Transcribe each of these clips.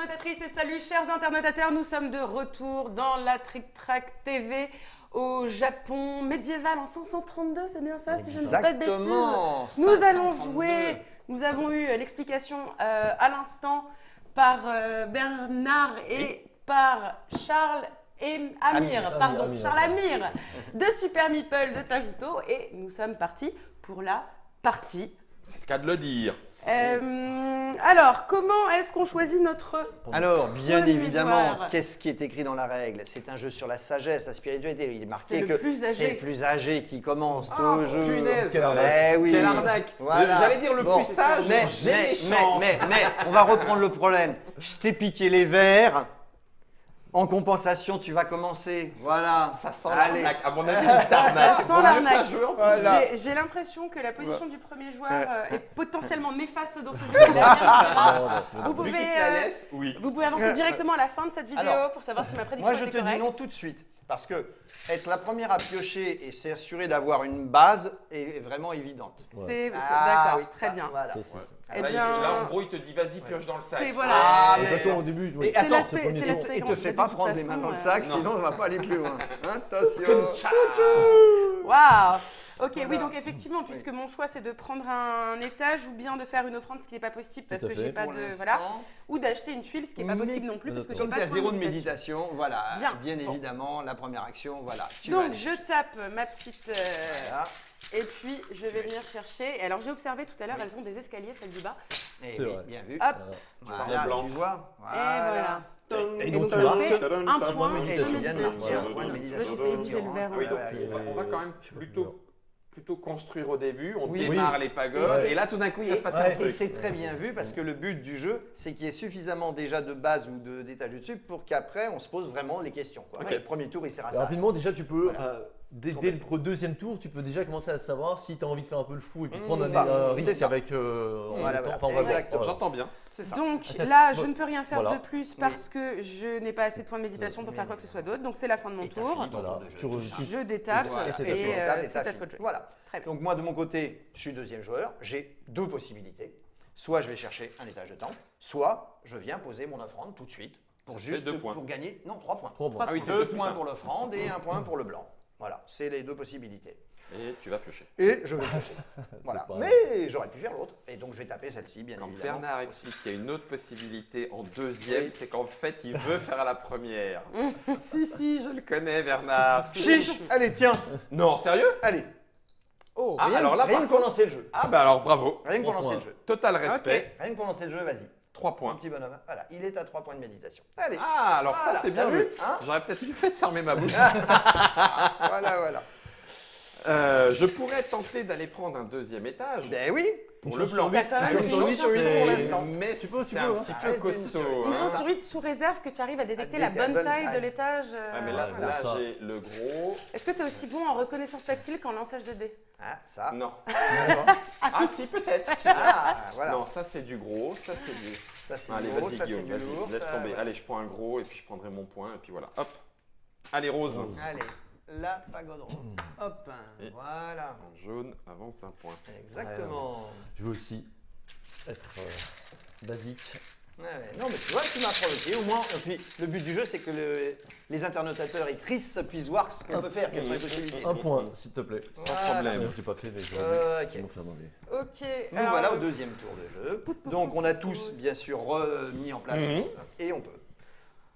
internautatrices et salut chers internautateurs, nous sommes de retour dans la Trick Track TV au Japon médiéval en 532, c'est bien ça si je ne dis pas de bêtises. Nous allons jouer, nous avons eu l'explication à l'instant par Bernard et par Charles et Amir, Charles Amir de Super Meeple de Tajuto et nous sommes partis pour la partie. C'est le cas de le dire. Alors, comment est-ce qu'on choisit notre Alors, bien premier évidemment, joueur? qu'est-ce qui est écrit dans la règle? C'est un jeu sur la sagesse, la spiritualité. Il est marqué C'est le que plus âgé. c'est le plus âgé qui commence Oh, toujours. punaise. Eh oui. Quelle arnaque. Voilà. J'allais dire le Bon, plus sage, mais, j'ai mes chances. mais, on va reprendre le problème. Je t'ai piqué les verres. En compensation, tu vas commencer. Voilà. Ça sent Allez. l'arnaque. À mon avis, une arnaque. Ça sent Vaut mieux l'arnaque. pas jouer en plus. Voilà. J'ai l'impression que la position du premier joueur est potentiellement néfaste dans ce jeu. Vous Vu pouvez, qu'il te la laisse, oui. vous pouvez avancer directement à la fin de cette vidéo Alors, pour savoir si ma prédiction Moi, je était te dis correcte. non tout de suite. Parce que être la première à piocher et s'assurer d'avoir une base est vraiment évidente. D'accord, oui, très ça, bien. Voilà. Eh Là, bien, là, en gros, il te dit vas-y, pioche dans le sac. c'est voilà. Ah, De toute mais- façon, au début, Et C'est attends, l'aspect- premier c'est tour. l'aspect Et quand te je fais dis pas de toute prendre les mains façon, dans le sac, non. sinon on va pas aller plus loin. Attention. Waouh. Ok, Voilà. oui, donc effectivement, puisque mon choix c'est de prendre un étage ou bien de faire une offrande, ce qui n'est pas possible parce Tout à que fait. j'ai pas Pour de l'instant, voilà, ou d'acheter une tuile, ce qui n'est pas Mais- possible non plus parce que j'ai Comme pas tu as de point zéro de méditation, voilà, Bien. Bon. évidemment, la première action, voilà. Tu vas Donc aller. je tape ma petite Voilà. et puis je vais venir chercher. Et alors j'ai observé tout à l'heure, elles ont des escaliers celles du bas. Eh C'est oui, vrai. bien vu. Hop. Voilà, blanc. tu vois. Et voilà. Et Et donc, donc tu je marques fais un point de de méditation. Et tu viens de marquer méditation. un point de Là, méditation. j'ai fait bouger le verre. Ah oui, donc on va quand même plutôt construire au début. On démarre les pagodes Ouais. et là, tout d'un coup, il va se passer Ouais. un Et truc. c'est très bien vu parce que le but du jeu, c'est qu'il y ait suffisamment déjà de base ou d'étage dessus pour qu'après on se pose vraiment les questions. Quoi. Ok. Le premier tour, il sert à ça. Rapidement, déjà, tu peux, Voilà. dès le deuxième tour, tu peux déjà commencer à savoir si tu as envie de faire un peu le fou et puis prendre un c'est risque ça. avec. Voilà, temps. voilà. Enfin, on va voir. Exactement. J'entends bien. C'est ça. Donc Ah, ça- là, je bon, ne peux rien faire voilà. de plus parce que je n'ai pas assez de points de méditation pour faire quoi que ce soit d'autre. Donc c'est la fin de mon Et t'as tour. fini ton Voilà. tour de jeu. Je détape Voilà. Et c'est et ta faute. Étape, et c'est t'as à fini. toi de jouer. Voilà. Très bien. Donc moi de mon côté, je suis deuxième joueur, j'ai deux possibilités. Soit je vais chercher un étage de temple, soit je viens poser mon offrande tout de suite pour Ça te juste fait 2 points. pour gagner. Non, 3 points. 3 points. Ah oui, c'est 2 2 points pour l'offrande et 1 point pour le blanc. Voilà, c'est les deux possibilités. Et tu vas piocher. Et je vais piocher. Voilà. pas- Mais j'aurais pu faire l'autre. Et donc je vais taper celle-ci, bien Quand évidemment. Bernard explique qu'il y a une autre possibilité en deuxième, Oui. c'est qu'en fait, il veut faire à la première. Si, je le connais, Bernard. Chiche. Allez, tiens. Non, sérieux? Allez. Oh. Ah, alors là, rien par que pour lancer le jeu. Ah, bah alors bravo. Rien que pour Trois lancer le points. jeu. Total respect. Rien que pour lancer le jeu, vas-y. 3 Un points. petit bonhomme. Voilà, il est à 3 points de méditation. Allez. Ah, alors Voilà, ça, c'est bien t'as vu. vu, hein J'aurais peut-être mieux fait de fermer ma bouche. Voilà, voilà. Je pourrais tenter d'aller prendre un deuxième étage. Ben oui. Pour Une le chance blanc. sur huit. T'as quand même Une une chance chance sur huit, sur c'est- pour l'instant. Mais Tu peux, c'est hein. un petit Ah, peu une costaud. Une hein. chance sur 8 sous réserve que tu arrives à détecter la détecter la bonne bonne taille de taille. l'étage. Ouais, mais là, Ouais, là, ça. j'ai le gros. Est-ce que tu es aussi bon en reconnaissance tactile qu'en lançage de dés? Ah, ça. Non. D'accord. Ah, si, peut-être. Ah, voilà. Non, ça, c'est du gros. Ça, c'est du. Ça, c'est Allez, du gros, vas-y, ça, c'est Guillaume, du vas-y. lourd. Laisse ça, tomber. voilà. Allez, je prends un gros et puis je prendrai mon point. Et puis voilà. Hop. Allez, rose. Allez, la pagode rose. Hop, Et- voilà. En jaune, avance d'un point. Exactement. Je veux aussi être basique. Ouais, ouais. Non, mais tu vois, tu m'as provoqué. Au moins, et puis, le but du jeu, c'est que les internautateurs et tristes puissent voir ce qu'on peut faire, quelles sont les possibilités. Un point, s'il te plaît. Sans Voilà. problème. Je l'ai pas fait, mais j'aurais Ok. dû m'en faire mauvais. Ok. Nous alors, voilà au deuxième tour de jeu. Donc, on a tous, bien sûr, mis en place et on peut.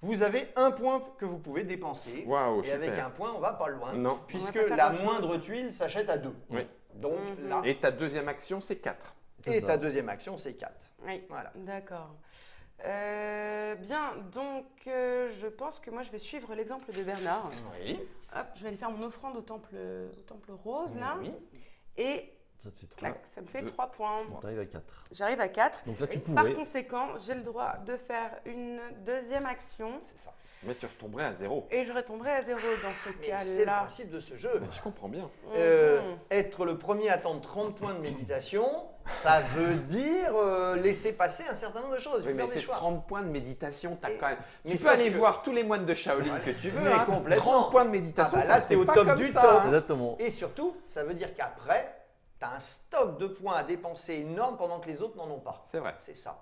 Vous avez un point que vous pouvez dépenser. Waouh, Et avec un super. point, on va pas loin. Non. Puisque On va pas faire la grand-chose. moindre tuile s'achète à 2. Oui. Donc Mhm. là, Et ta deuxième action, c'est 4. C'est et ça. ta deuxième action, c'est 4. Oui, Voilà. d'accord. Bien, donc je pense que moi je vais suivre l'exemple de Bernard. Oui. Hop, je vais aller faire mon offrande au temple rose là. Oui. Et Ça te fait 3. clac, ça me fait Deux. 3 points. T'arrives à 4. J'arrive à 4. Donc là, tu Par pourrais. conséquent, j'ai le droit de faire une deuxième action C'est ça. Mais tu retomberais à 0. et je retomberai à 0 dans ce Mais c'est le cas-là. principe de ce jeu. Je comprends bien. Mhm. Être le premier à attendre 30 points de méditation, ça veut dire laisser passer un certain nombre de choses. Il Oui, faut mais faire des c'est choix. 30 points de méditation, t'as Et- quand même. mais Tu peux sauf aller que- voir tous les moines de Shaolin que tu veux. Mais hein. complètement. 30 points de méditation, Ah bah ça là, se t'es fait au pas top comme du ça, top. hein. Exactement. Et surtout, ça veut dire qu'après, tu as un stock de points à dépenser énorme pendant que les autres n'en ont pas. C'est vrai. C'est ça.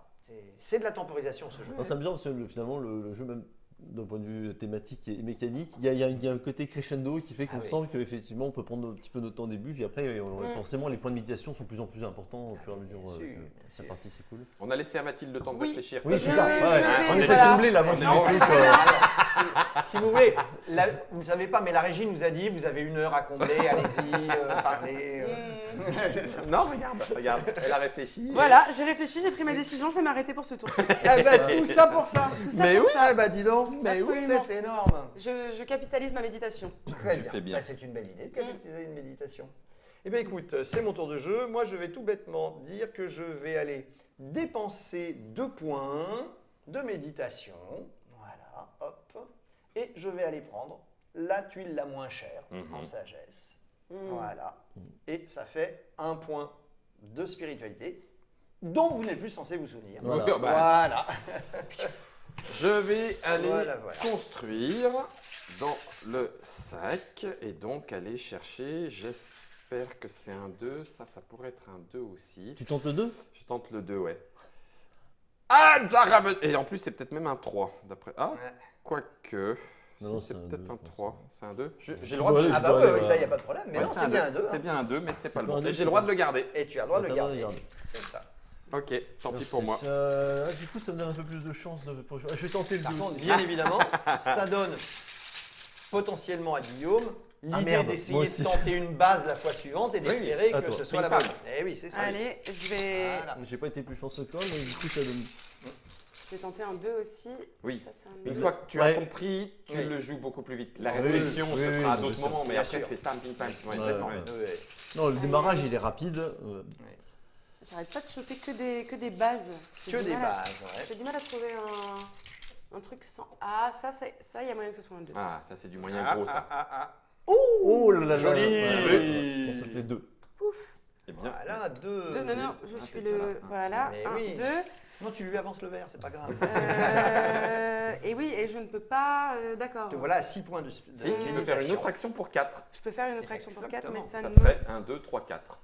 C'est de la temporisation ce jeu. Non, c'est amusant parce que finalement, le jeu, même d'un point de vue thématique et mécanique, il y a un côté crescendo qui fait qu'on sent qu'effectivement, on peut prendre un petit peu notre temps au début, puis après, forcément, les points de méditation sont de plus en plus importants au fur et à mesure que la partie, c'est cool. On a laissé à Mathilde le temps de réfléchir. Oui, c'est ça. On essaie voilà. de combler là. Moi, je Non, dis, Si vous voulez, vous ne savez pas, mais la régie nous a dit vous avez 1 heure à combler, allez-y, parlez. Non, regarde, elle a réfléchi. Voilà, j'ai réfléchi, j'ai pris ma décision, je vais m'arrêter pour ce tour. Eh ben, tout ça pour ça. Mais oui. Eh ben, dis donc, mais oui, Absolument. c'est énorme. Je capitalise ma méditation. Très Tu bien. fais bien. Bah, c'est une belle idée de capitaliser une méditation. Eh bien, écoute, c'est mon tour de jeu. Moi, je vais tout bêtement dire que je vais aller dépenser 2 points de méditation. Voilà, hop. Et je vais aller prendre la tuile la moins chère en sagesse. Voilà. Et ça fait 1 point de spiritualité dont vous n'êtes plus censé vous souvenir. Voilà. Voilà. Je vais aller Voilà. construire dans le sac et donc aller chercher. J'espère que c'est un 2. Ça pourrait être un 2 aussi. Tu tentes le 2 Je tente le 2, ouais. Ah, et en plus, c'est peut-être même un 3. D'après. Ah, Ouais. quoique. Non, Si, c'est c'est un peut-être 2, un je pense. 3. C'est un 2. J'ai le droit de. Ouais, Ah bah Ouais, oui, ouais. ça, il n'y a pas de problème. Mais Ouais, non, c'est bien un 2. C'est bien un 2, mais c'est pas le pas bon. un 2, Et j'ai c'est le droit pas- de le garder. Et tu as le droit de le T'as le droit de garder. le garder. C'est ça. Ok, tant pis Merci. pour moi. Du coup, ça me donne un peu plus de chance. Je vais tenter le 2 Par contre, aussi. bien évidemment, ça donne potentiellement à Guillaume l'idée merde, moi d'essayer aussi. de tenter une base la fois suivante et d'espérer à que toi. ce soit la Ping bonne. Eh oui, c'est ça. Allez, je vais Voilà. J'ai pas été plus chanceux que toi, mais du coup, ça donne. tenter un 2 aussi. Oui. Ça, c'est un Une deux. fois que tu Ouais. as compris, tu Oui. le joues beaucoup plus vite. La Oui, réflexion oui, se oui, fera à oui, d'autres bien sûr. moments, mais Bien après sûr. tu fais pam, ping, pam. Ouais, Ouais, complètement. ouais. Ouais. Non, le démarrage, il est rapide. J'arrête pas de choper que des bases. J'ai Que du des mal à- bases, ouais. J'ai du mal à trouver un truc sans. Ah, ça, il y a moyen que ce soit un 2. Ah, ça c'est du moyen gros ça. Oh là là là. Joli. Ouais. Bon, ça fait 2. Pouf. Eh bien, Voilà, 2. Deux, non, je Ah, suis t'es le. là. Voilà, Mais 1, oui. 2. Non, tu lui avances le verre, c'est pas grave. Et oui, et je ne peux pas. D'accord. Te voilà à 6 points de si, tu peux faire une méditation. autre action pour 4. Je peux faire une autre action pour 4, mais Exactement. ça Ça ne te me. fait 1, 2, 3, 4.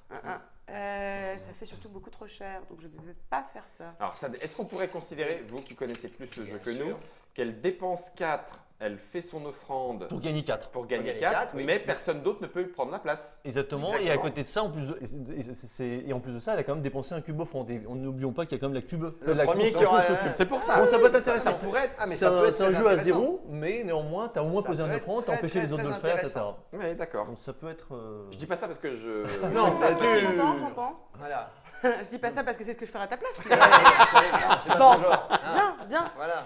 Ça fait surtout beaucoup trop cher, donc je ne veux pas faire ça. Alors, est-ce qu'on pourrait considérer, vous qui connaissez plus le jeu que Bien nous, sûr. qu'elle dépense 4, elle fait son offrande Pour gagner 4. pour gagner gagner 4, quatre, oui. mais personne d'autre ne peut prendre la place. Exactement. Et à Exactement. côté de ça, en plus de ça, elle a quand même dépensé un cube offrande. Et n'oublions pas qu'il y a quand même la cube. Le la premier course qui aura- au cube. C'est pour ça. Bon, ça peut être Ça intéressant. pourrait être. Ah, mais C'est ça peut un, être c'est un très jeu à intéressant. 0, mais néanmoins, tu as au moins Ça posé peut un être offrande, tu as très, empêché les très, autres de le très faire, etc. intéressant. Oui, d'accord. Donc ça peut être. Je dis pas ça parce que je. Non, Ça, tu- j'entends. Voilà. Je dis pas ça parce que c'est ce que je ferai à ta place. mais- C'est pas Bon. son genre. hein. Bien. Voilà.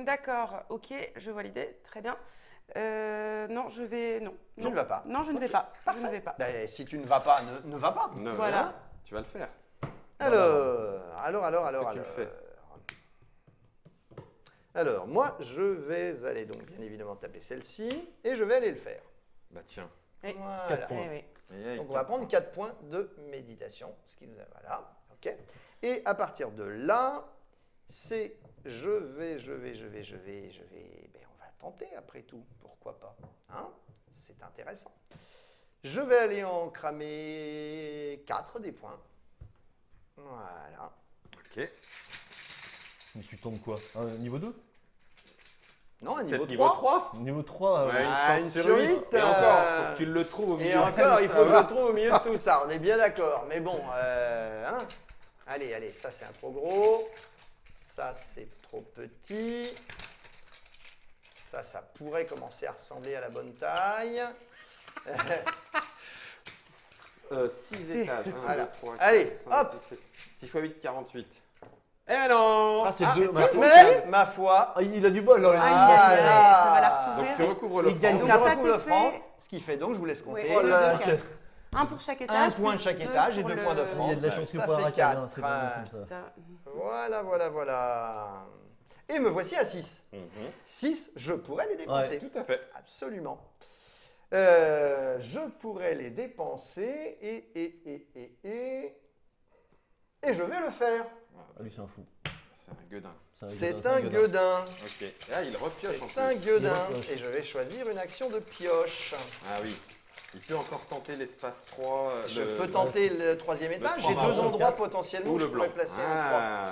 D'accord, ok, je vois l'idée, très bien. Non, je vais. Non. Tu ne vas pas. Non, je ne vais pas. Je ne vais pas. Ben, si tu ne vas pas, ne va pas. Ne- Voilà. Tu vas le faire. Alors, Est-ce que tu le fais? Alors, moi, je vais aller donc bien évidemment taper celle-ci et je vais aller le faire. Bah tiens. Oui. Voilà. 4 points. Eh oui. Donc, on va prendre 4 points de méditation, ce qui nous a. Voilà, ok. Et à partir de là, c'est je vais. Ben, on va tenter après tout, pourquoi pas. Hein, c'est intéressant. Je vais aller en cramer 4 des points. Voilà. Ok. Mais tu tombes quoi Niveau 2 Non, un Peut-être niveau niveau 3. 3. Niveau 3 Ouais, Ah, une chance une sur 8. sur huit, Et encore, faut que tu le trouves au milieu. Et de encore, tout il ça. faut que je le trouve au milieu de tout ça. On est bien d'accord. Mais bon, hein. Allez, ça c'est un trop gros. Ça c'est trop petit. Ça pourrait commencer à ressembler à la bonne taille. 6 étages. 1, Voilà. 2, 3, 4, Allez, 5, hop. 6, 7. 6 x 8, 48. Eh non. Ah, c'est 2. Mais, ma foi, Il a du bol là. Ça va la Donc recouvrir. tu recouvres le il gagne Donc, franc. 4 ça pour te le fait- franc. Ce qui fait donc, je vous laisse Oui, compter. deux, Voilà, deux, quatre. Un pour chaque étage. Un point plus chaque deux étage et pour 2 le- points de Il franc. y a de la chance que Ça pour fait Aracade, hein, 4. c'est pas possible ça. Ça. Voilà. Et me voici à 6. 6, je pourrais les dépenser. Ouais. Tout à fait. Absolument. Je pourrais les dépenser et je vais le faire. Ah, lui, c'est un fou. C'est un gueudin. C'est un gueudin. Ok. Ah, il repioche en C'est un plus. gueudin. Il repioche. Et je vais choisir une action de pioche. Ah oui. Il peut encore tenter l'espace 3. Je peux tenter le troisième étage. J'ai 2 3, endroits 4, potentiellement ou où je le pourrais blanc. placer un 3. Ah,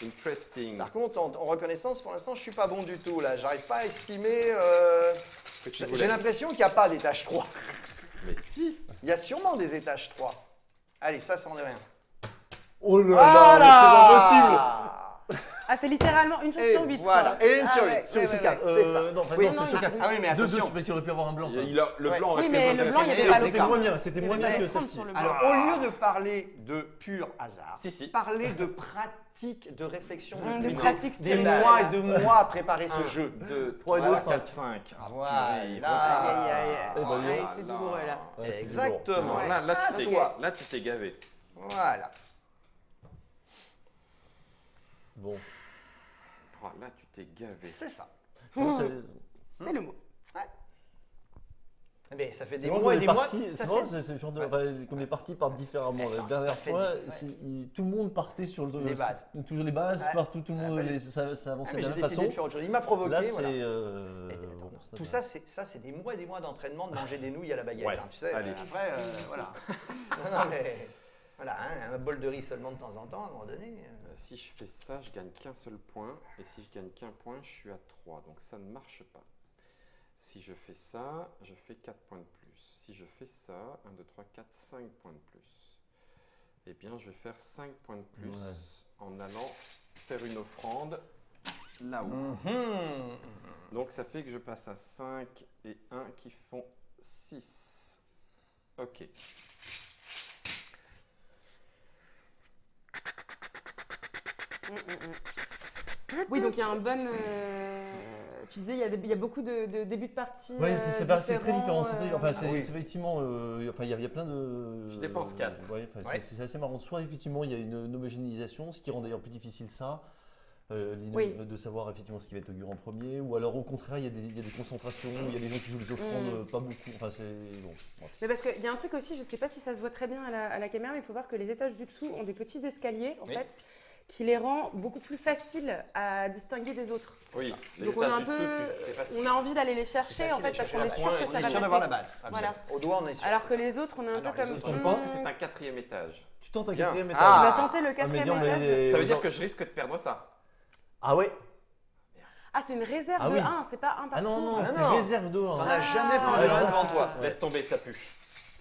interesting. Par contre, en reconnaissance, pour l'instant, je suis pas bon du tout là. J'arrive pas à estimer. Ce que tu J'ai voulais. l'impression qu'il n'y a pas d'étage 3. Mais si. Il y a sûrement des étages 3. Allez, ça, c'en est rien. Oh là là, mais c'est pas possible. Ah, c'est littéralement une chose Et sur 8. voilà. Et une Ah sur ouais, 8. ouais, C'est ouais, 4. ouais. C'est ça. Non, Oui, non, c'est 4. Ah oui, mais Deux, attention. mais tu aurais pu avoir un blanc. quoi. Le Ouais. blanc aurait Oui, pu mais être le un blanc, il y avait dessiné. pas C'était l'autre. moins bien, c'était moins bien que Ouais, celle-ci. sur le Alors, blanc. au lieu de parler de pur hasard, Si. parler de pratique, de réflexion, De depuis pratique des spirituelle. mois et de mois à préparer ce 1, jeu. 2, 3 et 3, 2, 4, 5. Voilà. Aïe, aïe, aïe. Eh ben, Ouais, c'est douloureux là. Ouais, c'est Exactement. Ouais. Là, À toi. là, tu t'es gavé. Voilà. Bon. Oh, là, tu t'es gavé. C'est ça. C'est vrai, C'est le mot. Eh bien, ça fait des c'est vrai mois et que des les mois. parties, ça c'est vrai, fait- c'est le genre de, enfin, comme les parties partent différemment. La dernière fait- fois, ouais. tout le monde partait sur Les bases. toujours les bases, Ouais. partout, tout le monde, Ouais. ça Ah, avançait mais de j'ai la même décidé façon. de faire autre chose. Il m'a provoqué. Là, voilà. c'est. Et bon, c'est Tout bien. ça, c'est des mois et des mois d'entraînement de manger des nouilles à la baguette. Ouais, Hein, tu sais, allez. après, voilà. Non, mais voilà, hein, un bol de riz seulement de temps en temps, à un moment donné. Si je fais ça, je gagne qu'un seul point. Et si je gagne qu'un point, je suis à 3. Donc ça ne marche pas. Si je fais ça, je fais 4 points de plus. Si je fais ça, 1, 2, 3, 4, 5 points de plus. Eh bien, je vais faire 5 points de plus en allant faire une offrande là-haut. Donc ça fait que je passe à 5 et 1 qui font 6. Ok. Oui, donc il y a un bon. Tu disais, il y a beaucoup de débuts de partie. Oui, c'est très différent. Enfin, c'est oui. effectivement, enfin, il y a plein de. Je dépense 4. Ouais, enfin, Ouais. c'est assez marrant. Soit effectivement, il y a une homogénéisation, ce qui rend d'ailleurs plus difficile ça. Oui. De savoir effectivement ce qui va être auguré en premier, ou alors au contraire, il y a des concentrations, il y a des gens qui jouent les offrandes, pas beaucoup. Enfin, c'est bon. Ouais. Mais parce qu'il y a un truc aussi, je ne sais pas si ça se voit très bien à la caméra, mais il faut voir que les étages du dessous ont des petits escaliers, en Oui. fait, qui les rend beaucoup plus faciles à distinguer des autres. Oui, les Donc on a étages un du peu, dessous, c'est facile. on a envie d'aller les chercher, en fait, parce qu'on est sûr que On ça est va sûr d'avoir la passer. base. Voilà. Absolument. Au doigt, on est sûr. Alors que les autres, on est un Alors, peu les comme. autres, Je pense que c'est un 4e étage. Tu tentes un Bien. quatrième étage. Ah. Tu vas tenter le quatrième étage. Ça veut dire que je risque de perdre ça. Ah ouais. Ah, c'est une réserve Ah de oui. 1, c'est pas un Ah partout. non, non, Ah c'est non. réserve de 1. T'en as jamais Ah. plus Ah, devant ça, toi. ça, Laisse tomber, ça pue.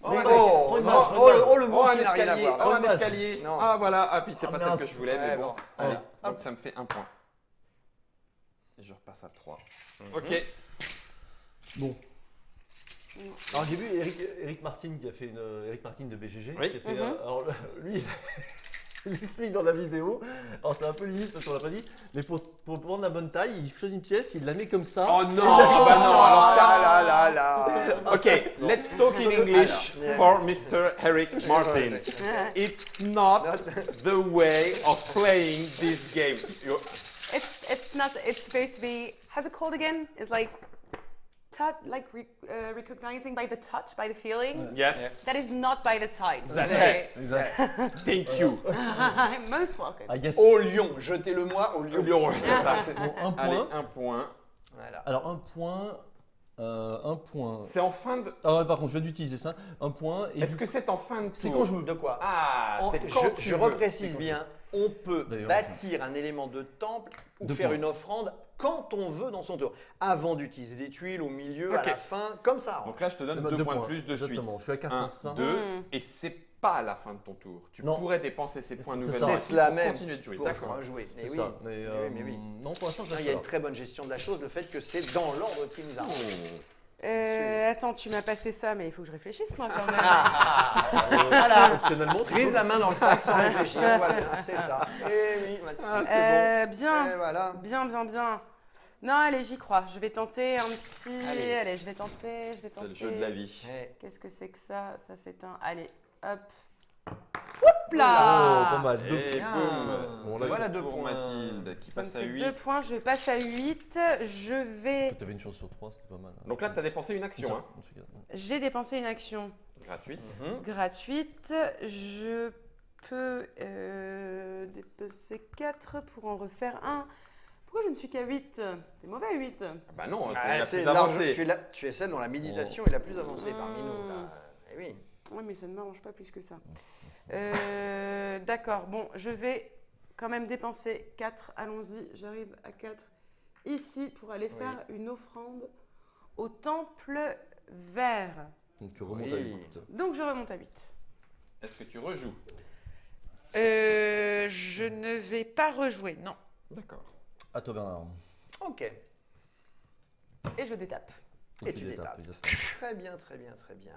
Oh, Mais oh, prends une non, base, oh, le Oh, mot un qui n'a rien à escalier, voir. oh, un Une base. escalier. Non. Ah voilà, ah puis c'est Ah, pas ça que mince. je voulais, mais Ouais, bon. bon. Allez, Allez. donc ça me fait 1 point. Et je repasse à 3. Ok. Bon. Alors j'ai vu Eric Martin qui a fait Eric Martin de BGG. Oui. Qui a fait, alors lui, il explique dans la vidéo. Alors c'est un peu limite parce qu'on l'a pas dit, mais pour prendre la bonne taille, il choisit une pièce, il la met comme ça. Oh non, bah non, alors ça. là là là. Ok, let's talk in English for Mr. Eric Martin. It's not the way of playing this game. It's not. It's supposed to be. How's it called again? It's like, recognizing by the touch, by the feeling. Yes, That is not by the sight. that's Okay. it. Exact. Thank you. I'm most welcome. Ah yes. Au lion, jetez-le-moi au lion. Lyon, c'est ça. Bon, un Allez, point. 1 point. Voilà. Alors un point. Un point. C'est en fin de. Ah ouais, par contre, je viens d'utiliser ça. Un point. Et Est-ce que c'est en fin de c'est tour quand je veux. De quoi Ah, c'est je, quand tu je veux. reprécise bien, on peut D'ailleurs, bâtir un élément de temple ou Deux faire points. une offrande quand on veut dans son tour. Avant d'utiliser des tuiles, au milieu, Ok. à la fin, comme ça. Donc là, je te donne Deux 2 points de points, plus de suite. exactement. Je suis à 4 1, à 5. 2, et c'est pas à la fin de ton tour. Tu Non. pourrais dépenser ces points C'est nouvellement C'est acquis cela pour même. continuer de jouer. Pour D'accord. jouer. Mais C'est oui. ça. Mais, Mais oui. non, pour l'instant, je Non, reste il y a là. une très bonne gestion de la chose, le fait que c'est dans l'ordre qui nous arrange. Attends, tu m'as passé ça, mais il faut que je réfléchisse moi quand même. Voilà. Optionnellement, tu Prise peux- la main dans le sac sans réfléchir. Voilà, c'est ça. Et oui, maintenant, c'est Bien, bon. Et voilà. bien. Non, allez, j'y crois. Je vais tenter un petit. Allez. Allez, je vais tenter. C'est le jeu de la vie. Eh, Qu'est-ce que c'est que ça? Ça, c'est un. Allez, hop. Oh, Hop là! pas mal. Deux- Et Bien. boum. Bon, là, voilà Deux 2 pour points. Mathilde qui Ça me passe à fait 8. 2 points, je passe à 8. Je vais. Tu avais une chance sur 3, c'était pas mal. Donc là, tu as dépensé une action hein, J'ai dépensé une action gratuite. gratuite. Je peux dépenser 4 pour en refaire un. Pourquoi je ne suis qu'à 8? C'est mauvais, 8. Ah bah non, tu Ah, es la c'est plus large- avancée. tu es celle dont la méditation est la plus avancée parmi nous. Là. Eh oui. Oui, mais ça ne m'arrange pas plus que ça. D'accord, bon, je vais quand même dépenser 4. Allons-y, j'arrive à 4 ici pour aller faire une offrande au temple vert. Donc tu remontes à 8. Donc je remonte à 8. Est-ce que tu rejoues? Je ne vais pas rejouer, non. D'accord. À toi Bernard. Ok. Et je détape. Et tu détapes, détapes. exactement. Très bien, très bien, très bien.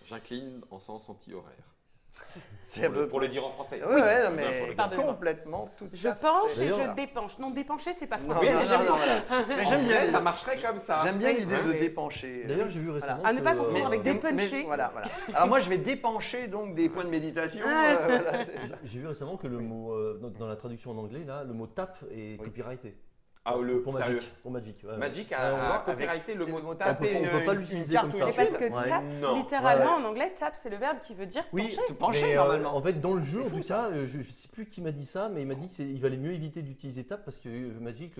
J'incline en sens anti-horaire. C'est Pour le dire en français. Ouais, ouais, non, Pour mais le- Pardon. complètement tout Je à fait. penche et D'ailleurs- je dépenche. Non, dépencher, c'est pas Non, français. non, mais non, j'aime non, bien. voilà. Mais En j'aime vrai, bien, ça marcherait comme ça. j'aime bien Oui, l'idée oui, de oui. dépencher. D'ailleurs, j'ai vu récemment. À ne pas que, confondre avec mais- dépencher. voilà, voilà. Alors moi, je vais dépencher donc des points de méditation. Voilà, c'est ça. J'ai vu récemment que le mot, dans la traduction en anglais, là, le mot tap est copyrighté. Ah, le Pour sérieux. Magic. Pour Magic, ouais, ouais. Magic on a va copyrighté le mot avec- taper. on peut pas l'utiliser comme ça. Mais parce que Ouais. tap, Non. littéralement Ouais, en anglais, tap, c'est le verbe qui veut dire Oui, pencher. pencher, mais, normalement. en fait, dans le jeu, en fou, tout cas, je ne sais plus qui m'a dit ça, mais il m'a dit qu'il valait mieux éviter d'utiliser tap parce que Magic,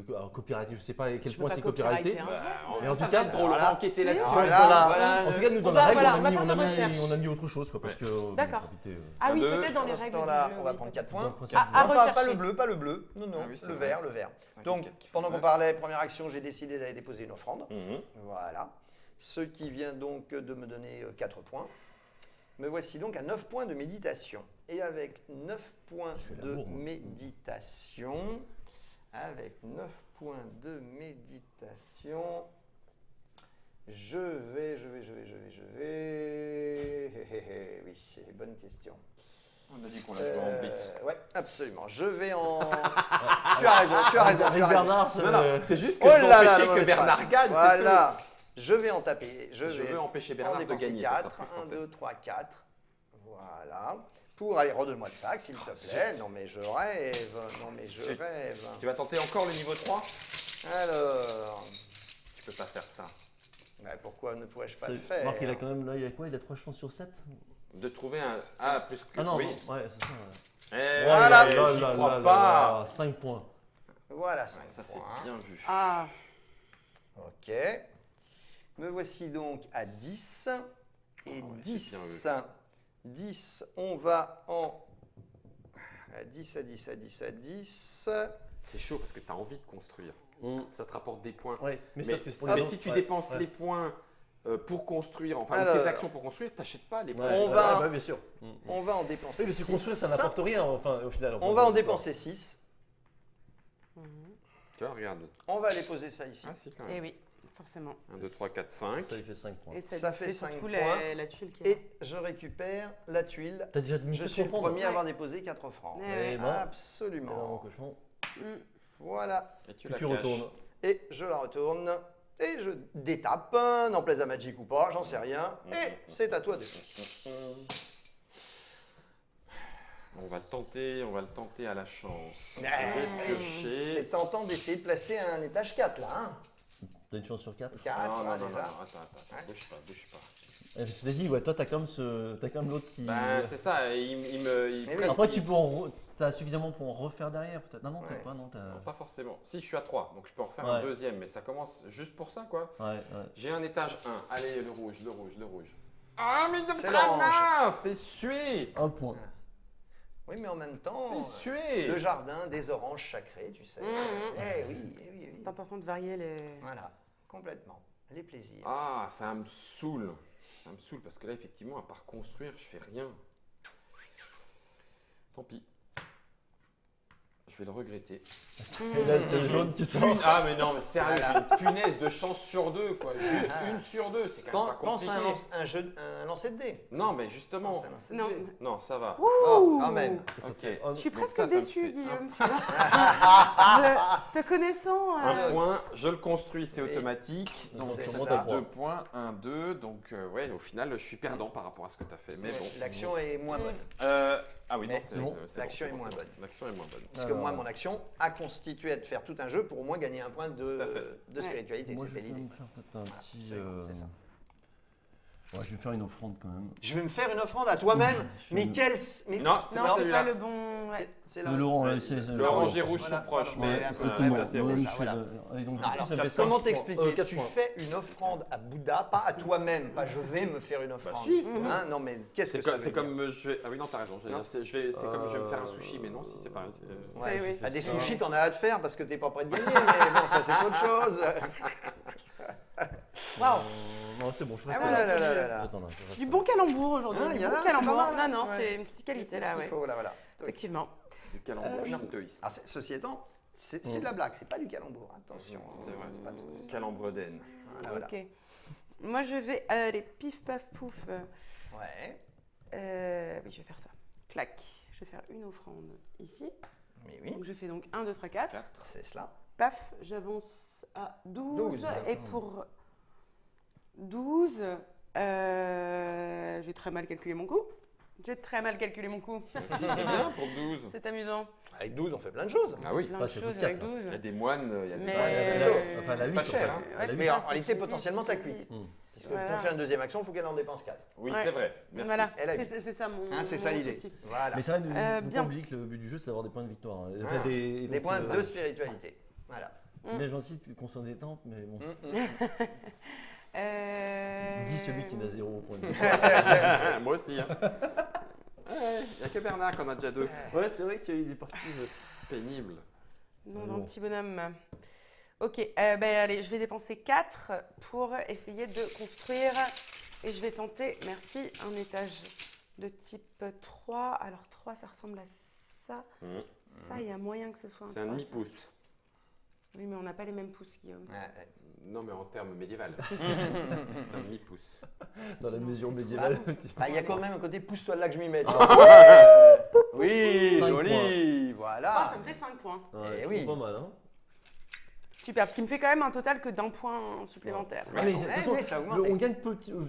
alors, copyrighté, je ne sais pas à quel Je peux point pas c'est copyrighter, copyrighté. hein. Mais en ça tout va cas, être drôle, on va voilà. enquêter là-dessus. Voilà. En tout cas, nous, dans On la va- règle, voilà, on on va a mis- faire on de a mis- recherche. on a mis autre chose, quoi, parce que. D'accord. éviter, Ah oui, deux. peut-être dans les Pendant ce règles temps-là, du jeu. on va oui, prendre peut-être. 4 points. dans le principe Ah, du- à Non, pas rechercher. le bleu, pas le bleu. Non, non, Ah oui, c'est le vrai. vert, le vert. 5 et Donc, 4 qui font pendant qu'on 9. parlait, première action, j'ai décidé d'aller déposer une offrande. Mhm. Voilà. Ce qui vient donc de me donner 4 points. Me voici donc à 9 points de méditation. Et avec 9 points Je fais de l'amour, moi. méditation, avec 9 points de méditation, je vais. Oui, bonne question. On a dit qu'on la jouait en blitz. Ouais, absolument. Je vais en. Tu as raison. Avec Bernard, Non, non, c'est juste que Oh je veux là là, empêcher la que mauvaise Bernard phrase. gagne. Voilà. Je vais en taper. Je vais veux empêcher en Bernard de dépenser gagner. Ça sera 4. plus 1, français. 2, 3, 4. Voilà. Pour aller, redonne-moi le sac, s'il te plaît. zut. Non, mais je rêve. Non, mais je Zut. rêve. Tu vas tenter encore le niveau 3? Alors. Tu peux pas faire ça. Pourquoi ne pourrais-je pas c'est- le faire? Marc, il a quand même, là, il a quoi? Il a 3 chances sur 7? De trouver un. Ah, plus que. Ah non, oui. non, ouais, c'est ça. Eh, Voilà. j'y Là, crois là, pas. là, 5 points. Voilà, 5 Ouais, ça, c'est points. bien vu. Ah, Ok. Me voici donc à 10. Et ouais, c'est 10. bien 10, on va en. À 10, à 10, à 10, à 10. C'est chaud parce que tu as envie de construire. Ça te rapporte des points. Ouais, mais, Mais, sauf que pour mais les si autres, tu ouais, dépenses ouais. les points pour construire, enfin, ou Alors, tes actions pour construire, t'achètes pas les points. Ouais, On va- ouais, bien sûr. On va en dépenser. Oui, mais se 6. construire, ça n'apporte rien, enfin, au final. On va en dépenser 6. Tu vois, regarde. On va aller poser ça ici. Ah, si, quand eh même. oui, forcément. 1, 2, 3, 4, 5. Ça lui fait 5 points. Et ça, Ça lui fait surtout 5 la, points. la tuile qui est là. Et je récupère la tuile. T'as déjà mis Je 4 suis le francs, premier à Ouais. avoir déposé 4 francs. Eh ouais. Et bon, Absolument. alors, mon cochon, Mm. Voilà. Et tu que la tu caches. retournes. Et je la retourne. Et je détape. N'en plaise à Magic ou pas, j'en sais rien. Et c'est à toi de On va le tenter à la chance. Je Ouais. vais piocher. C'est tentant d'essayer de placer un étage 4 là. Hein. T'as une chance sur 4. 4, Non, non, non, non, déjà. attends, bouge pas. Cela dit, ouais, toi, t'as quand même l'autre qui. Ben, c'est ça, il Mais oui. presque- Après, tu peux t'as suffisamment pour en refaire derrière, peut-être. Non, Ouais. peut-être pas, non. Non, pas forcément. Si, je suis à 3, donc je peux en refaire un Ouais. deuxième, mais ça commence juste pour ça, quoi. Ouais, ouais. J'ai un étage 1. Allez, le rouge. Ah, mais C'est Trana, fais suer. 1 point. Oui, mais en même temps, Fais suer. le jardin des oranges sacrées, tu sais. Mhm. Eh oui, eh oui, eh oui. C'est important de varier les. Voilà, complètement. Les plaisirs. Ah, ça me saoule. Ça me saoule parce que là, effectivement, à part construire, je fais rien. Tant pis. Je vais le regretter. Et là, c'est le jaune qui sort. Ah, mais non, mais sérieux, Voilà. j'ai une punaise de chance sur 2, quoi. Juste une sur 2, c'est quand même pas Pense compliqué. à un lancer de dés. Non, mais justement, Pense à un lancer de Non. dés. non, ça va. Oh, quand même. Ok. Oh, Je suis Donc presque ça me déçue, fait Guillaume. Tu vois. Te connaissant. Un point, je le construis, c'est Oui. automatique. Donc C'est ça ça. fait 2 points, 1, 2. Donc ouais, au final, je suis perdant par rapport à ce que tu as fait. Mais bon. L'action est moins bonne. Ah oui, non, Mais c'est bon. c'est L'action bon, est moins c'est bonne. bon. L'action est moins bonne. Parce que Alors. moi, mon action a constitué de faire tout un jeu pour au moins gagner un point Tout à fait. de spiritualité. Moi, je C'était vais l'idée. me faire peut-être un petit. Absolument, c'est ça. Ouais, je vais faire une offrande quand même. Je vais me faire une offrande à toi-même. Mais quel. Mais... Non, Non, c'est celui-là. pas le bon. Ouais. C'est là. Le Laurent, Ouais, c'est le orange et rouge Voilà, sont proches, pardon, mais ouais, un c'est peu- tout ouais, moi. ça, c'est Moi, rouge. je fais voilà. et donc, Non, alors, ça me fait 5 comment points. t'expliquer 4 Tu points. fais une offrande à Bouddha, pas à toi-même, pas je vais me faire une offrande. si. Hein, non, mais qu'est-ce C'est que ça comme, veut c'est dire comme je vais. Ah oui, non, t'as raison. Non. C'est comme je vais me faire un sushi, mais non, si c'est pareil. Ouais, C'est- oui. Ah, des ça. sushis, t'en as hâte de faire parce que t'es pas prêt de gagner, mais bon, ça c'est autre chose. Waouh. Non, c'est bon, je reste Ah, là. voilà, là. J'attends là, je reste Du là. bon calembour aujourd'hui. Ah, du il y en bon a, c'est pas calembour. mal, Non, non, ouais. c'est une petite qualité là, Qu'est-ce ouais. qu'il faut, voilà. Effectivement. C'est du calembour shintoïste. Alors, ceci étant, c'est de la blague, c'est pas du calembour, attention. C'est vrai. pas tout. Calembre d'Aisne. Voilà. Ok. Moi, je vais aller pif paf pouf. Ouais, Oui, je vais faire ça. Clac. Je vais faire une offrande ici. mais oui, Donc, je fais donc 1, 2, 3, 4. c'est cela. Paf, j'avance à 12. 12. Et pour 12, j'ai très mal calculé mon coup. J'ai très mal calculé mon coup. Si, c'est bien pour 12. C'est amusant. Avec 12, on fait plein de choses. Ah oui. Plein Enfin, de c'est choses plus de avec quatre, 12. Il y a des moines, il y a des Mais- moines. Enfin, la 8, pas cher, hein. Ouais, Mais c'est en ça, c'est réalité, une potentiellement, huit, t'as c'est cuit. une huit. Parce que Voilà. pour faire une deuxième action, il faut qu'elle en dépense 4. Oui, Ouais. c'est vrai. Merci. Voilà, Elle a eu. c'est ça mon, Hein, c'est ça mon l'idée. souci. Voilà. Mais c'est vrai, il ne faut bien. pas oublier que le but du jeu, c'est d'avoir des points de victoire. Hein. Ah, Enfin, des donc, points de spiritualité. Voilà. C'est bien gentil qu'on soit détente, mais bon. Dis celui qui n'a 0 point de victoire. Moi aussi. Hein. Il n'y a que Bernard qu'on a déjà 2. Ouais, c'est vrai qu'il y a eu des parties. Pénible. Non, Mais dans bon. le petit bonhomme. Ok, ben allez, je vais dépenser 4 pour essayer de construire. Et je vais tenter, merci, un étage de type 3. Alors 3, ça ressemble à ça. Ça, il y a moyen que ce soit un C'est un 3, ça. demi-pouce. Oui, mais on n'a pas les mêmes pouces, Guillaume. Non, mais en termes médiéval. C'est un demi-pouce. Dans la Non, mesure c'est médiévale. Il y a quand même un côté pousse-toi de là que je m'y mette. Oui, 5 joli. Ah, Voilà. ça me fait 5 points. Ouais, Eh oui. c'est pas mal, hein. Super, ce qui me fait quand même un total que d'un point supplémentaire. Ah, mais de toute Ouais, façon, mais ça augmente. on gagne peu. C'est Oui,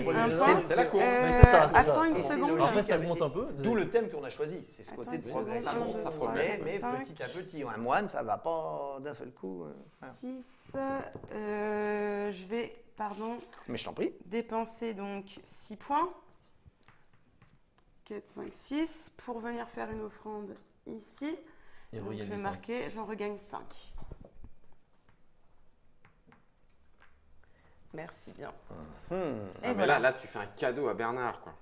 pas un les- point. C'est la courbe. Mais c'est ça, c'est Attends ça. une Et c'est seconde. logique. Après, ça augmente un peu. D'où le thème qu'on a choisi, c'est ce Attends côté de une progression. seconde, Ça monte, un, ça deux, progresse. trois, Mais cinq. petit à petit, un moine, ça va pas d'un seul coup. 6, je vais, Mais je t'en prie. dépenser donc 6 points. 4, 5, 6 pour venir faire une offrande ici. Et Donc je regagner vais 5. marquer, j'en regagne 5. Merci bien. Et Ah, mais voilà. là, tu fais un cadeau à Bernard, quoi.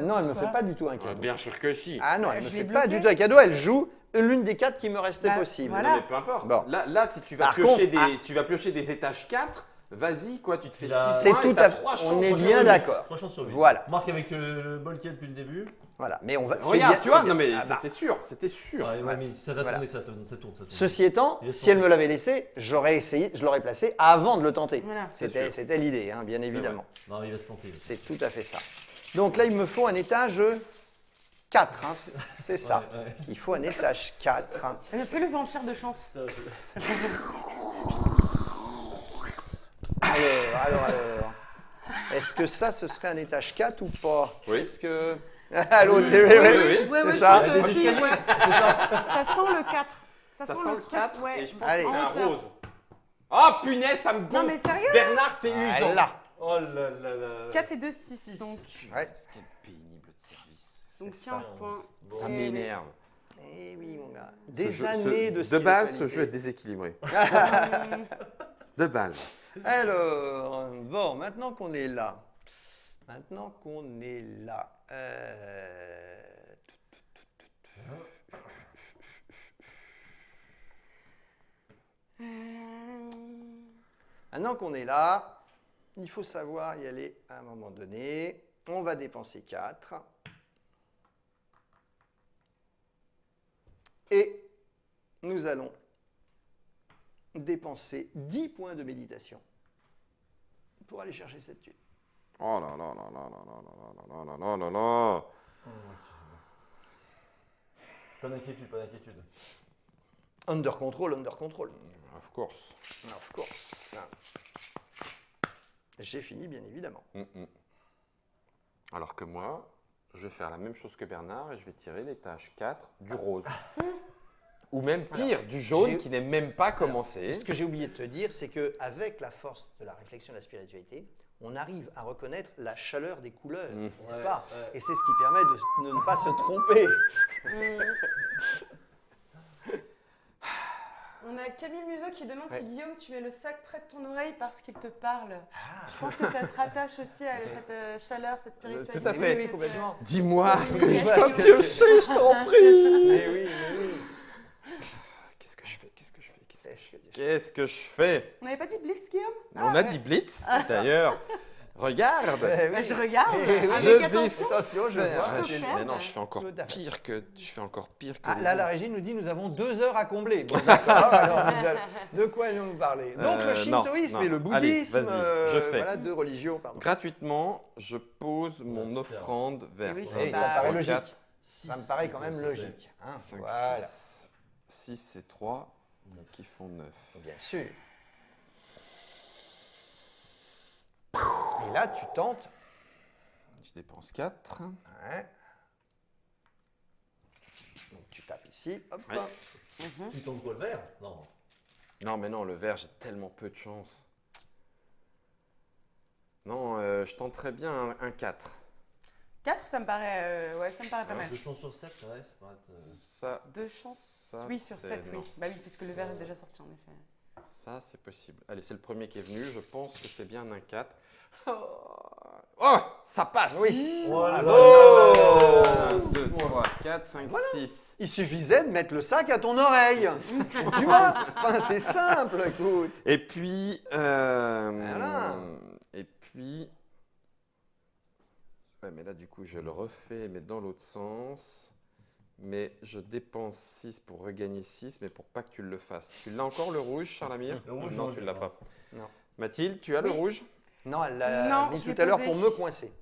Non, elle me quoi fait pas du tout un cadeau. Bien sûr que si. Ah non, Bah, elle me je fait l'ai pas bloqué. du tout un cadeau. Elle joue l'une des 4 qui me restait Bah, possible. voilà. Non, mais peu importe. Bon. Là, si tu vas Par piocher contre, tu vas piocher des étages 4, vas-y, quoi, tu te fais 6 Là, C'est points tout et t'as à fait- 3 on chances. est sur bien huit. d'accord. 3 chances sur 8. Voilà. Marc avec le bol qu'il y a depuis le début. Voilà, mais on va. c'est Regarde, bien- tu vois, c'est non mais bien. Ah bah, c'était sûr. Ouais, ouais, mais ça va Voilà. tourner, ça tourne, ça tourne. Ceci étant, Et si elle me l'avait laissé, j'aurais essayé, je l'aurais placé avant de le tenter. Voilà. C'est C'était sûr. l'idée, hein, bien évidemment. Non, il va se planter. C'est tout à fait ça. Donc là, il me faut un étage 4. C'est ça. Ouais, ouais. Il faut un étage 4. Fais le vampire de chance. Alors. Est-ce que ça, ce serait un étage 4 ou pas? Oui. Est-ce que. Allô, Oui, TV, oui. Ouais, c'est je ça. pense que aussi, ouais. Ça sent le 4. Ça sent le 4 ouais. et je pense Allez. que c'est En un hauteur. rose. Oh punaise, ça me Non gonfle. mais sérieux, Bernard, t'es usant. Là. Oh là là là. 4 et 2, 6 donc. Ouais. Quel pénible de service. Donc C'est 15 ça. points. Ça Et- m'énerve. Eh oui, mon gars. Ce Des jeu- années de De base, ce spiritualité. jeu est déséquilibré. De base. Alors, bon, maintenant qu'on est là. Maintenant qu'on est là, il faut savoir y aller à un moment donné. On va dépenser 4. Et nous allons dépenser 10 points de méditation pour aller chercher cette tuile. Oh là là là là là là là là là là là là. Pas d'inquiétude, pas d'inquiétude. Under control, under control. Of course. Of course. J'ai fini, bien évidemment. Alors que moi, je vais faire la même chose que Bernard et je vais tirer l'étage 4 du rose. Ou même pire, du jaune j'ai- qui n'est même pas commencé. Ce que j'ai oublié de te dire, c'est qu'avec la force de la réflexion et de la spiritualité, on arrive à reconnaître la chaleur des couleurs, n'est-ce Ouais, pas? ouais. Et c'est ce qui permet de ne pas se tromper. On a Camille Museau qui demande Ouais. si Guillaume, tu mets le sac près de ton oreille parce qu'il te parle. Ah. Je pense que ça se rattache aussi à cette chaleur, cette spiritualité. Tout à fait. Oui, complètement. Dis-moi ce que Oui, je oui, dois oui. piocher, je t'en prie. Mais oui, mais oui. Qu'est-ce que je fais? Qu'est-ce que je fais? Qu'est-ce que je fais? Qu'est-ce Qu'est-ce que je fais? On n'avait pas dit Blitz, Guillaume? On a ouais. dit Blitz, d'ailleurs. Regarde. Eh Bah, oui. je regarde. Eh oui. Avec Je vais attention. Attention, je faire- vois. je te je- ferme. mais non, je fais encore Tout à fait. pire que. Je fais encore pire que. Ah, les là, la autres. régie nous dit nous avons 2 heures à combler. Bon, d'accord, alors, de quoi allons-nous parler? Donc le Non, shintoïsme non. et le Allez, bouddhisme, vas-y, je fais. voilà, 2 religions, pardon. Gratuitement, je pose mon super. offrande vers. oui, Eh c'est oui, ça pas- paraît logique. 4, Ça me paraît quand même logique. Hein, 5, voilà, 6 et 3 qui font 9. bien sûr. Et là, tu tentes. Je dépense 4. Ouais. Donc tu tapes ici, hop. Ouais. Tu tentes quoi, le vert? Non. Non, mais non, le vert, j'ai tellement peu de chance. Non, je tente très bien un 4. 4, ça me paraît, ouais, ça me paraît pas mal. 2 chances sur 7, ouais, ça paraît être. Ça. 2 chances? ça, Oui, sur c'est- 7, oui. non. Bah oui, puisque le verre est déjà sorti en effet. Ça, c'est possible. Allez, c'est le premier qui est venu. Je pense que c'est bien un 4. Oh, ça passe. Oui. Oh là Oh 1, 2, 3, 4, 5, 6. Il suffisait de mettre le sac à ton oreille. Tu vois? Enfin, c'est simple, écoute. Et puis, Voilà. et puis, ouais, mais là du coup je le refais, mais dans l'autre sens. Mais je dépense 6 pour regagner 6, mais pour pas que tu le fasses. Tu l'as encore le rouge, Charles Amir? Le rouge, Non, non, tu je l'as l'ai pas. Non. Mathilde, tu as le Oui. rouge? Non, elle l'a Non, mis je tout l'ai à l'heure posé. pour me coincer.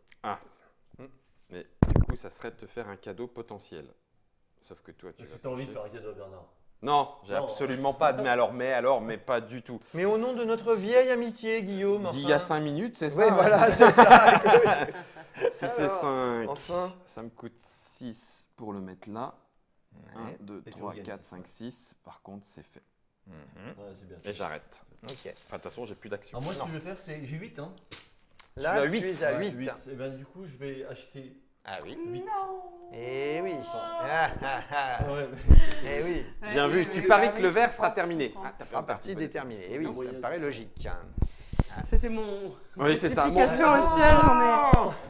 Mais du coup, ça serait de te faire un cadeau potentiel. Sauf que toi, tu Est-ce vas que tu as envie de piocher. faire un cadeau à Bernard? Non, j'ai Non. absolument pas. Mais pas du tout. Mais au nom de notre vieille amitié, Guillaume. D'il enfin. y a 5 minutes, c'est ça? Oui, voilà, c'est ça. écoute. Si c'est Alors, 5, Enfin. ça me coûte 6 pour le mettre là. 1, 2, Et tu 3, regagnes 4, six, 5, 6. Par contre, c'est fait. Mhm. Ouais, c'est bien. Et j'arrête. Ok. Enfin, de toute façon, j'ai plus d'action. Alors moi, ce Non. que je vais faire, c'est. J'ai 8, hein. Là, as tu huit. es à Ouais, 8. Et ben du coup, je vais acheter Ah oui. 8. Eh oui. Ah, ah, ah. Ouais, Eh oui. Bien vu. Tu paries que le verre sera terminé. Ah, t'as fait En un partie déterminée. Eh oui, Non. ça me paraît logique. C'était mon Oui, c'est ça. Bon. explication au ciel,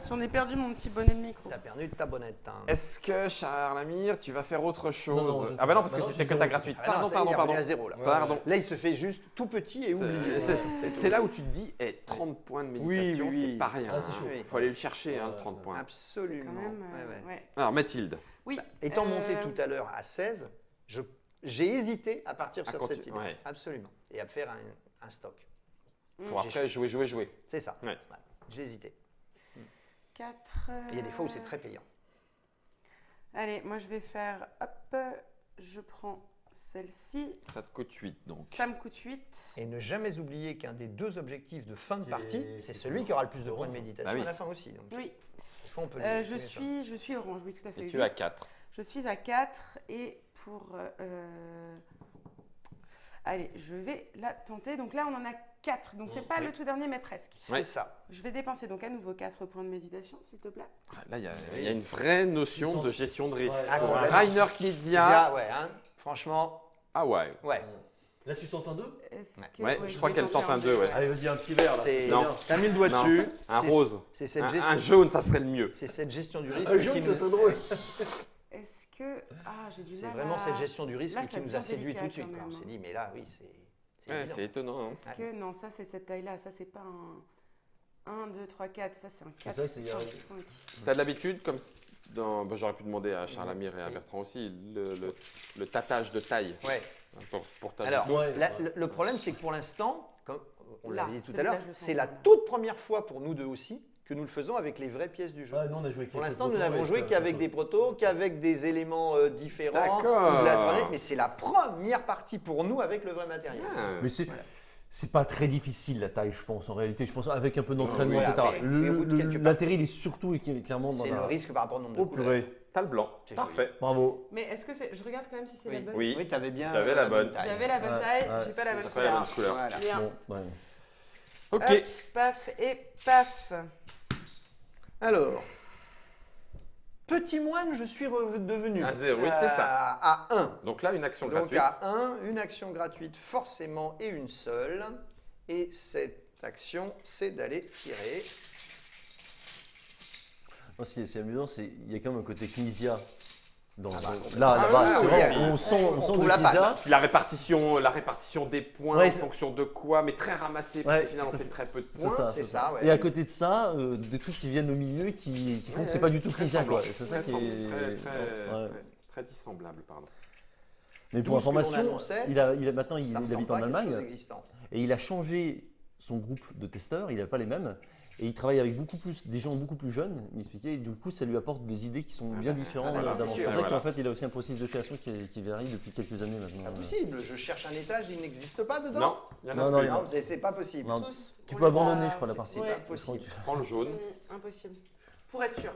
j'en ai perdu mon petit bonnet de micro. T'as perdu ta bonnette. Hein. Est-ce que, Charles Amir, tu vas faire autre chose? Non, non, je ne Ah bah non, parce sais que pas. c'était Non, que je ta sais gratuite. Ah non, Pardon, ça y est, il est pardon. revenu à zéro, là. Pardon. Là, il se fait juste tout petit et oublié. C'est là où tu te dis, 30 points de méditation, Oui, oui, oui. c'est pas rien. Ah, c'est chaud. Il faut aller le chercher, hein, le 30 points. Absolument. Quand même, Ouais, ouais. ouais. Alors, Mathilde, Oui. Étant monté tout à l'heure à 16, j'ai hésité à partir À sur continuer, cette idée. ouais. Absolument. Et à faire un stock. pour après jouer. C'est ça. Ouais. Voilà. J'ai hésité. 4. Il y a des fois où c'est très payant. Allez, moi je vais faire, hop, je prends celle-ci, Ça te coûte 8, donc. ça me coûte 8. Et ne jamais oublier qu'un des 2 objectifs de fin de Qui partie, est- c'est qui est celui cool. qui aura le plus de points de Orange. méditation Bah oui. à la fin aussi. Donc, Oui, des fois, on peut je suis orange, oui, tout à fait. Et tu 8. as 4. Je suis à 4 et pour... allez, je vais la tenter. Donc là, on en a 4. Donc c'est pas Oui. le tout dernier, mais presque. C'est Ouais. ça. Je vais dépenser donc à nouveau 4 points de méditation, s'il te plaît. Là, il y a une vraie notion de gestion de risque. Ouais, Pour ouais. Rainer Knizia. Ah, ouais, hein. Franchement, Ah ouais. ouais. Là, tu tentes un 2? Est-ce Ouais. que- Ouais, je crois vais qu'elle tenter tente un 2, ouais. Allez, vas-y, un petit verre là. C'est- ça, Non. bien. T'as mis le doigt Non, dessus. un C'est- rose. C'est cette Un gestion. jaune, ça serait le mieux. C'est cette gestion du risque Un jaune, qui ça nous... serait drôle. Est-ce que... Ah, j'ai du C'est mal vraiment à- cette gestion du risque Là, ça qui nous devient a séduit délicat tout de suite. quand quoi. On même, s'est hein. dit, mais là, oui, c'est Ouais, évident. c'est étonnant. Hein. Est-ce que... Non, ça, c'est cette taille-là. Ça, c'est pas un 1, 2, 3, 4. Ça, c'est un 4, Ça, c'est- 5. T'as de l'habitude, comme j'aurais pu demander à Charles Amir et à Bertrand aussi, le tatage de taille Ouais. pour ta Alors, Ouais, le problème, c'est que pour l'instant, comme on Là, l'avait dit tout à celui-là, l'heure, je le sens c'est la bien. toute première fois pour nous deux aussi que nous le faisons avec les vraies pièces du jeu. Ouais, nous, on a joué Pour l'instant, nous n'avons joué avec qu'avec des protos, qu'avec des éléments différents. D'accord. ou de la- Mais c'est la première partie pour nous avec le vrai matériel. Mais c'est. Voilà. C'est pas très difficile la taille, je pense. En réalité, je pense avec un peu d'entraînement, Voilà, etc. mais au bout de quelques parties. L'intérêt, il est surtout et clairement dans C'est le la. risque par rapport au nombre de Oh couleurs. purée. T'as le blanc. C'est Parfait. Bravo. Mais est-ce que c'est... Je regarde quand même si c'est la Oui, bonne. Oui. tu avais bien J'avais la bonne. taille. J'avais la bonne Ouais, taille, ouais. j'ai pas la bonne T'as pas la bonne couleur. couleur. Voilà. Bien. Bon, ouais. Ok. Hop, paf et paf. Alors, petit moine, je suis devenu. À 0, oui, c'est ça. À 1. Donc là, une action Donc gratuite. à 1, une action gratuite forcément et une seule. Et cette action, c'est d'aller tirer. Moi, ce qui est amusant, c'est qu'il y a quand même un côté Knizia. Dans, complètement. là-bas, c'est oui, vrai, oui. on sent On de trouve la Knizia. Puis la répartition des points Ouais, en fonction de quoi, mais très ramassé, parce Ouais, qu'au final, on tout à fait fait. très peu de C'est points. ça. C'est ça, ouais. Et à côté de ça, des trucs qui viennent au milieu qui font Ouais, que c'est pas du tout Très Knizia. semblant. Quoi. Et c'est ça Très qui semblant, est. très Ouais. très dissemblable, pardon. Mais D'où pour ce que l'on information, annonçait, maintenant il Ça ressemble habite pas en à quelque chose Allemagne d'existant. et il a changé son groupe de testeurs. Il n'a pas les mêmes. Et il travaille avec des gens beaucoup plus jeunes, il m'expliquait, et du coup ça lui apporte des idées qui sont bien différentes bah, c'est d'avant. C'est sûr. pour ça Voilà. qu'en fait il a aussi un processus de création qui varie depuis quelques années maintenant. Impossible, je cherche un étage, il n'existe pas dedans. Non, il y en a Non, plus. il y en a- Non, c'est pas possible. Non. Tous. Tu on peux les abandonner, a- je crois, la partie. C'est Ouais. pas possible. Prends le jaune. Impossible. Pour être sûr.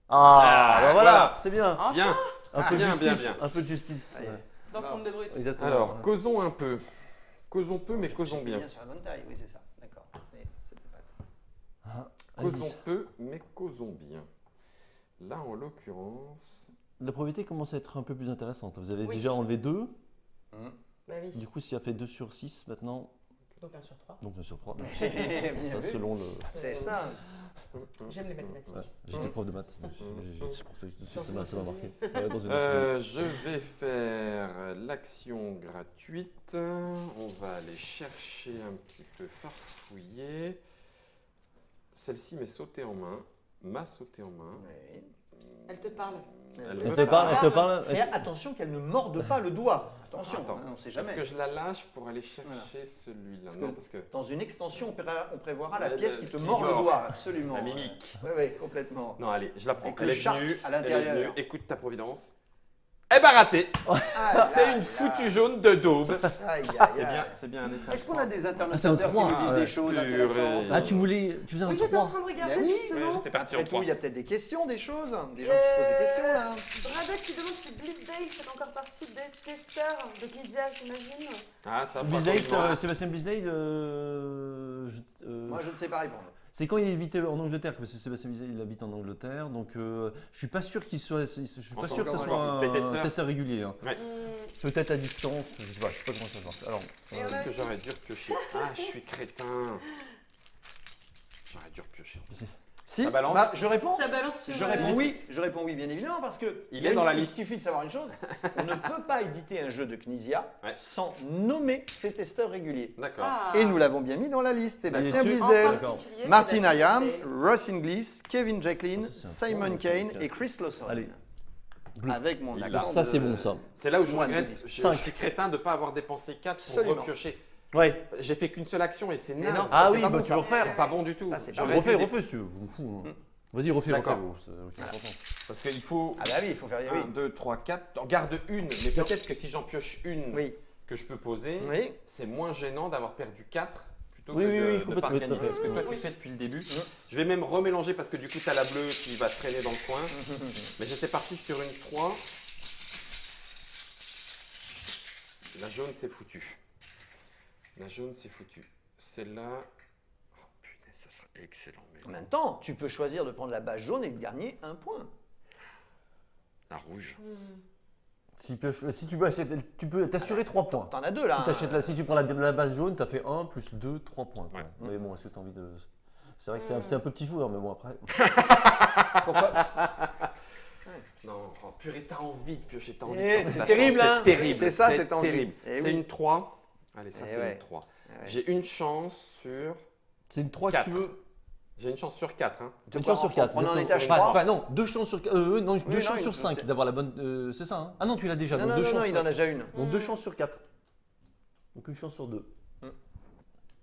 Ah, bah voilà, voilà. c'est bien. Enfin, Bien. Un peu de bien, bien, justice, bien. un peu de justice. Allez. Ouais. dans ce monde de brut. Exactement. Alors, Ouais. causons un peu. Causons peu, mais causons J'étais bien. sur la bonne taille, oui, c'est ça. D'accord. Mais c'était pas- Ah, Causons allez-y. peu, mais causons bien. Là, en l'occurrence, La probabilité commence à être un peu plus intéressante. Vous avez Oui. déjà enlevé 2, Bah oui. du coup s'il a fait 2 sur 6 maintenant, Donc 1 sur 3. donc 2 sur 3. Bien Ça vu. selon le. C'est ça. J'aime les mathématiques. Ouais, j'étais prof de maths, donc c'est pour ça que ça m'a marqué. Ouais, dans une je vais faire l'action gratuite. On va aller chercher un petit peu farfouiller. Celle-ci m'est sautée en main. M'a sauté en main. Oui. Elle te parle. Elle Elle me te parle, parle. elle te parle. Fais attention qu'elle ne morde pas le doigt. Attention, Attends. hein, on ne sait Est-ce jamais. que je la lâche pour aller chercher Voilà. celui-là? Parce Non, que- parce que Dans une extension, on prévoira la Le- pièce qui te qui mord le mord. doigt, absolument. la mimique. Oui, oui, complètement. Non, allez, je la prends. Avec Elle le est shark venue. à Elle est l'intérieur. venue. Écoute ta providence. Eh ben raté. Ah là C'est une là. foutue jaune de daube. Aïe, aïe, C'est aïe. bien, c'est bien un état. Est-ce qu'on a des c'est un interlocuteurs qui trois, nous disent ouais. des choses Purée. intéressantes Ah, tu faisais un Oui, j'étais en 3. train de regarder Mais oui. justement. Ouais, j'étais parti en Après tout, 3. il y a peut-être des questions, des choses, des gens qui se posent des questions là. Braddock qui demande si Blizzday fait encore partie des testeurs de Knizia, j'imagine. Ah, ça Blizzade, franchement, Sébastien Blizzade, Moi, je ne sais pas répondre. c'est quand il habitait en Angleterre, parce que Sébastien Blizzade il habite en Angleterre, donc je suis pas sûr qu'il soit, je suis pas Encore, sûr que ce encore, soit encore. Les un testeurs. testeur régulier. hein. Ouais. Peut-être à distance, je sais pas comment ça marche. Alors, Et on a Est-ce que aussi- j'aurais dû repiocher? Ah, je suis crétin. J'aurais dû repiocher. Si, Ça balance. bah, je réponds. Ça balance sur. Je réponds oui, bien évidemment, parce que Il est dans la il liste. suffit de savoir une chose, on ne peut pas éditer un jeu de Knizia Ouais. sans nommer ses testeurs réguliers. D'accord. Ah. Et nous l'avons bien mis dans la liste. Sébastien dessus. En Blizdale, D'accord. particulier, Martin Sébastien Ayam, Blizdale. Ross Inglis, Kevin Jacklin, Ah, ça, c'est un Simon point, Kane ça, et Chris Lawson. Allez. Bleu. Avec mon Il accent. a- ça de- c'est bon ça. C'est là où je Moine de regrette. liste. Je Cinq. suis crétin de ne pas avoir dépensé 4 pour Absolument. repiocher. Ouais. J'ai fait qu'une seule action et c'est Mais naze. non, Ah c'est oui, pas bah bon, tu ça. vas refaire. C'est pas bon du tout. Ça, c'est pas J'aurais Refais, dû- refais si tu veux, je m'en fous. hein. Vas-y, refais, D'accord. c'est important. Parce qu'il faut Ah bah oui, il faut faire. 1, Oui. 2, 3, 4. On garde une, mais peut-être que si j'en pioche une Oui. que je peux poser, Oui. c'est moins gênant d'avoir perdu 4 plutôt Oui, que oui, de oui, ne pas complètement, organiser. tout à fait. C'est ce que toi Oui. tu fais depuis le début. Je vais même remélanger parce que du coup tu as la bleue qui va traîner dans le coin. Mais j'étais parti sur une 3. La jaune c'est foutu. La jaune c'est foutu. Celle-là. Oh putain, ça serait excellent. En Mais même temps, tu peux choisir de prendre la base jaune et de gagner un point. la rouge. Si tu peux, tu peux t'assurer 3 points. T'en as deux là. Si tu prends la base jaune, tu as fait 1 plus 2, 3 points. quoi. Ouais. Mais bon, est-ce que tu as envie de. C'est vrai que c'est un peu petit joueur, mais bon, après. Pourquoi Non, oh, purée, t'as envie de piocher, t'as envie Eh, de tenter c'est ta terrible, chance, hein. c'est terrible. C'est ça, cette envie. terrible. Eh C'est oui. une 3. Allez, ça Eh c'est ouais. une 3. Eh ouais. J'ai une chance sur. C'est une 3 que Quatre. tu veux. J'ai une chance sur 4. Hein. Une chance sur 4. On en étage 3. Non, 2 chances sur 4. Non, 2 non, chances il- sur 5 c'est- d'avoir la bonne. C'est ça, hein. Ah non, tu l'as déjà. Non, Donc non, 2 non, chances. il en a déjà une. Donc 2 chances sur 4. Donc une chance sur 2. Mm.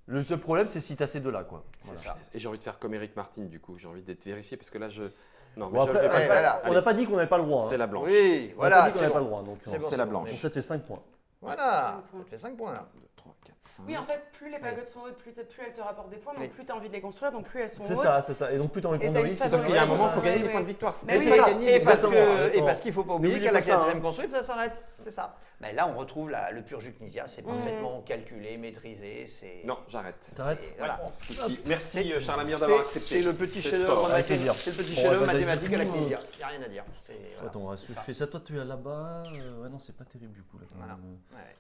Le seul problème, c'est si tu as ces deux-là, quoi. Voilà. ça. Et j'ai envie de faire comme Eric Martin, du coup. J'ai envie d'être vérifié parce que là, je. Non, mais Bon, je après, le fais pas. ouais, le faire. voilà. on n'a pas dit qu'on n'avait pas le droit. hein. C'est la blanche. Oui, On n'a pas voilà. dit qu'on C'est n'avait pas bon. le droit. Donc, C'est bon, c'est la bon. blanche. donc ça te fait 5 points. Voilà, ça te fait 5 points là. 3, 3, 4, 5. Oui, en fait, plus les pagodes sont hautes, plus elles te rapportent des points, donc Oui. plus tu as envie de les construire, donc plus elles sont C'est hautes. ça, c'est ça. Et donc plus t'as envie de Et prendre de t'as une risques, façon Sauf qu'il y a un moment, il faut Ouais, gagner des ouais. points de victoire. Mais Mais oui, c'est c'est pas ça. gagner Et des parce points de que- victoire. et parce qu'il ne faut pas oublier N'oubliez qu'à la pas ça, hein. 4e construite, ça s'arrête. C'est ça. Mais là, on retrouve le pur jus Knizia. C'est parfaitement calculé, maîtrisé. Non, j'arrête. T'arrêtes. Voilà. Ce coup-ci. Merci Charles Amir C'est d'avoir accepté. c'est le petit C'est chef-d'œuvre sport. Avec plaisir. c'est le petit Bon, chef-d'œuvre bah, mathématique à la du coup, Knizia. Il n'y a rien à dire. Voilà. Attends, C'est je ça. fais ça. Toi, tu es là-bas. Ouais, non, c'est pas terrible du coup. Là, quand Voilà. même. Ouais.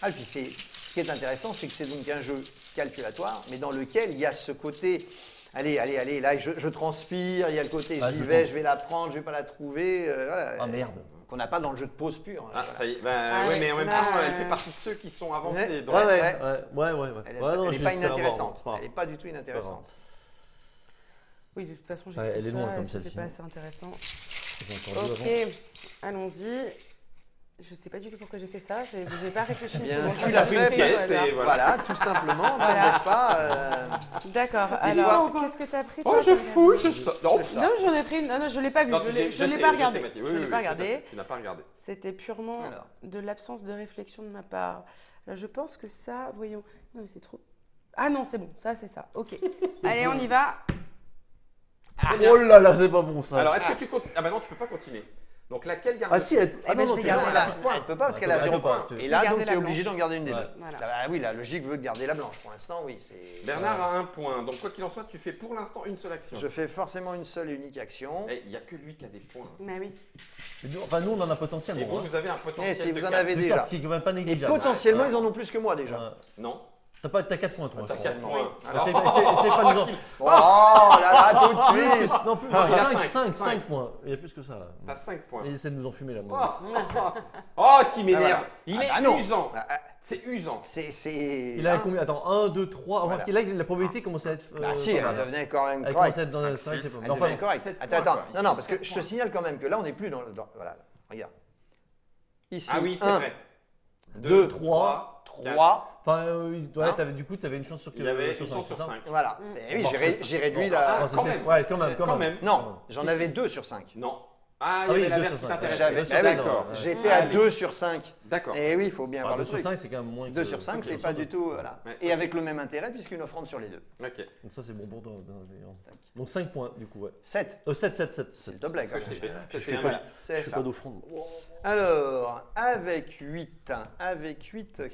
Ah, et puis ce qui est intéressant, c'est que c'est donc un jeu calculatoire, mais dans lequel il y a ce côté, allez, là je transpire, il y a le côté Ah, j'y je vais, pense. je vais la prendre, je vais pas la trouver, voilà, Ah merde. qu'on n'a pas dans le jeu de pause pur. Ah, Voilà. ça y est. Ah Oui, ouais. mais en même Ah, temps, elle ouais. fait partie de ceux qui sont avancés. Ouais. donc- Ouais, Ouais. ouais. Elle Ouais, non, n'est je pas laisse faire inintéressante, avoir. elle n'est pas du tout inintéressante. Oui, de toute façon, j'ai Ouais, pris elle est ça, loin et comme ça, celle-ci. c'est pas assez intéressant. J'ai encore deux Ok, avant. allons-y. Je sais pas du tout pourquoi j'ai fait ça, j'ai pas réfléchi. Bien, souvent. tu J'ai l'as pris fait, une pièce, pièce, voilà. et voilà. Tout simplement, Voilà. t'embête pas. D'accord, L'histoire- alors, qu'est-ce que t'as pris Oh, toi, je t'as fouille, regardé je sors. Non, C'est ça. Non, j'en ai pris une. Non, je l'ai pas vu. Non, Je l'ai sais, pas regardé. Mathilde. Je Oui, l'ai oui, pas oui, tout à regardé. fait. Tu n'as pas regardé. C'était purement Alors. de l'absence de réflexion de ma part. Là, je pense que ça, voyons. Non, mais c'est trop. Ah non, c'est bon, ça, c'est ça. Ok. Allez, on y va. Oh là là, c'est pas bon ça. Alors, est-ce que tu continues? Ah, bah non, tu peux pas continuer. Donc, laquelle garde Ah si, elle... Eh ben, je vais tu garder l'as. la- Elle ne peut pas parce qu'elle Elle a 0 peut pas, point. tu- Et Je là, vais donc, garder tu es la obligé blanche. d'en garder une des Ouais. deux. Voilà. Ah oui, la logique veut garder la blanche. Pour l'instant, oui. Bernard a un point. Donc, quoi qu'il en soit, tu fais pour l'instant une seule action. Je fais forcément une seule et unique action. Et il n'y a que lui qui a des points. Mais oui. Enfin, nous, on en a potentiellement. Et vous, hein. vous avez un potentiel si de vous en quatre. avez Victor, déjà. ce qui est quand même pas Et négligeable. potentiellement, Ouais. ils en ont plus que moi déjà. Ouais. Non. T'as 4 points, toi. T'as je 4 crois. points. Essaye pas de nous en- Oh là là, tout de Plus suite. que- Non, plus. Ah, il y a 5 cinq. points. Il y a plus que ça. Là. T'as 5 points. Il essaie de nous enfumer là. Oh, qui m'énerve. voilà. Il Ah, est bah non. usant. Ah, ah, C'est usant. c'est. Il a hein. combien? Attends, 1, 2, 3. Voilà. Remarquez, là, la probabilité commence à être. Bah si, pas elle mal. devenait quand même Elle correcte. commence à être dans. C'est vrai que c'est pas Elle mal. devenait correcte. sept Attends, points, attends. quoi. Non, non, Ici, parce que sept je te points. signale quand même que là, on n'est plus dans. Voilà, regarde. Ici, Ah oui, c'est 1, vrai. 2, 3. 3. Enfin, ouais, Hein du coup, tu avais une chance sur Il y avait sur une chance cinq, sur c'est ça 5. Voilà. Et oui, Bon, j'ai réduit Bon, la. Ah, c'est- quand même. Ouais, quand même. Quand même. Non, j'en avais 2 sur 5. Non. Ah, Ah il y oui, avait la 2 verte sur qui 5. t'intéressait. J'avais. deux sur Ah oui, cinq, D'accord. ouais. J'étais à Allez. 2 sur 5. D'accord. Et oui, il faut bien Ah, voir 2 le sur truc. 5, c'est quand même moins. 2 que- sur 5, que c'est sur pas deux. du tout. Voilà. Ouais. Et avec le même intérêt, puisqu'une offrande sur les deux. Ok. Donc ça, c'est bon pour toi. d'ailleurs. Donc 5 points, du coup, ouais. 7. 7, 7, 7. S'il te plaît, C'est ce que je quand t'ai fait. même. Ça Je fait fais un pas- huit. C'est Je fais ça. pas d'offrande. Alors, avec 8,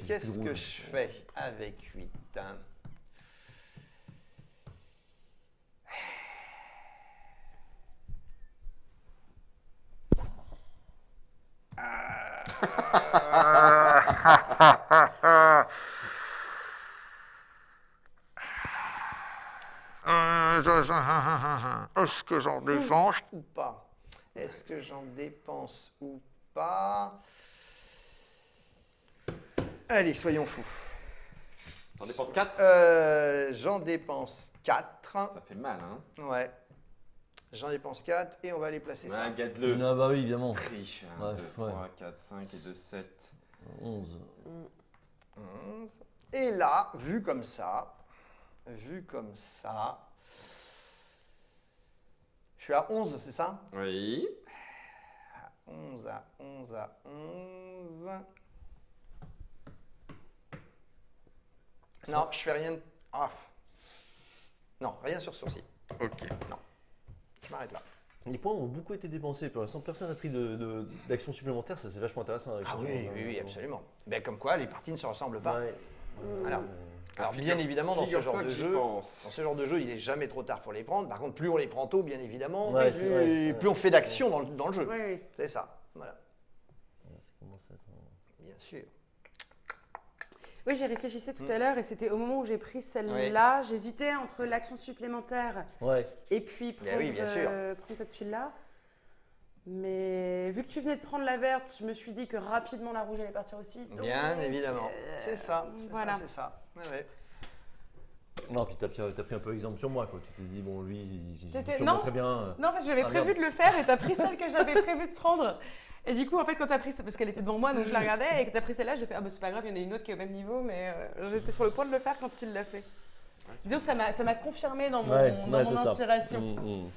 qu'est-ce plus que drôle. je fais avec 8? Est-ce que j'en dépense ou pas? Est-ce que j'en dépense ou pas? Allez, soyons fous. T'en dépenses 4? J'en dépense 4. Ça fait mal, hein? Ouais. J'en dépense 4 et on va aller placer ça. Ouais, garde-le. Ah bah oui, évidemment. Triche. Ouais, 1, 2, ouais. 3, 4, 5 et 2, 7. 11. 11. Et là, vu comme ça, je suis à 11, c'est ça? Oui. 11 à 11 à 11. Non, je fais rien. Ah. Non, rien sur sourcil. Ok. Non. Je m'arrête là. Les points ont beaucoup été dépensés. Pour l'instant, personne n'a pris d'action supplémentaire. Ça, c'est vachement intéressant. avec Ah le oui, jeu, oui, hein. oui, absolument. Ben, comme quoi, les parties ne se ressemblent pas. Ouais. Voilà. Alors, Figure- bien évidemment, dans ce genre Figure-toi de que j'y jeu, pense. dans ce genre de jeu, il n'est jamais trop tard pour les prendre. Par contre, plus on les prend tôt, bien évidemment, Ouais, plus, c'est vrai, ouais. plus on fait d'action dans le jeu. Oui, oui. C'est ça. Voilà. Ça commence à être- Bien sûr. Oui, j'y réfléchissais tout à l'heure et c'était au moment où j'ai pris celle-là, Ouais. j'hésitais entre l'action supplémentaire Ouais. et puis prendre, oui, bien sûr. prendre cette tuile-là. Mais vu que tu venais de prendre la verte, je me suis dit que rapidement la rouge allait partir aussi. Donc, Bien évidemment. C'est ça. voilà. C'est ça. Ouais, ouais. Non, puis t'as pris un peu exemple sur moi, quoi. Tu t'es dit, bon, lui, il C'était- sûrement non. très bien. Non, parce que j'avais Ah, prévu merde. de le faire et t'as pris celle que j'avais prévu de prendre. Et du coup, en fait, quand t'as pris, parce qu'elle était devant moi, donc je la regardais, et que t'as pris celle-là, j'ai fait, ah bah c'est pas grave, il y en a une autre qui est au même niveau, mais j'étais sur le point de le faire quand il l'a fait. Disons que ça m'a confirmé dans mon, dans ouais, mon c'est ça. inspiration.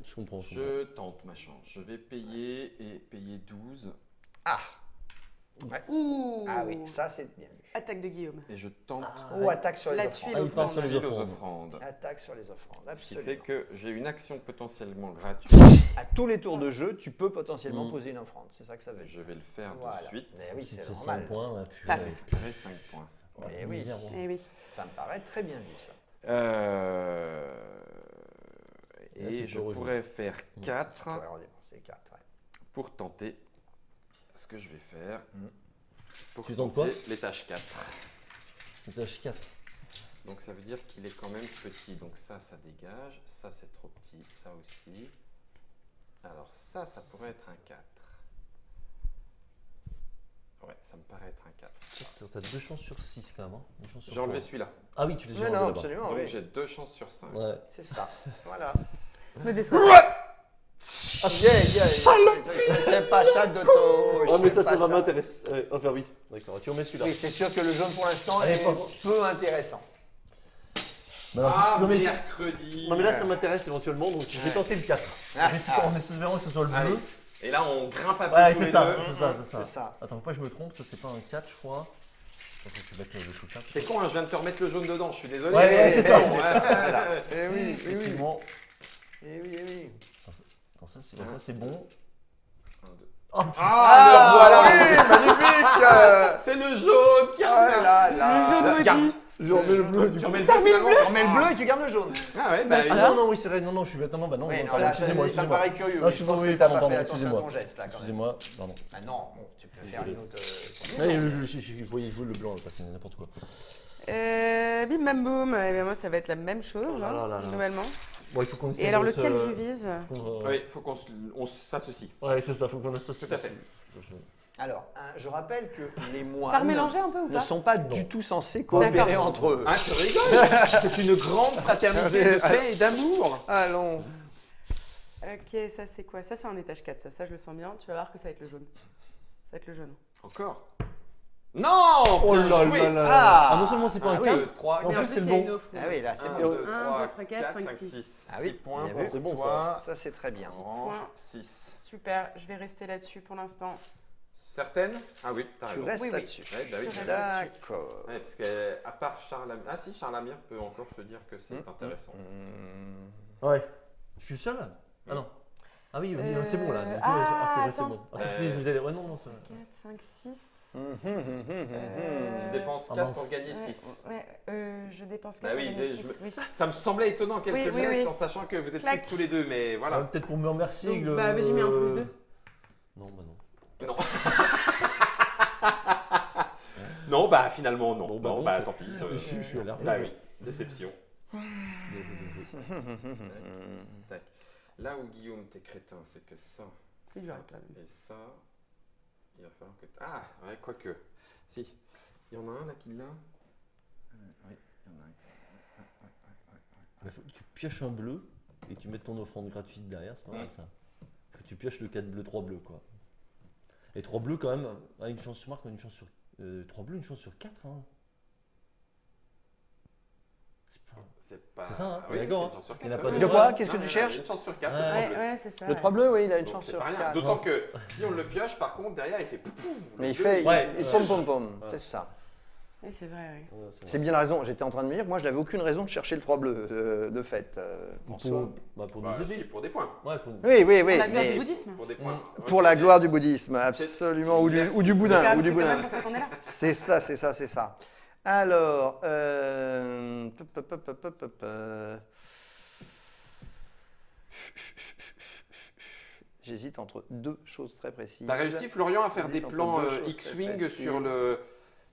Je comprends. Je tente ma chance. Je vais payer et payer 12. Ah. Ouais. Ouh. Ah oui, ça c'est bien vu. Attaque de Guillaume. Et je tente Ou attaque sur les La offrandes. tuile il part sur les les offrandes. offrandes. Attaque sur les offrandes, Ce qui absolument. fait que j'ai une action potentiellement gratuite. À tous les tours de jeu, tu peux potentiellement Mm. poser une offrande. C'est ça que ça veut dire. Je vais le faire Voilà. de suite. Mais oui, Tu c'est fais normal. 5 points. Ouais, Paf. purée. Récupérer 5 points. Eh oui, Misère, bon. Eh oui. ça me paraît très bien vu ça. Là, Et tu je peux rejouer. pourrais faire 4 Tu pourrais redépenser 4. Ouais. pour tenter ce que je vais faire. Pour Tu tentes tenter quoi l'étage 4. Étage 4. Donc ça veut dire qu'il est quand même petit. Donc ça dégage. Ça, c'est trop petit. Ça aussi. Alors ça pourrait être un 4. Ouais, ça me paraît être un 4. T'as 2 chances sur 6 quand même. Hein. Une chance sur J'ai enlevé trois. celui-là. Ah oui, tu les as Non, enlevés non, là-bas. absolument, Donc oui. j'ai 2 chances sur 5. Ouais. C'est ça. Voilà. Me déçois. C'est pas ça de ton. Ah mais ça va m'intéresser. Enfin oui, d'accord. Tu remets celui-là. Oui, c'est sûr que le jaune pour l'instant Allez, est peu intéressant. Mais alors, non, mais, mercredi. non, mais là ça m'intéresse éventuellement, donc je vais tenter le 4. Ah, En espérant que ce soit le Allez. bleu. Et là, on grimpe à Ouais, tous c'est les ça, deux. c'est ça, c'est ça. C'est ça. Attends, faut pas que je me trompe, ça c'est pas un 4 je crois. Attends, faut que tu battes le truc là. C'est con, hein, je viens de te remettre le jaune dedans, je suis désolé. Ouais, c'est ça. Voilà. Eh oui, oui, oui. Effectivement. Eh oui, eh oui. Attends, ça c'est bon. 1, 2. Oh putain. Ah, voilà. Oui, magnifique. C'est le jaune qui Oh là Le là. jaune Garde. maudit. Je remets le bleu du Tu coup. remets le bleu finalement. Tu remets le bleu et tu gardes le jaune. Ah ouais, bah Ah non, non, oui, c'est vrai, non, je suis bête. Non, bah non, Oui, non, pardon, là, excusez-moi, ça me excusez-moi. paraît curieux. Non, mais je suis pense oui, que t'as pardon, pas pardon, fait attention à excusez-moi. ton geste là quand même. Excusez-moi, pardon. Ah non, bon, tu peux faire une autre. Ouais, je voyais jouer le blanc, parce que n'importe quoi. Bim bam boum. Eh bien, moi, ça va être la même chose, Oh là là là là. globalement. Bon, il faut qu'on essaie Et alors, de lequel se- je vise Oui, faut qu'on s'associe. Ouais, c'est ça, faut qu'on associe. Tout à fait. Alors, je rappelle que les T'as moines remélangé un peu ou ne pas sont pas du tout censés coopérer D'accord. entre eux. Ah, tu rigoles. C'est une grande fraternité de paix et d'amour. Allons. Ok, ça c'est quoi? Ça c'est un étage 4, ça je le sens bien. Tu vas voir que ça va être le jaune. Ça va être le jaune. Encore. Non. Oh bien là joué. là là. Ah. Ah, non seulement c'est pas un Ah 4, oui. 3, en Mais plus plus, c'est le il y a une bon. offre. Ah oui, là, c'est 1, bon. 2, 1, 3, 2, 3, 4, 5, 5, 6. Ah oui, 6 points bien pour vu. C'est bon, ça. toi. Ça, c'est très bien. Orange, Point. 6. Super, je vais rester là-dessus pour l'instant. Certaine? Ah oui, t'as Tu raison. restes Oui, oui. là-dessus. Ouais, bah oui, Je reste. D'accord. Ouais, parce qu'à part Charles Amier, ah si, Charles Amier peut encore se dire que c'est intéressant. Ouais. Je suis seul là? Ah non. Ah oui, oui, c'est bon là. Du coup, ah, c'est attends. bon. Ah, si vous allez. Ouais, non, non, ça va. 4, 5, 6. Tu dépenses Ah 4 mince. pour gagner 6. Je dépense 4 Bah oui, pour gagner je 6, me- oui. Ça me semblait étonnant qu'elle Oui, te le oui, laisse oui. en sachant que vous êtes Clac. plus que tous les deux, mais voilà. Peut-être pour me remercier. Donc, bah, vas-y, mets un plus 2. Non, bah non. Non. Non, bah finalement non. Bon, bah, non, non, bah c'est- tant pis. Je suis à l'air. Bah oui, déception. Bien joué, bien joué. Tac. Là où Guillaume t'es crétin, c'est que ça C'est dur avec la même. et ça, il va falloir que... Ah, ouais, quoique. Si. Il y en a un là qui l'a. Oui, il y en a un. Il faut que tu pioches un bleu et que tu mettes ton offrande gratuite derrière, c'est pas mal ça. Que tu pioches le 4 bleu, 3 bleus quoi. Et 3 bleus quand même, a une chance sur marque, une chance sur. 3 bleus, une chance sur 4. Hein. C'est pas... C'est ça, hein, Oui, d'accord, c'est une chance sur il y en a 4. pas oui. De Ouais. quoi? Qu'est-ce que Non, tu non, cherches? Une chance sur 4. Ouais. Ouais, c'est ça. Le 3 bleu, oui, il a une Donc, chance c'est sur pas rien. 4. D'autant que si on le pioche, par contre, derrière, il fait pouf, pouf. Mais le il bleu, fait. Ouais. Il pom pom pom. Ouais. C'est ça. Oui, c'est vrai, oui. C'est bien la raison. J'étais en train de me dire que moi, je n'avais aucune raison de chercher le 3 bleu de fait. En soi. Pour Bah, nous si, aider. pour des points. Ouais, pour nous. Oui, oui, Pour oui. la gloire du mais bouddhisme. Pour des points. pour la gloire du bouddhisme, absolument. Ou du C'est quand boudin. même- Ou du c'est quand même boudin. pour ça qu'on est là. C'est ça, c'est ça, c'est ça. Alors, j'hésite entre deux choses très précises. T'as réussi, Florian, à faire J'hésite des entre plans deux choses très X-Wing précises. sur le...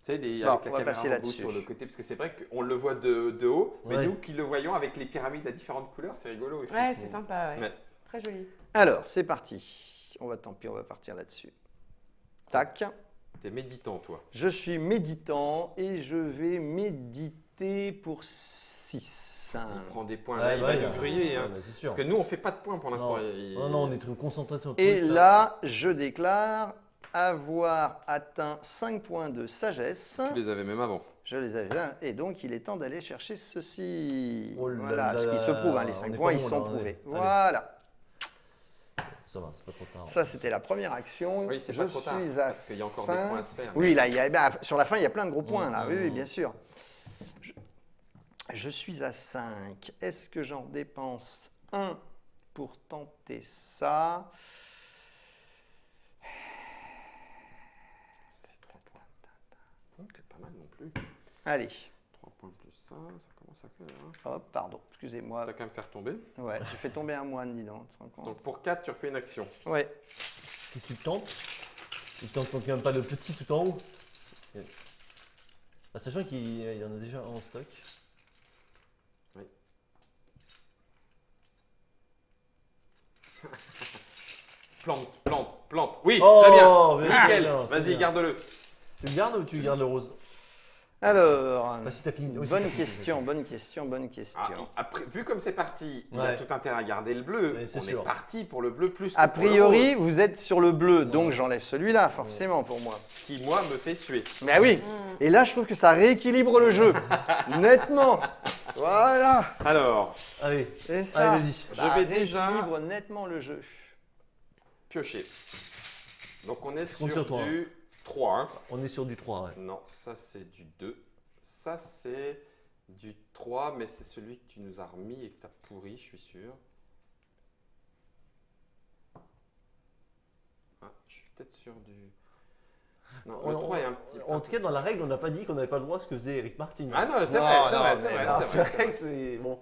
Tu sais, Bon, avec on la va passer caméra robot là-dessus. sur le côté, parce que c'est vrai qu'on le voit de haut, mais Ouais. nous qui le voyons avec les pyramides à différentes couleurs, c'est rigolo aussi. Ouais, c'est sympa, ouais. Ouais. Très joli. Alors, c'est parti. Tant pis, on va partir là-dessus. Tac. T'es méditant, toi. Je suis méditant et je vais méditer pour 6. Il prend des points, Ouais, là, il va ouais, nous griller. Hein. ouais, c'est sûr. Parce que nous, on fait pas de points pour l'instant. Non, non, on est trop concentré sur le Et truc, là, je déclare avoir atteint 5 points de sagesse. Tu les avais même avant. Je les avais là. Et donc, il est temps d'aller chercher ceci. Oh là Voilà, là ce qui se prouve. Hein, les on 5 est points, pas ils bon, sont là, prouvés. allez. Voilà. Ça va, c'est pas trop tard. Ça, c'était la première action. Oui, c'est Je pas trop tard, suis à parce qu'il y a encore des 5. points à se faire. Oui, là, sur la fin, il y a plein de gros points, là. Oui, bien sûr. Je suis à 5. Est-ce que j'en dépense 1 pour tenter ça? C'est 3 points. C'est pas mal non plus. Allez. 3 points plus ça commence à faire. Hein. Hop, pardon, excusez-moi. T'as qu'à me faire tomber. Ouais, j'ai fait tomber un moine, dis donc. Donc pour 4, tu refais une action. Ouais. Qu'est-ce que tu tentes? Tu tentes quand même pas le petit tout en haut? Bah, sachant qu'il y en a déjà un en stock. Oui. Plante. Oui, très bien. Nickel. Vas-y, garde-le. Tu le gardes ou tu gardes le rose? Alors, Bah, si t'as fini. Oui, si bonne t'as fini, question. Ah, après, vu comme c'est parti, il a Ouais. tout intérêt à garder le bleu. Ouais, c'est On sûr. est parti pour le bleu plus que A pour le priori, rose. vous êtes sur le bleu, donc j'enlève celui-là, forcément, pour moi. Ce qui, moi, me fait suer. Mais oui. Et là, je trouve que ça rééquilibre le jeu. Nettement. Voilà. Alors, Et ça, Allez, vas-y. ça Je vais déjà- rééquilibre nettement le jeu. piocher. Donc on est compte sur sur toi. du 3. Hein. On est sur du 3, ouais. Non, ça c'est du 2. Ça c'est du 3, mais c'est celui que tu nous as remis et que tu as pourri, je suis sûr. Ah, je suis peut-être sur du... Non, le 3 est un petit peu... En tout cas, dans la règle, on n'a pas dit qu'on n'avait pas le droit à ce que faisait Eric Martin. Ah non, c'est Non, vrai, non, c'est vrai, mais c'est vrai, non, c'est vrai, c'est vrai que c'est. Bon.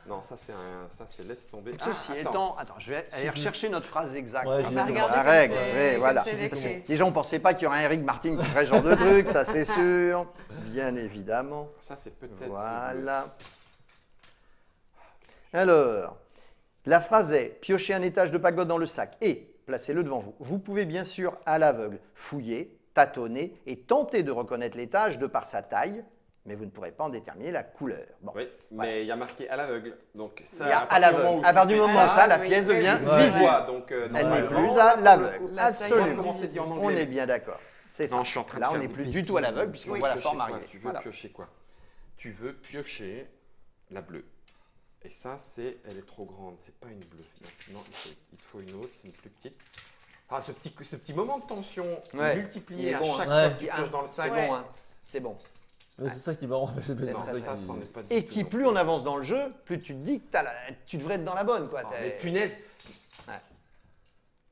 Non, ça c'est laisse tomber. Ceci attends. étant, attends, je vais aller rechercher notre phrase exacte. Ouais, hein, j'ai va vu. dans regarder la comme règle. c'est- Oui, comme voilà. c'est écrit. Déjà, on ne pensait pas qu'il y aurait un Eric Martin qui ferait ce genre de truc, ça c'est sûr. Bien évidemment. Ça c'est peut-être... Voilà. Alors, la phrase est « Piochez un étage de pagode dans le sac et placez-le devant vous ». Vous pouvez bien sûr, à l'aveugle, fouiller, tâtonner et tenter de reconnaître l'étage de par sa taille, mais vous ne pourrez pas en déterminer la couleur. Bon. Oui, mais il y a marqué à l'aveugle. Donc ça, Il y a à partir du moment l'aveugle. où À tu partir du fais moment où ça, ça, la oui, pièce oui, devient oui. tu visible. vois, donc, Elle normalement, n'est plus à l'aveugle. La taille Absolument. Comment c'est dit en anglais On est bien d'accord. C'est ça. Non, je suis en train de Là, on faire n'est des plus du bêtises. tout à l'aveugle puisqu'on Oui, voit la piocher forme quoi arriver. Tu veux Voilà. piocher quoi? Tu veux piocher la bleue. Et ça, elle est trop grande. C'est pas une bleue. Non, il te faut une autre. C'est une plus petite. Ah, ce petit moment de tension Ouais. multiplié Il est à bon, chaque hein. fois que tu Ouais. pioches dans le C'est sac. bon, hein. C'est bon. Mais c'est ça qui est marrant. C'est Non, Non, ça ça, qui- c'en est pas du Et tout. qui, plus on avance dans le jeu, plus tu te dis que tu devrais être dans la bonne. Quoi. Oh, T'es- mais punaise. Ouais.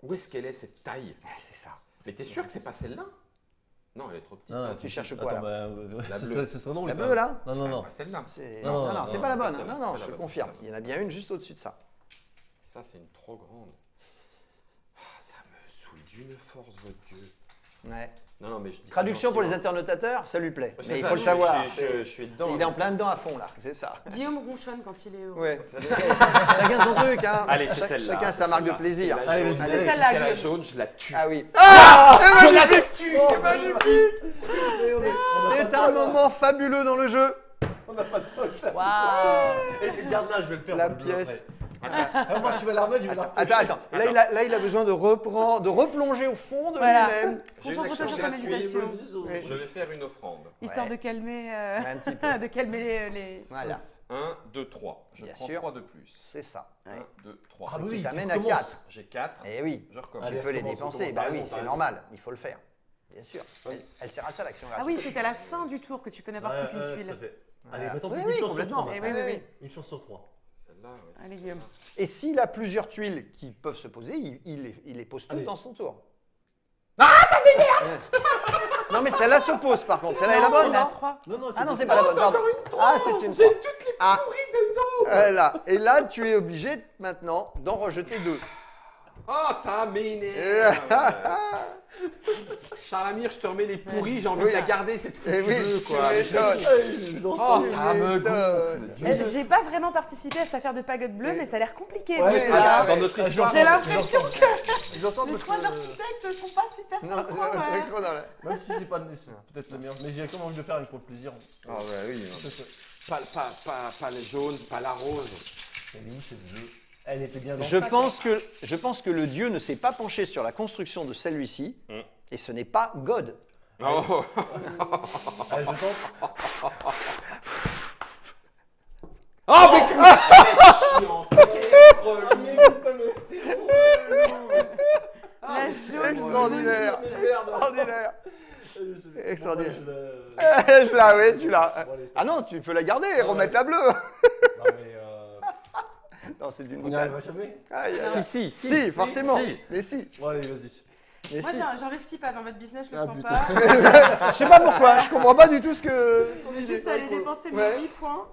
Où est-ce qu'elle est cette taille? C'est ça. Mais t'es sûr que c'est pas celle-là? Non, elle est trop petite. Non, hein. Tu cherches quoi, Attends, là La ce bleue. serait drôle. La quand bleue, même. là Non, non, Ah, non. pas celle-là. Non, Non, non, c'est non, pas la c'est pas bonne. celle-là, Non, c'est non, pas je la te bonne, confirme. c'est pas Il y en la a bien une juste au-dessus de ça. Ça, c'est une trop grande. Ah, ça me saoule d'une force, votre Dieu. Ouais. Non, non, mais je dis ça Traduction pour les gentiment. internautateurs, ça lui plaît. C'est Mais il ça, faut le savoir. Je suis dedans. Il est en plein dedans à fond, là. C'est ça. Guillaume ronchonne quand il est heureux. Ouais. Chacun son truc, hein. Allez, c'est celle-là. Chacun sa c'est marque de celle-là, plaisir. c'est la Allez, jaune. vas-y, c'est allez. celle-là, C'est la Guillaume. jaune, je la tue. Ah oui. C'est Je la magnifique. tue, Oh, c'est magnifique. C'est un moment fabuleux dans le jeu. On n'a pas de poche. Waouh. Et garde là, je vais le faire. La pour le bleu pièce. après. Moi, tu vas la remettre, je vais la repocher. Attends. Là, il a besoin de replonger au fond de Voilà. lui-même. J'ai une Concentre-toi action sur ta gratuite. méditation. Oui. Je vais faire une offrande. Histoire Ouais. de calmer, Un petit peu. de calmer les... Voilà, 1, 2, 3. Je Bien prends sûr. 3 de plus. c'est ça. 1, 2, 3. Ah bah oui, Qui tu t'amène à recommences. 4. J'ai 4. Eh oui, Je recommence. Allez, tu peux les recommence, dépenser. recommence. Bah T'as oui, raison, c'est t'as raison. normal. Il faut le faire. Bien sûr. Oui. Elle sert à ça, l'action Ah gratuite. oui, c'est qu'à la fin du tour que tu peux n'avoir plus qu'une Tout à tuile. fait. Voilà. Allez, maintenant, Oui, une oui, chance sur complètement. 3. Eh oui, oui, oui. Une chance sur 3. Celle-là, ouais, c'est Allez, celle-là. Guillaume. Et s'il a plusieurs tuiles qui peuvent se poser, il les pose toutes Allez. dans son tour. Ah, ça m'énerve. Non, mais celle-là se pose par contre. Celle-là est la bonne, C'est la non 3. Non, non, Ah non, c'est pas la bonne, pardon. Ah, c'est une 3. J'ai toutes les pourries dedans. Voilà. Et là, tu es obligé maintenant d'en rejeter 2. Oh, ça m'énerve. Charles Amir, je te remets les pourris, j'ai envie Oui. de la garder cette Eh foutue oui, bleue, tu quoi. m'étonnes. Oh, ça me m'étonnes. gonfle. J'ai pas vraiment participé à cette affaire de pagode bleue, mais ça a l'air compliqué. Ouais, Donc, c'est ça. Dans notre histoire, J'ai l'impression que Ils entendent les parce trois que- architectes sont pas super Non, synchro. très gros dans la- Même si c'est pas c'est peut-être le meilleur. Mais j'ai comme envie de le faire avec pour le plaisir. Ah bah oui. pas les jaunes, pas la rose. Elle est où cette bleu? Elle était bien dans Je le sac, pense que le dieu ne s'est pas penché sur la construction de celui-ci, Mm. et ce n'est pas God. Oh. Allez, je tente. Oh, mais que chiant. Quel relou. C'est relou. Extraordinaire. je Je l'ai, oui, tu l'as. Bon, allez. Ah non, tu peux la garder et Ah ouais. remettre la bleue. Non, mais Non, c'est d'une on n'y arrivera jamais. Aïe, aïe, aïe. Si, Forcément. si. Mais si. Bon, allez, vas-y. Mais Moi, si. j'investis pas dans votre business, je le Ah, sens putain. pas. Je sais pas pourquoi, je comprends pas du tout ce que. On est juste allé dépenser Ouais. 8 points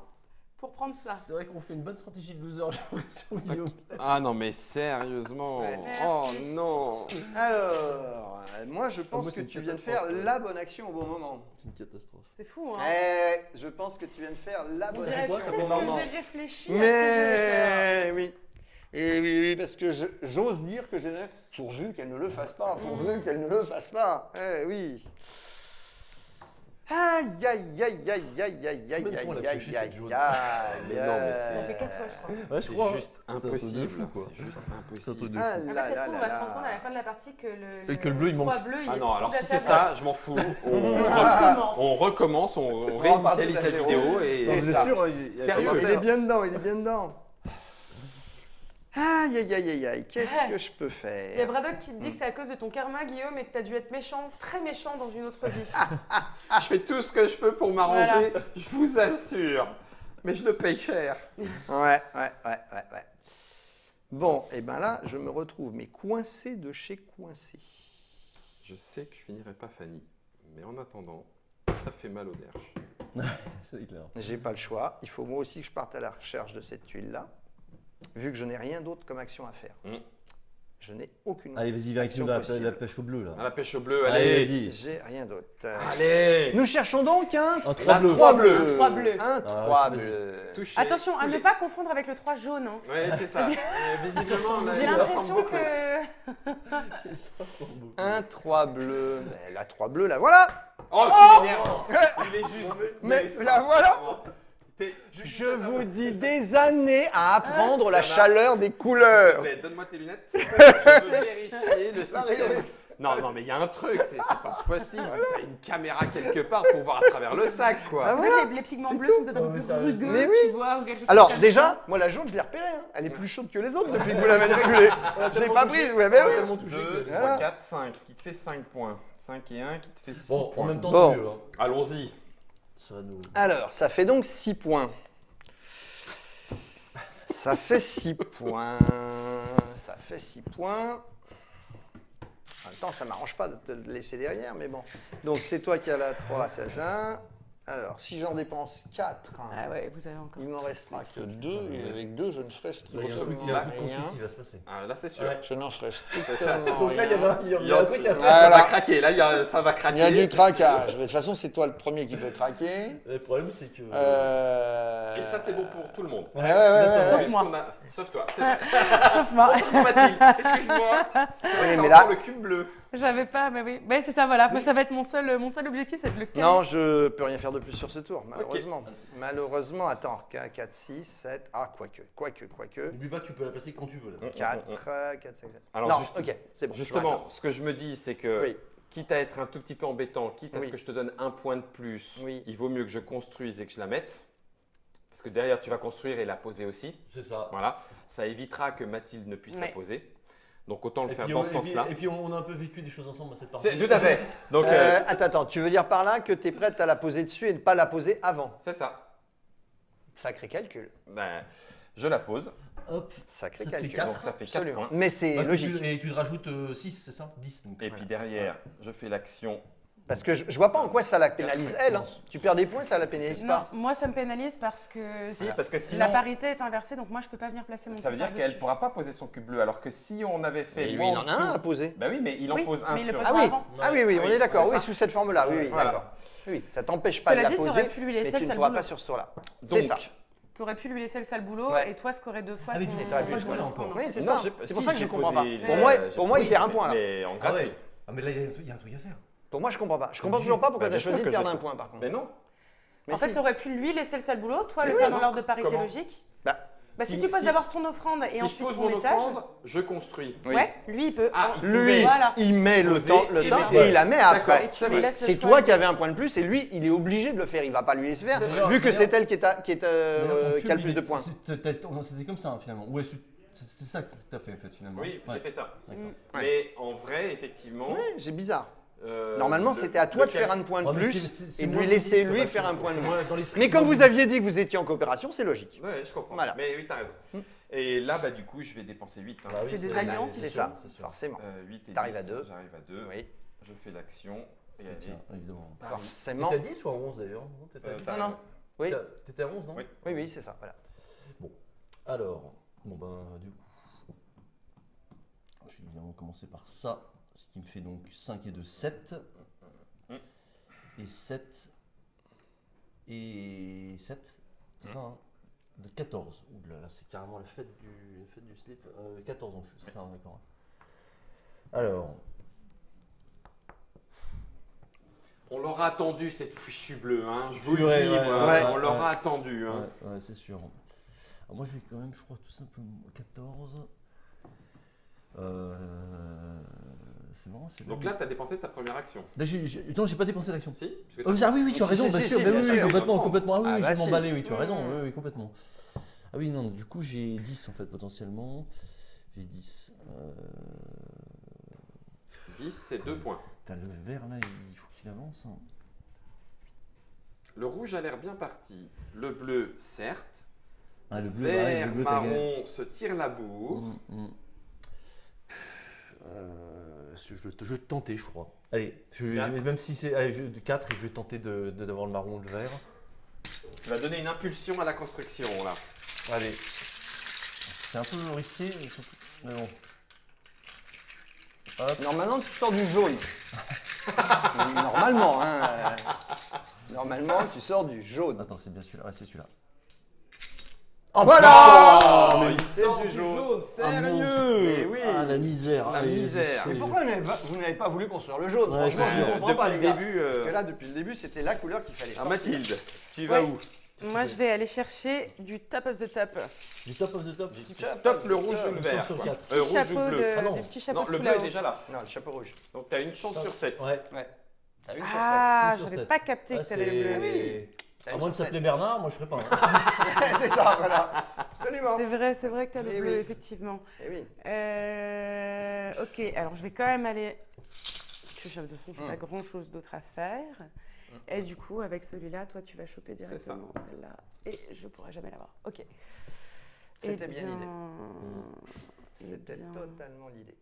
pour prendre ça. C'est vrai qu'on fait une bonne stratégie de loser, j'ai l'impression, Guillaume. Ah non, mais sérieusement. Ouais. Oh Merci. non. Alors, moi je pense moi, que c'est une tu viens de catastrophe, faire ouais. la bonne action au bon moment. C'est une catastrophe. C'est fou, hein. Je pense que tu viens de faire la On bonne dirait action presque au bon que moment. j'ai réfléchi à ce que je vais faire. Mais oui. Et oui, oui, parce que j'ose dire que j'ai pourvu qu'elle ne le fasse pas, pourvu qu'elle ne le fasse pas. Eh oui. Aïe, aïe, aïe, aïe, aïe, aïe, aïe, Combien de fois on l'a aïe, pioché, aïe, cette jaune aïe. Mais non, mais Ça fait 4 fois, je crois. Ouais, je C'est crois. juste C'est un truc de impossible. fou, quoi. C'est juste C'est un truc impossible. de Ah fou. En fait, là ça se là trouve, on là va se rendre là. compte à la fin de la partie que Et que le bleu, il manque. 3 bleus, il Ah est non, alors dessus si de la c'est table. ça, je m'en fous. On On recommence, on réinitialise la vidéo Non, C'est et. vous êtes ça. sûr, Sérieux. Il est bien dedans, il est bien dedans. Aïe, aïe, aïe, aïe, aïe, qu'est-ce que je peux Il y a faire? Braddock qui te dit que c'est à cause de ton karma, Guillaume, et que tu as dû être méchant, très méchant dans une autre vie. Je fais tout ce que je peux pour m'arranger, je vous assure. Mais je le paye cher. Ouais. Bon, et ben là, je me retrouve, mais coincé de chez coincé. Je sais que je finirai pas Fanny, mais en attendant, ça fait mal au derche. C'est clair. J'ai pas le choix. Il faut moi aussi que je parte à la recherche de cette tuile-là, vu que je n'ai rien d'autre comme action à faire. Je n'ai aucune Allez, vas-y, viens avec nous action la possible. pêche au bleu, là. À la pêche au bleu, Allez, allez. vas-y. J'ai rien d'autre. Allez. Nous cherchons donc un Un 3 La bleu. 3 bleus. Un 3 bleu. Un Ah, 3 vas-y. bleu. Touché. Attention à ne coulé. pas confondre avec le 3 jaune. Hein. Ouais, c'est ça. Visiblement, là, J'ai ça ressemble l'impression beaucoup. que... Ça ressemble beaucoup. Un 3 bleu. Mais la 3 bleu, la voilà. Oh, tu m'énerves. Il est juste. Mais la voilà. sincèrement, Je vous dis des années à apprendre la Bernard. chaleur des couleurs. Mais donne-moi tes lunettes. Je veux vérifier le système. Non, mais il y a un truc, c'est pas possible. T'as une caméra quelque part pour voir à travers le sac, quoi. Ah, Peut-être voilà. les pigments C'est bleus tout. sont peut-être un Non, peu mais plus ça- rugueux, Mais oui. tu vois, ou quelque chose Alors comme déjà, ça. moi la jaune, je l'ai repérée. Hein. Elle est plus chaude que les autres depuis que vous l'avez régulée. Je l'ai pas prise. Ouais, mais oui. Tellement touché 2, que- 3, Voilà. 4, 5, ce qui te fait 5 points. 5 et 1 qui te fait 6 Bon, en points. même temps, Bon. tant mieux, hein. Allons-y. Ça va nous. Alors, ça fait donc 6 points. Ça fait 6 points. Ça fait 6 points. En même temps, ça m'arrange pas de te le laisser derrière, mais bon. Donc, c'est toi qui as la 3, c'est ça. Alors, si j'en dépense 4, Ah ouais, vous avez encore. il m'en restera que 2. Et avec 2, je ne ferai Là, il y a un truc, strictement il y a un truc rien. concis qui va se passer. Ah, là, c'est sûr. Ouais. Je n'en ferai C'est ça. strictement Donc là, il y rien. a il y a un truc à Ça, faire. ça Voilà. va craquer. Là, ça va craquer. Il y a du c'est craquage. Mais de toute façon, c'est toi le premier qui peut craquer. Le problème, c'est que. sûr. Et ça, c'est bon pour tout le monde. Ouais, ouais. Sauf Puisqu'on moi. a- Sauf toi. C'est vrai. Sauf moi. Mathilde, excuse-moi. C'est vrai Oui, que mais t'as là- encore le cube bleu. J'avais pas, mais oui. Mais c'est ça, voilà. Moi, ça va être mon seul objectif, c'est de le caler. Non, je peux rien faire de plus sur ce tour, malheureusement. Malheureusement, attends, 4, 6, 7, quoique. N'oublie pas que tu peux la placer quand tu veux. Là. 4, 4, 5, 7. Alors, non, juste- ok, c'est bon. je Justement, m'accorde. ce que je me dis, c'est que Oui. quitte à être un tout petit peu embêtant, quitte à ce Oui. que je te donne un point de plus, Oui. il vaut mieux que je construise et que je la mette. Parce que derrière, tu vas construire et la poser aussi. C'est ça. Voilà. Ça évitera que Mathilde ne puisse la Ouais. poser. Donc, autant le Et faire puis, dans on- ce et puis- sens-là. Et puis, on a un peu vécu des choses ensemble à cette partie. C'est- Tout à fait. Donc, Attends, tu veux dire par là que tu es prête à la poser dessus et ne pas la poser avant? c'est ça. Sacré calcul. Ben, je la pose. Hop. Sacré Ça te calcul. fait 4. Donc, ça fait 4 Absolument. points. Mais c'est Bah, logique. Et tu te rajoutes 6, c'est ça 10. Donc, Et voilà. puis derrière, je fais l'action. Parce que je vois pas en quoi ça la pénalise elle. Hein. Tu perds des points, ça la pénalise Non, pas. moi, ça me pénalise parce que Si, parce que sinon, la parité est inversée, donc moi, je peux pas venir placer mon ça veut cube dire qu'elle par-dessus. ne pourra pas poser son cube bleu. Alors que si on avait fait Et lui, moi il en en a un à dessous. poser. Bah oui, mais il en Oui, pose un mais il le sur pose Ah pas oui, avant. ah oui, oui, on Oui, est d'accord. c'est Oui, ça. sous cette forme-là. Oui, oui, Voilà. d'accord. Oui, ça t'empêche pas de Cela la dit, poser, t'aurais pu lui mais laisser tu le ne sale pourras boulot. pas sur ce tour-là. Donc, C'est ça. Tu aurais pu lui laisser le sale boulot Ouais. et toi scorer 2 fois Ah, mais ton tu t'aurais pu ton le jeu faire d'offrande. encore. Oui, c'est Non, ça. j'ai- C'est si, pour ça que je j'ai ne comprends pas. posé Pour les- moi, j'ai- pour moi, il oui, perd un point là. Mais en Ah gratuit. ouais. Ah, mais là, il y a un truc à faire. Pour moi, je comprends pas. Je comprends toujours pas pourquoi Bah, tu as bien sûr choisi de que je perdre le un point par contre. Mais non. Mais En fait, si. tu aurais pu lui laisser le sale boulot, toi Mais le oui, faire dans donc, l'ordre de parité comment logique. Bah, Bah, si Si- tu poses si- d'abord ton offrande et Si je ensuite pose ton mon étage, offrande, je construis. oui. ouais, lui il peut. Ah, il Lui, pouvait. Voilà. il met le Poser temps, et mettre. et il la met après. Et tu c'est lui vrai. laisses le C'est choix. toi qui avais un point de plus et lui, il est obligé de le faire. Il va pas lui laisser faire, C'est vrai. vu que c'est elle qui est D'ailleurs, ton qui a le cube, plus de points. C'était comme ça, hein, finalement. Ouais, c'est ça que tu as fait, en fait, finalement. Oui, Ouais. j'ai fait ça. D'accord. Ouais. Mais en vrai, effectivement, Oui, c'est bizarre. Normalement, c'était à toi de faire un point de Oh, mais plus c'est et de moins lui laisser budiste, lui bah, faire un point de c'est moins. dans l'esprit, Mais c'est comme moins vous budiste. aviez dit que vous étiez en coopération, c'est logique. Ouais, je comprends. Voilà. Mais oui, t'as raison. Et là, bah, du coup, je vais dépenser 8. Bah oui, Fais des c'est- alliances, C'est sûr, ça, c'est sûr. forcément. 8 et T'arrives 10, à 2. j'arrive à 2. Oui, Je fais l'action. Et allez. Tiens, évidemment. forcément. T'étais à 10 ou à 11 d'ailleurs? Non, t'étais à 10. t'as- Non, non. Oui, T'étais à 11, non? Oui. oui, c'est ça. Voilà. Alors, bon ben, du coup, je vais évidemment commencer par ça, ce qui me fait donc 5 et 2, 7. Et 7 et 7, c'est ça, hein, de 14. Ouh là là, c'est carrément la fête du slip. 14 en plus, c'est ça, d'accord. Alors, On l'aura attendu, cette fichue bleue, hein. Je vous le Ouais, dis, ouais, moi, ouais, on l'aura ouais. attendu. Hein. ouais, c'est sûr. Alors moi, je vais quand même, je crois, tout simplement 14. C'est marrant, c'est Donc là, tu as dépensé ta première action. Là, non, j'ai pas dépensé l'action. Si parce que Ah oui, oui, tu as Si, raison, si, bien si, sûr, si, bah bien oui, sûr, oui, bien complètement, sûr. complètement. Ah oui, Ah oui, bah je si. m'emballais, oui, tu as raison, oui, oui, complètement. Ah oui, non, du coup, j'ai 10 en fait, potentiellement. J'ai 10. 10, c'est 2 points. Putain, le vert là, il faut qu'il avance. Hein. Le rouge a l'air bien parti. Le bleu, certes. Ah, le bleu, Vert, le bleu, t'as gagné. marron se tire la bourre. Je vais tenter, je crois. Allez, Quatre. même si c'est 4, et je vais tenter d'avoir le marron ou le vert. Tu vas donner une impulsion à la construction, là. Allez. C'est un peu risqué, mais bon. Hop. Normalement, tu sors du jaune. Normalement, hein. Normalement, tu sors du jaune. Attends, c'est bien celui-là. Ouais, c'est celui-là. Voilà Oh, il C'est sort du du jaune. jaune, sérieux. Mais oui. Ah, la misère. La Allez, misère. c'est- Mais pourquoi vous n'avez pas voulu construire le jaune? Ouais, Franchement, c'est je sûr. ne comprends Depuis pas, le les gars. début, Parce que là, depuis le début, c'était la couleur qu'il fallait Ah, sortir. Mathilde, tu vas Ouais. où? Moi, je vais aller chercher du top of the top. Du top of the top. Top, le rouge ou le Une vert? chance sur quoi. 4. Petit Rouge ou chapeau bleu? de, Ah non. du petit chapeau Non, de le tout bleu est là-haut. déjà là. Non, le chapeau rouge. Donc tu as une chance sur 7. Ouais. Ouais. T'as une Ah, Une sur j'avais sept. pas capté Ah, que t'avais le bleu. c'est- T'as À une moins de sur s'appeler Bernard, moi je ferais pas. Hein. sur 7. C'est ça, voilà. Absolument. C'est vrai que t'as le Eh bleu, oui. effectivement. Eh oui. Ok, alors je vais quand même aller. Parce que de toute façon, j'ai pas grand chose d'autre à faire. Et du coup, avec celui-là, toi, tu vas choper directement celle-là. Et je pourrai jamais l'avoir. Ok. C'était Eh bien eh C'était bien. totalement l'idée.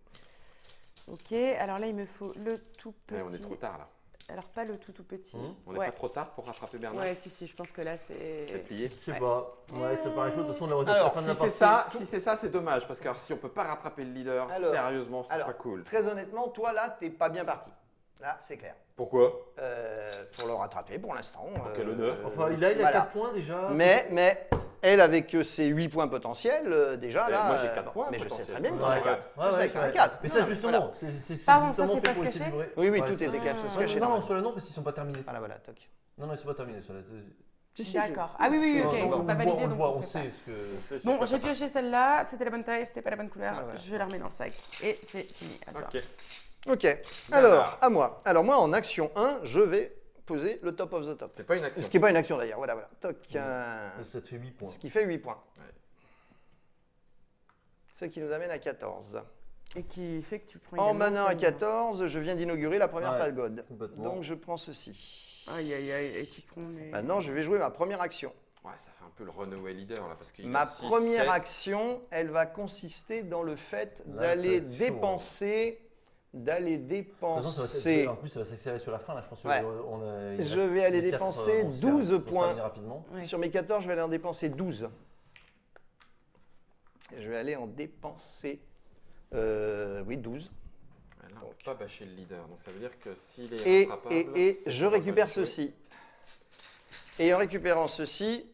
Ok, alors là, il me faut le tout petit. on est trop tard là. Alors, pas le tout petit. On n'est ouais. pas trop tard pour rattraper Bernard. Ouais, si, je pense que là, c'est. C'est plié. Je sais pas. Ouais, ça paraît chaud. De toute façon, on l'a Alors, fin de Si la c'est partie. ça, si c'est ça, c'est dommage parce que alors, si on peut pas rattraper le leader, Alors, sérieusement, c'est pas cool. Très honnêtement, toi là, t'es pas bien parti. Là, c'est clair. Pourquoi? Pour le rattraper pour l'instant. quel honneur. Enfin, il a voilà. 4 points déjà. Mais elle, avec ses 8 points potentiels, déjà là. moi, j'ai 4 points Mais je sais potentiels. très bien que Ouais, t'en as ouais. 4. Ouais, Je sais ouais, que t'en as ouais. 4. Mais ça, justement, c'est Pardon, ça, justement c'est fait pas pour se être cacher équilibré. Oui, Ouais, tout c'est- était caché. Ah. Se cacher. Non, non, sur le nom, parce qu'ils sont pas terminés. Voilà, voilà, toc. Non, non, ils sont pas terminés. Sur la... Si, si, D'accord. Ah oui, oui, Non, ok, non, ils sont on pas le voit, validés, on le donc voit, on on sait sait. pas. Parce que... C'est sûr Bon, que j'ai t'as pioché celle-là, c'était la bonne taille, c'était pas la bonne couleur. Ah, voilà. Je la remets dans le sac. Et c'est fini. À pas. toi. Ok. Ok. Alors, à moi. Alors, moi, en action 1, je vais poser le top of the top. C'est pas une action. Ce qui n'est pas une action d'ailleurs. Voilà, voilà. Toc. Ça te fait 8 points. Ce qui fait 8 points. Ouais. Ce qui nous amène à 14. Et qui fait que tu prends. En également menant à celle- 14, je viens d'inaugurer la première Ouais, pagode. complètement. Donc, je prends ceci. Aïe, aïe, aïe, et tu prends les. Maintenant, je vais jouer ma première action. Ouais, ça fait un peu le runaway leader là parce qu'il Ma a 6, première 7. action, elle va consister dans le fait Là, d'aller ça va être chaud, dépenser. D'aller De toute façon, dépenser. en plus, ça va s'accélérer sur la fin. Là, je pense que Ouais. on a, Je vais aller les quatre, dépenser vont se 12 vont se points. terminer rapidement. Ouais. Sur mes 14, je vais aller en dépenser 12. Je vais aller en dépenser. Oui, 12. Ouais, là, on peut pas bâcher le leader. Donc ça veut dire que s'il est Et, rattrapable, et c'est je qu'on va récupère le jouer. ceci. Et en récupérant ceci,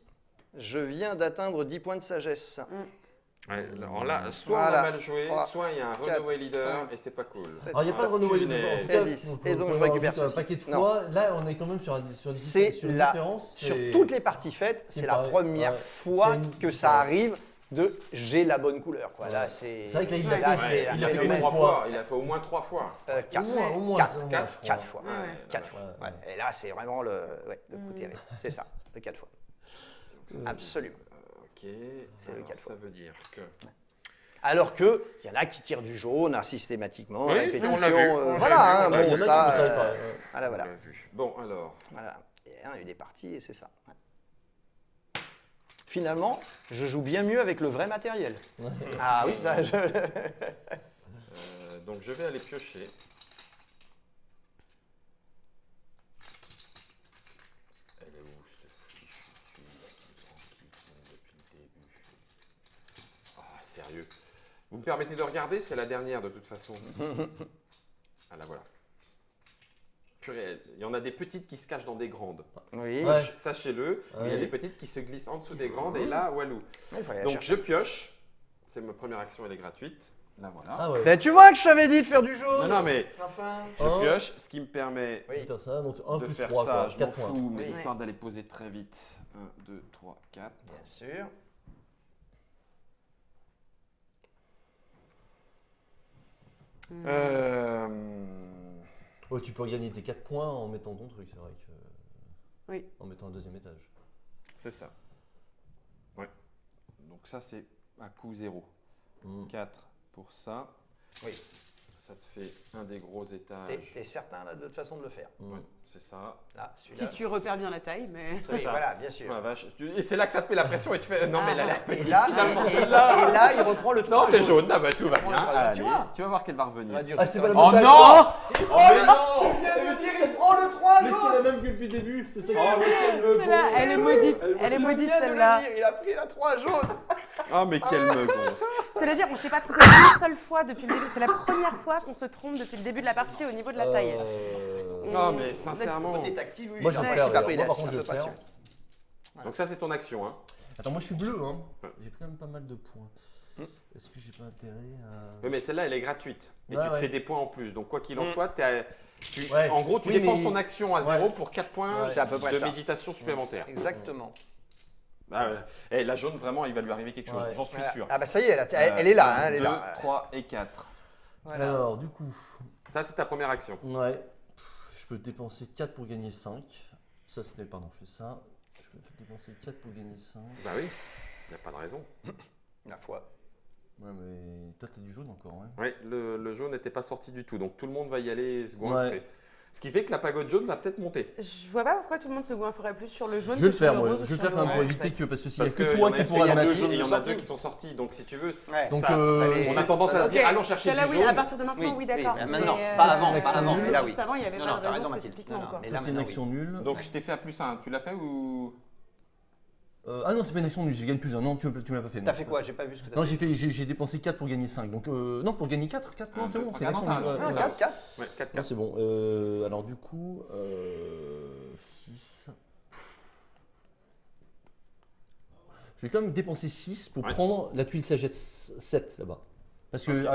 je viens d'atteindre 10 points de sagesse. Ouais, alors là, soit on Voilà. a mal joué, 3, soit il y a un 4, runaway leader 5, et c'est pas cool. Alors, il n'y a pas de renouveau punaise. en tout Et cas, 10. faut- Et donc, faut je en récupère rajouter un ceci. paquet de Non. fois. Là, on est quand même sur une C'est sur une la- différence. Sur c'est- toutes les parties faites, c'est la pareil, première ouais. fois C'est une que ça différence. arrive de j'ai la bonne couleur. Quoi. Là, c'est C'est vrai que là, il Ouais. a là, fait, c'est Ouais, un il a fait phénomène. 3 fois. fois. Il a fait au moins 3 fois. 4. Au moins, 4, c'est au moins, 4, je crois. 4 fois. Ouais. 4 fois. Ouais. Ouais. Et là, c'est vraiment le coup terrible. C'est ça, le 4 fois. Donc ça, Absolument. Ok. C'est le Alors, 4 ça veut dire que Alors qu'il y en a qui tirent du jaune systématiquement, Oui, répétition, on l'a vu, on l'a voilà, vu, hein, on l'a bon, vu. ça, Ouais. voilà. On l'a vu. Bon, alors. Voilà. Et on a eu des parties et c'est ça. Ouais. Finalement, je joue bien mieux avec le vrai matériel. Ouais. Ah oui, ça, Donc je vais aller piocher. Elle est où ce fichu celui-là qui depuis le début? Ah, sérieux. Vous me permettez de regarder? C'est la dernière de toute façon. Ah là voilà. Purée, il y en a des petites qui se cachent dans des grandes. oui. Ouais. Sachez-le, il y a Ouais. des petites qui se glissent en dessous des grandes et là, walou. Il fallait la Donc chercher. je pioche. C'est ma première action, elle est gratuite. Là voilà. Ah ouais. Ben, tu vois que je t'avais dit de faire du jaune. Non, non, mais Enfin. je Oh. pioche, ce qui me permet Oui. Faire ça, donc 1 de plus faire 3, ça. quoi, Je m'en 4 points. fous, mais Oui. histoire d'aller poser très vite. 1, 2, 3, 4. Bien sûr. Ouais, tu peux gagner tes 4 points en mettant ton truc, c'est vrai que. Oui. En mettant un deuxième étage. C'est ça. Ouais. Donc ça, c'est à coût 0. Mm. 4 pour ça. Oui. Ça te fait un des gros étages. T'es certain là, de toute façon de le faire. Mm. Ouais, c'est ça. Là, Si celui-là. tu repères bien la taille, mais. C'est Oui, ça. voilà, bien sûr. Oh la vache. Et c'est là que ça te met la pression et tu fais non mais elle a l'air Et petite là, finalement et celle-là. et là, il reprend le 3. Non c'est jaune, ah bah tout va Prends bien. le troisième, Allez, tu vois. tu vas voir qu'elle va revenir. Ah, c'est pas la Oh même taille. non. Oh mais non. Il vient de dire, il prend le 3 Mais c'est la même que depuis le début, c'est ça qui Oh mais quel me Celle-là, elle est maudite. Elle est Je maudite viens de celle-là. le dire, il a pris la 3 jaune. Oh mais quel me Cela dire, on ne s'est pas trompé une seule fois depuis le début. C'est la première fois qu'on se trompe depuis le début de la partie au niveau de la taille. Non mais sincèrement. Côté tactile, oui. Moi, je vais non, le faire, super alors. prédace, Moi, par contre, un je peu vais le faire. patient. Donc ça c'est ton action hein. Attends, moi je suis bleu, hein. Ouais. J'ai quand même pas mal de points. Est-ce que j'ai pas intérêt à. Oui, mais celle-là, elle est gratuite. Et Ouais, tu te ouais. fais des points en plus. Donc, quoi qu'il en Mm. soit, Ouais. en gros, tu Oui, dépenses mais- ton action à 0 pour 4 points Ouais. C'est à peu près de ça. méditation supplémentaire. Exactement. Ah ouais. Eh, la jaune, vraiment, il va lui arriver quelque chose. Ouais. J'en suis Voilà. sûr. Ah bah ça y est, elle est là, hein, elle est 2, là. 3 et 4. Voilà. Alors, du coup, Ça, c'est ta première action. ouais. Je peux dépenser 4 pour gagner 5. Ça, c'était. Pardon, je fais ça. Je peux dépenser 4 pour gagner 5. Bah oui, il n'y a pas de raison. La foi. Ouais, mais toi, t'as du jaune encore, hein. Oui, le jaune n'était pas sorti du tout. Donc, tout le monde va y aller se goinfrer. Ouais. Ce qui fait que la pagode jaune va peut-être monter. Je vois pas pourquoi tout le monde se goinfrerait plus sur le jaune Je vais que le sur faire, le moi. rose. Je ou vais le sur faire quand même pour orange. éviter que. Parce que s'il y a Parce que qu'il y toi en a qui qui pourras il y le a deux masquer. jaunes et il y en a sortis. deux qui sont sortis. Donc, si tu veux, Ouais. Donc, ça- allez, on a tendance à se Ok, dire allons chercher celle-là, du oui, jaune. à partir de maintenant, Oui, oui, d'accord. oui, maintenant, Mais, pas avant, pas avant, mais là oui. Juste avant, il n'y avait Non, pas non, de t'as raison raison, Mathilde. spécifiquement Non, non, encore. mais Ça, là, c'est une maintenant, action nulle. Donc, je t'ai fait à +1. Tu l'as fait ou. Ah non, c'est pas une action nulle, je gagne plus 1. Non, tu me l'as pas fait. T'as non. fait quoi? J'ai pas vu ce que t'as Non, fait. j'ai dépensé 4 pour gagner 5. Donc, non, pour gagner 4 points, Un, c'est deux, bon, trois, c'est une action quatre, nulle. un, Ouais, Ah, ouais. 4, 4. Ouais, 4, Non, 4. c'est bon. Alors, du coup, 6. Je vais quand même dépenser 6 pour Ouais. prendre la tuile sagesse 7 là-bas. Parce que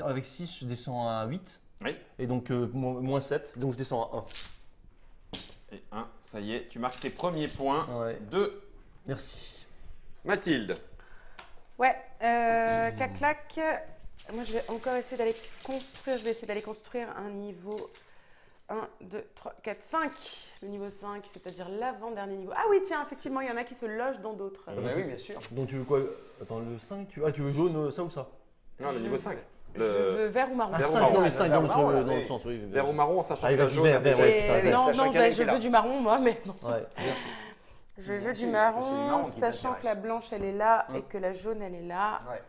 avec 6, je descends à 8. Oui. Et donc, moins 7. Donc, je descends à 1. Et 1, ça y est, tu marques tes premiers points Ouais. de Merci. Mathilde. Ouais, clac. Moi, je vais encore essayer d'aller construire. Je vais essayer d'aller construire un niveau 1, 2, 3, 4, 5. Le niveau 5, c'est-à-dire l'avant-dernier niveau. Ah oui, tiens, effectivement, il y en a qui se logent dans d'autres. Bah oui, bien sûr. Donc, tu veux quoi? Attends, le 5, tu veux jaune, ça ou ça? Non, le niveau 5. Je veux vert ou marron. Ah, Vert ou 5, marron. non, mais 5 Vert ou dans marron, là, le oui. sens, oui. Vert ou marron, en sachant Allez, que la vas-y, jaune vert, a vert, déjà ouais, été- tout à fait. Non, Sachant non, qu'elle bah, était je là. veux du marron, moi, mais non. Ouais. Je veux Bien du sûr, c'est le marron, marron qui sachant que la t'intéresse. blanche, elle est là et que la jaune, elle est là. Ouais.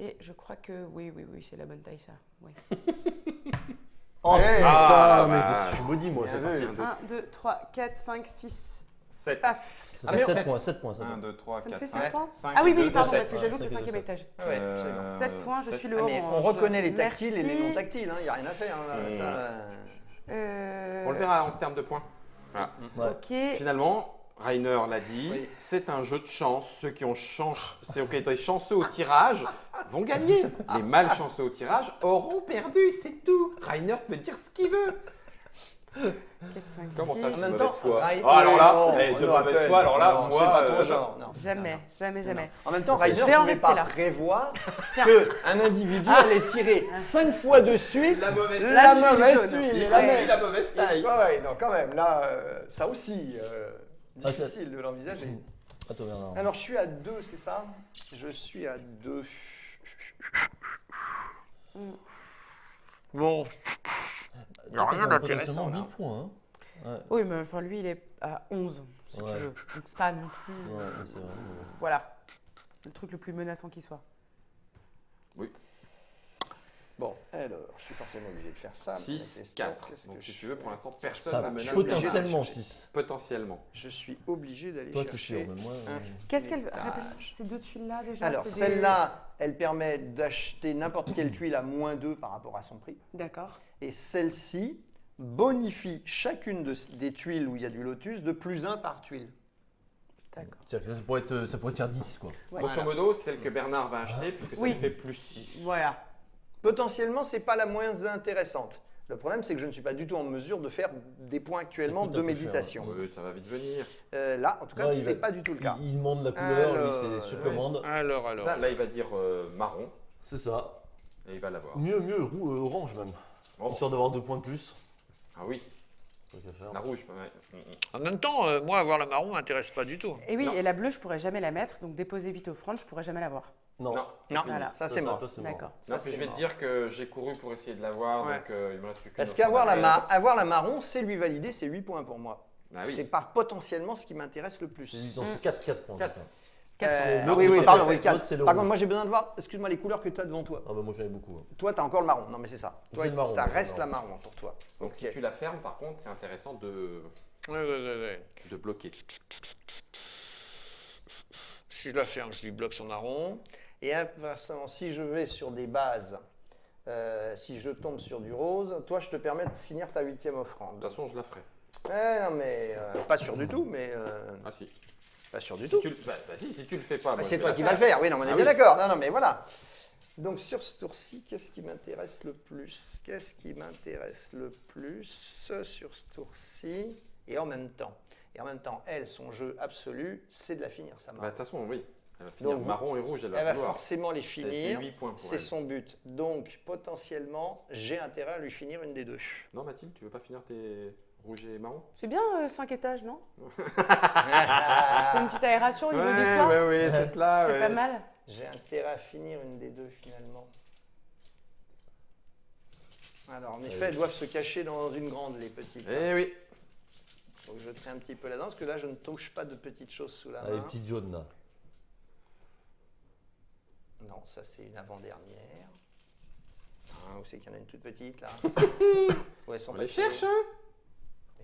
Et je crois que oui, c'est la bonne taille, ça. Oui. Oh Hey. putain, Ah, mais bah. je suis maudit, moi, Bien c'est vu. parti. 1, 2, 3, 4, 5, 6. 7. Paf. Ça Ah, fait mais 7 sept. points, 7 points. 1, 2, 3, Ça me 4, fait 5. 5 points. 5 Ah oui, et deux, pardon, sept. parce que j'ajoute le Ouais, 5e étage. Ouais, absolument. 7 points, je suis le Ah, orange. mais on reconnaît les tactiles et les Merci. non tactiles, il n'y a rien à faire. Hein, ça, On le verra en termes de points. Voilà. Ouais. Ok. Finalement, Rainer l'a dit, Oui. c'est un jeu de chance. Ceux qui ont été chanceux au tirage vont gagner. Les malchanceux au tirage auront perdu, c'est tout. Rainer peut dire ce qu'il veut. 4, 5, Comment ça, 6. je même de temps, mauvaise foi Rai- Ah, alors là, non, de non, mauvaise appelle. foi, alors là, Non, moi, c'est pas ton genre. Non. Jamais, jamais. En même temps, Je Rainer vais ne en pouvait rester pas là. prévoir Tiens. qu'un individu allait tirer 5 fois de suite La mauvaise la tuile mauvaise jaune. tuile. Il et a la pris même. la mauvaise taille. Ouais, non, quand même, là, ça aussi, Ah, difficile de l'envisager. Attends, Bernard. Alors, je suis à 2, c'est ça? Je suis à 2. Bon. Il n'y a rien d'intéressant là. 8 points. Hein. Ouais. Oui, mais enfin, lui, il est à 11, si tu Ouais. veux. Donc, c'est pas non plus. Ouais, c'est vrai. Voilà. Le truc le plus menaçant qui soit. Oui. Bon, alors, je suis forcément obligé de faire ça. 6, 4. Donc si tu veux, pour l'instant, personne Ah, ne menace. potentiellement Bernard. 6. Potentiellement. Je suis obligé d'aller Toi, c'est chercher. sûr, mais moi. Qu'est-ce qu'elle. étage. Rappelle, ces deux tuiles-là déjà Alors, c'est des- celle-là, elle permet d'acheter n'importe quelle tuile à -2 par rapport à son prix. D'accord. Et celle-ci bonifie chacune des tuiles où il y a du lotus de +1 par tuile. D'accord. C'est-à-dire que ça pourrait te faire 10, quoi. Ouais. Grosso modo, celle que Bernard va acheter, puisque ça Oui. lui fait +6. Voilà. Potentiellement, c'est pas la moins intéressante. Le problème, c'est que je ne suis pas du tout en mesure de faire des points actuellement Ça coûte de un peu cher, méditation. Oui, ça va vite venir. Là, en tout cas, Ouais, il c'est va- pas du tout le cas. Il demande la couleur, Alors, lui, c'est sur commande. Alors. Ça, là, il va dire marron, C'est ça. et il va l'avoir. Mieux, orange même. Oh. Histoire d'avoir 2 points de plus. Ah oui, Tant qu'à faire. la rouge. Ouais. En même temps, moi, avoir la marron m'intéresse pas du tout. Et oui, Non. et la bleue, je pourrais jamais la mettre. Donc, déposer 8 offrandes, je pourrais jamais l'avoir. Non. Non, c'est Non, fini. Voilà. ça c'est mort. Toi, c'est mort. D'accord. Non, puis je vais te dire que j'ai couru pour essayer de l'avoir, Ouais. donc il me reste plus qu'une Parce offre qu'avoir à la, faire. avoir la marron, c'est lui valider, c'est 8 points pour moi. Ah oui. C'est pas potentiellement ce qui m'intéresse le plus. C'est 4 points. 4. L'autre, oui, c'est pardon, parfait. oui, 4. L'autre, c'est le Par rouge. contre, moi j'ai besoin de voir, excuse-moi, les couleurs que tu as devant toi. Ah bah moi j'en ai beaucoup. Hein. Toi, tu as encore le marron. Non, mais c'est ça. Toi, J'ai le marron, tu ouais, reste c'est la le marron pour toi. Donc Ok. si tu la fermes, par contre, c'est intéressant de bloquer. Si je la ferme, je lui bloque son marron. Et inversement, si je vais sur des bases, si je tombe sur du rose, toi, je te permets de finir ta 8e De offrande. toute façon, je la ferai. Non, mais pas sûr du tout, mais Ah si. pas sûr du Si tout. tu, si tu le fais pas, Ah, moi, c'est je vais toi la qui vas faire. le faire. Oui, non, on est Ah bien oui. d'accord. Non, non, mais voilà. Donc sur ce tour-ci, qu'est-ce qui m'intéresse le plus? Qu'est-ce qui m'intéresse le plus sur ce tour-ci? Et en même temps. Et en même temps, elle, son jeu absolu, c'est de la finir, sa Bah, de marron. toute façon, oui. Elle va finir Donc, marron et rouge, elle Elle va va vouloir. forcément les C'est finir. 8 points pour C'est elle. son but. Donc, potentiellement, j'ai intérêt à lui finir une des deux. Non, Mathilde, tu veux pas finir tes rouges et marrons? C'est bien 5 étages, non? Pour une petite aération au niveau du toit. oui, c'est cela. C'est pas mal. J'ai intérêt à finir une des deux, finalement. Alors, en effet, elles doivent se cacher dans une grande, les petites. Eh oui. Donc, je traite un petit peu là-dedans, parce que là, je ne touche pas de petites choses sous la Ah, les main. petites jaunes là. Non, ça, c'est une avant-dernière. Ah, où c'est qu'il y en a une toute petite, là? Où elles sont On les passées? cherche, hein?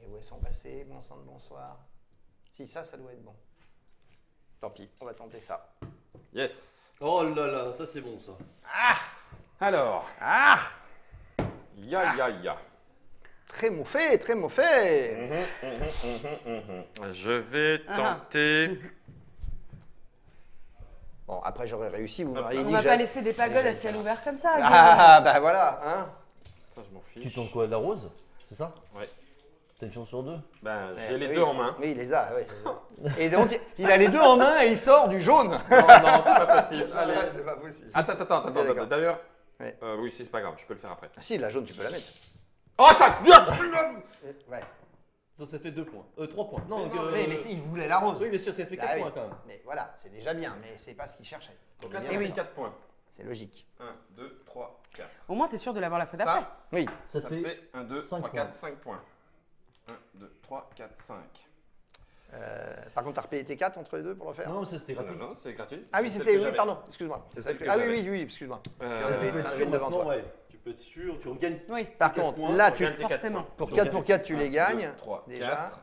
Et où elles sont passées? Bon sang de bonsoir. Si, ça doit être bon. Tant pis, on va tenter ça. Yes. Oh là là, ça c'est bon ça. Alors. Ya. Très mouffé, très mouffé. Je vais tenter. Bon, après, j'aurais réussi, vous m'auriez On dit va que pas j'avais- laisser des pagodes à ciel ouvert comme ça. Ah, bah voilà, hein. Ça, je m'en fiche. Tu tentes quoi, de la rose? C'est ça? Ouais. T'as une chance sur 2? Ben, j'ai Ouais, les oui. deux en main. Oui, il les a, oui. Et donc, il a les deux en main et il sort du jaune. Non, non, c'est pas possible. Allez. C'est pas possible. Attends. d'accord. D'ailleurs, Ouais. oui, c'est pas grave, je peux le faire après. Ah, si, la jaune, tu peux la mettre. Oh, ça. Ouais. Ça fait 2 points. 3 points. Non, Oui, mais si, il voulait la rose. Oui, bien sûr, ça fait 4 Ah oui. points quand même. Mais voilà, c'est déjà bien, mais c'est pas ce qu'il cherchait. Donc là, ça Eh fait oui. 4 points. C'est logique. 1, 2, 3, 4. Au moins, t'es sûr de l'avoir la fois d'après. Ça, Oui. Ça ça te me fait. fait 1, 2, 5 3, points. 4, 5 points. 1, 2, 3, 4, 5. Par contre, t'as repayé tes 4 entre les deux pour le faire? Non, ça c'était Non, gratuit. non, c'est gratuit. Ah oui, C'est celle c'était. que Oui, j'avais. pardon, excuse-moi. C'est celle que Ah j'avais. oui, excuse-moi. Tu T'en peux as être une sûr devant maintenant, toi. ouais. Tu peux être sûr, tu regagnes. Oui. Par Quatre contre, points, là, Tu tu, gagnes tes 4 forcément. points. pour 4 pour 4, tu les 1, gagnes. 2, 3, déjà. 4.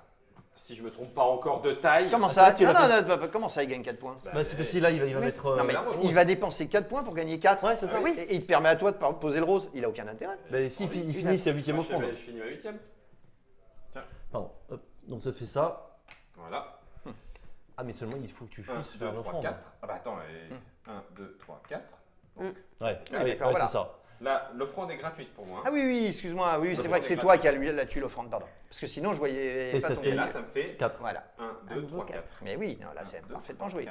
Si je me trompe pas encore de taille. Comment Ah, ça? c'est vrai que tu Non, l'as non, non, comment ça, il gagne 4 points? Bah, c'est parce que là, il va Oui. mettre. Non, mais la rose. il va dépenser 4 points pour gagner 4. Ouais, c'est ça. Oui. Et il te permet à toi de poser le rose. Il a aucun intérêt. Bah, si, il finit sa 8ème Moi, je offrande. finis ma 8ème. Pardon. Hop. Donc ça te fait ça. Voilà. Ah, mais seulement il faut que tu 1, fisses 2, faire 3, l'offrande. 4. Ah bah attends, 1, 2, 3, 4. Ouais, d'accord, voilà. c'est ça. Là, l'offrande est gratuite pour moi. Ah oui, oui, excuse-moi. Oui, Le c'est fond vrai que des c'est gratuits. toi qui as la tuile offrande, pardon. Parce que sinon, je voyais Et pas ça ton fait Et gain. là, ça me fait 4. Voilà. 1, Un 2, nouveau 3, 4. 4. Mais oui, non, là, c'est parfaitement joué.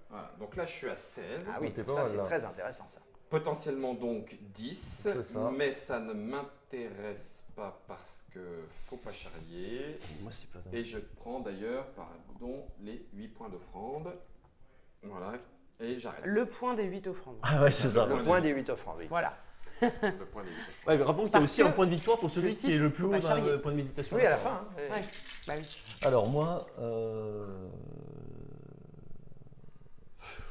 Voilà, donc là je suis à 16. Ah oui, t'es pas ça, mal, c'est là. très intéressant, ça. Potentiellement donc 10, C'est ça. mais ça ne m'intéresse pas parce que faut pas charrier. Moi, c'est pas. Et je prends d'ailleurs, pardon, les 8 points d'offrande. Voilà, Et j'arrête. Le point des 8 offrandes. Ah ouais, c'est ça. Le point des 8 offrandes, oui. Voilà. Le point des 8. Ouais, mais rappelons qu'il y a Parce aussi que, un point de victoire pour celui je qui est cite, le plus faut haut pas dans charrier. le point de méditation. Oui, à la fin. Hein. Ouais. Bah oui. Alors moi,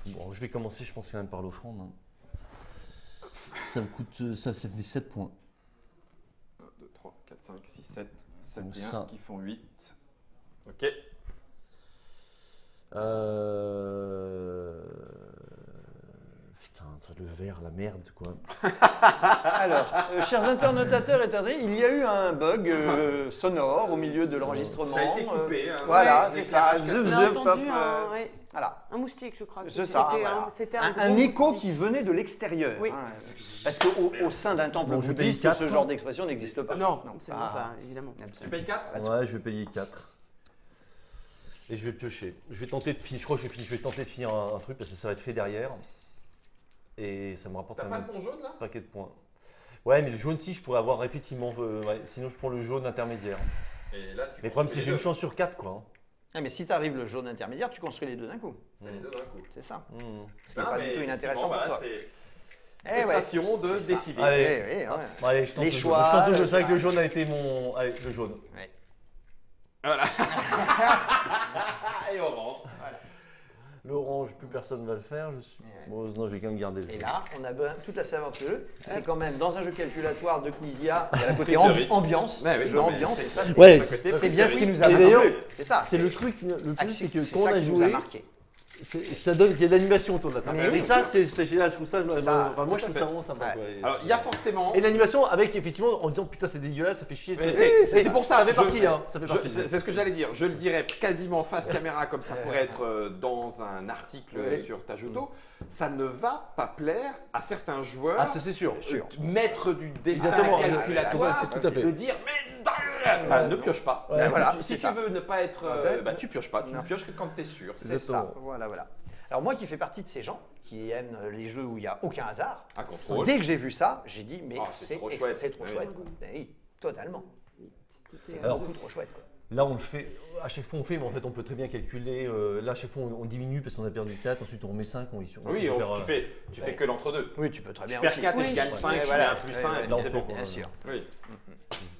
bon, je vais commencer, je pense quand même par l'offrande. Hein. Ça me coûte, ça fait 7 points. 1, 2, 3, 4, 5, 6, 7, 7 Donc et 1 ça. qui font 8. Ok. Putain, le verre, la merde, quoi. Alors, chers internautateurs et internautes, il y a eu un bug sonore au milieu de l'enregistrement. Ça a été coupé. Hein, Voilà, ouais, c'est ça. l'éclairage On Zeup, a zeup, entendu pop, ouais, Voilà. un moustique, je crois. C'est ça, C'était voilà. C'était Un gros écho moustique. qui venait de l'extérieur. Oui. Hein. Parce qu'au sein d'un temple Bon, je paye bouddhiste, 4. ce genre d'expression n'existe pas. Non, c'est Ah. pas, évidemment. Tu payes 4 Ouais, je vais payer 4. Et je vais piocher. Je vais tenter de finir, je crois que je vais tenter de finir un truc parce que ça va être fait derrière. Et ça me rapporte T'as un pas le bon jaune là paquet de points. Ouais, mais le jaune, si, je pourrais avoir effectivement. Ouais, sinon, je prends le jaune intermédiaire. Et là, tu Mais le problème, c'est construis que j'ai les une deux. chance sur 4, quoi. Hein. Ah, mais si tu arrives le jaune intermédiaire, tu construis les deux d'un coup. C'est les deux d'un coup. C'est ça. Mmh. Ce qui n'est pas du tout inintéressant pour toi. C'est Eh ouais. frustration de décider. Allez. Eh oui, ouais. Bon, allez, je tente Les le choix, jaune. Je tente le jaune. le C'est vrai que le choix. jaune a été mon. Allez, le jaune. Ouais. Voilà. Et orange. L'orange, plus personne ne va le faire. Je suis... Ouais. Bon, non, je vais quand même garder le Et jaune. là, on a toute la saveur du jeu. C'est quand même dans un jeu calculatoire de Knizia, il y a la côté Prise de risque. ambiance. Ouais, oui, jeu non, mais ambiance, c'est- et ça, c'est- Ouais, c'est bien ce qui nous a Et marqué. d'ailleurs, C'est ça. C'est le truc, le plus, c'est que quand on ça a qui nous a joué, marqué. ça donne qu'il y a de l'animation autour de la table. Mais Et oui, ça, c'est génial. Je trouve ça. Ça, Enfin, moi, je tout trouve à ça fait. vraiment sympa. Ouais. quoi. Alors, il y a forcément. Et l'animation avec effectivement en disant putain c'est dégueulasse, ça fait chier. Mais c'est c'est pour ça. Ça fait je- partie, hein. Ça fait je- partie. C'est ce que j'allais dire. Je le dirais quasiment face caméra, comme ça pourrait être dans un article Oui. sur Tajuto. Ça ne va pas plaire à certains joueurs. Ah, ça c'est sûr. sûr. Maître du destin Exactement. calculatoire, C'est tout à fait. de dire mais bah, ne pioche pas. Ouais, voilà, si c'est tu ça. veux ne pas être, En fait, bah, tu pioches pas. Tu non. ne pioches que quand tu es sûr. C'est ça. Exactement. Voilà, voilà. Alors moi qui fais partie de ces gens qui aiment les jeux où il n'y a aucun hasard, À contrôle. dès que j'ai vu ça, j'ai dit mais Ah, c'est trop c'est chouette. c'est trop Oui. chouette. Quoi. Ben oui, totalement. C'est Alors, beaucoup trop chouette. Quoi. Là on le fait, à chaque fois on fait, mais en fait on peut très bien calculer. Là à chaque fois on diminue parce qu'on a perdu 4, ensuite on remet 5, on Oui, peut faire, tu fais que l'entre-deux. Oui, tu peux très Je bien perds aussi. 4 et Oui. je gagne 5, Ouais, je voilà. mets un plus 1 Ouais, et là, puis c'est on bon. fait- Bien sûr. Oui.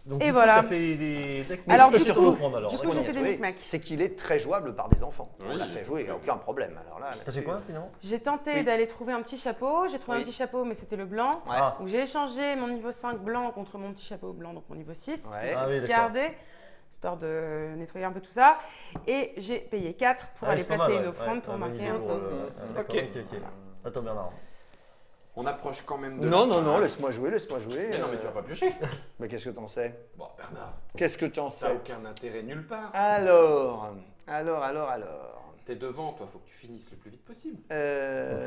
Donc Et du voilà. coup, t'as fait des decks Alors, mais du sur coup- l'offrande alors. du coup, d'accord. j'ai fait des Oui, micmacs. c'est qu'il est très jouable par des enfants. On Oui. l'a fait jouer, il n'y a aucun problème. Alors là, T'as fait là-dessus- quoi finalement? J'ai tenté Oui. d'aller trouver un petit chapeau. J'ai trouvé Oui. un petit chapeau, mais c'était le blanc. Ouais. Ah. Donc j'ai échangé mon niveau 5 blanc contre mon petit chapeau blanc, donc mon niveau 6. Ouais. Ah oui, d'accord. Gardé, histoire de nettoyer un peu tout ça. Et j'ai payé 4 pour Ouais, aller c'est pas placer mal, une ouais. offrande Ouais, pour un marquer bon un niveau point. pour le- d'accord, Ok. ok. Attends Bernard. On approche quand même de Non, la non, fin. non, laisse-moi jouer, laisse-moi jouer. Mais non, mais tu vas pas piocher. Mais qu'est-ce que t'en sais? Bon, Bernard, Qu'est-ce que t'en ça n'a sais? aucun intérêt nulle part. Alors. T'es devant, toi, faut que tu finisses le plus vite possible. Enfin,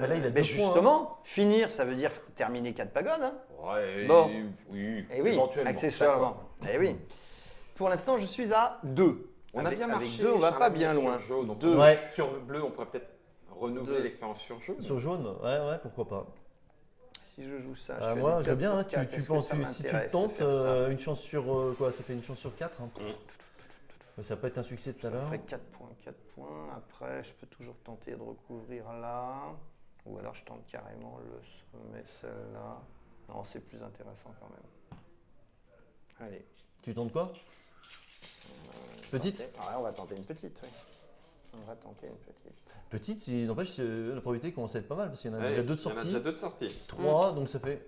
là, il a mais 2 points, justement, finir, ça veut dire terminer 4 pagodes. Hein. Ouais, Bon. oui, Eh oui, éventuellement. accessoirement. Eh oui. Pour l'instant, je suis à 2. On a bien marché. Avec 2, on va pas Charles, bien sur loin. jaune, donc Deux. Ouais. Sur bleu, on pourrait peut-être renouveler Deux. l'expérience sur jaune. Sur jaune, ouais, pourquoi pas. Si je joue ça, Ah, fais moi, du je veux bien, hein, 4 tu est-ce penses, que ça si tu m'intéresse de tentes, faire ça une chance sur quoi? Ça fait une chance sur 4. Hein. Ça va pas être un succès tout à Ça l'heure. ferait 4 points, 4 points. Après, je peux toujours tenter de recouvrir là. Ou alors, je tente carrément le sommet de celle-là. Non, c'est plus intéressant quand même. Allez. Tu tentes quoi? Petite? Ouais, on va tenter une petite, oui. On va tenter une petite. Petite, si n'empêche, la probabilité commence à être pas mal parce qu'il y en a Ouais, déjà 2 de Il y en a sortie. déjà 2 de sortie. 3, donc ça fait.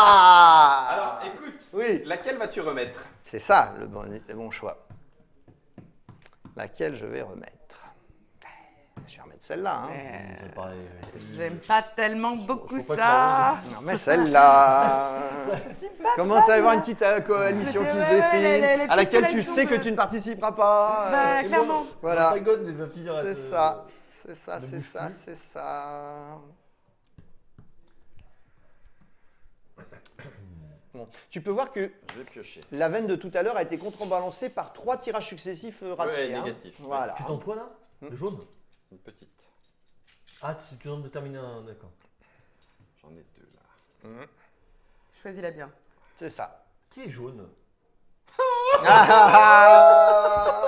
Ah Alors, écoute, Oui, laquelle vas-tu remettre? c'est ça le bon choix. Laquelle je vais remettre? Je vais remettre celle-là. Hein. C'est pareil. J'aime pas tellement beaucoup trouve pas ça. Non, mais celle-là. Commence à y avoir une petite coalition qui se Ouais, dessine, les à petites laquelle tu coalitions sais que de- tu ne participeras pas. Bah, clairement. Voilà. My God, il va finir à C'est te- ça. C'est ça, ne c'est bouge ça, plus. c'est ça. Bon, tu peux voir que Je vais piocher. la veine de tout à l'heure a été contrebalancée par 3 tirages successifs ratés. Ouais, hein. négatif. Voilà. Tu tentes quoi là? Le jaune? Une petite. Ah, tu tentes de terminer un. D'accord. J'en ai 2 là. Choisis-la bien. C'est ça. Qui est jaune? Ah,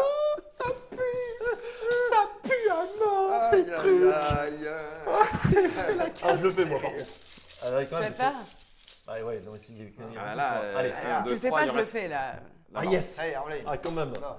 Ça pue à mort, Aïe, ces aïe, trucs. aïe. aïe, aïe. Ah, je le fais moi par contre. Ah, là, Tu quand vas même, le faire? Ah ouais, non, si, il y a Ah, là, Allez, un, Si deux, tu le fais trois, pas, il je en le reste- fais là. Ah yes. Allez, enlève. Ah quand même. Non.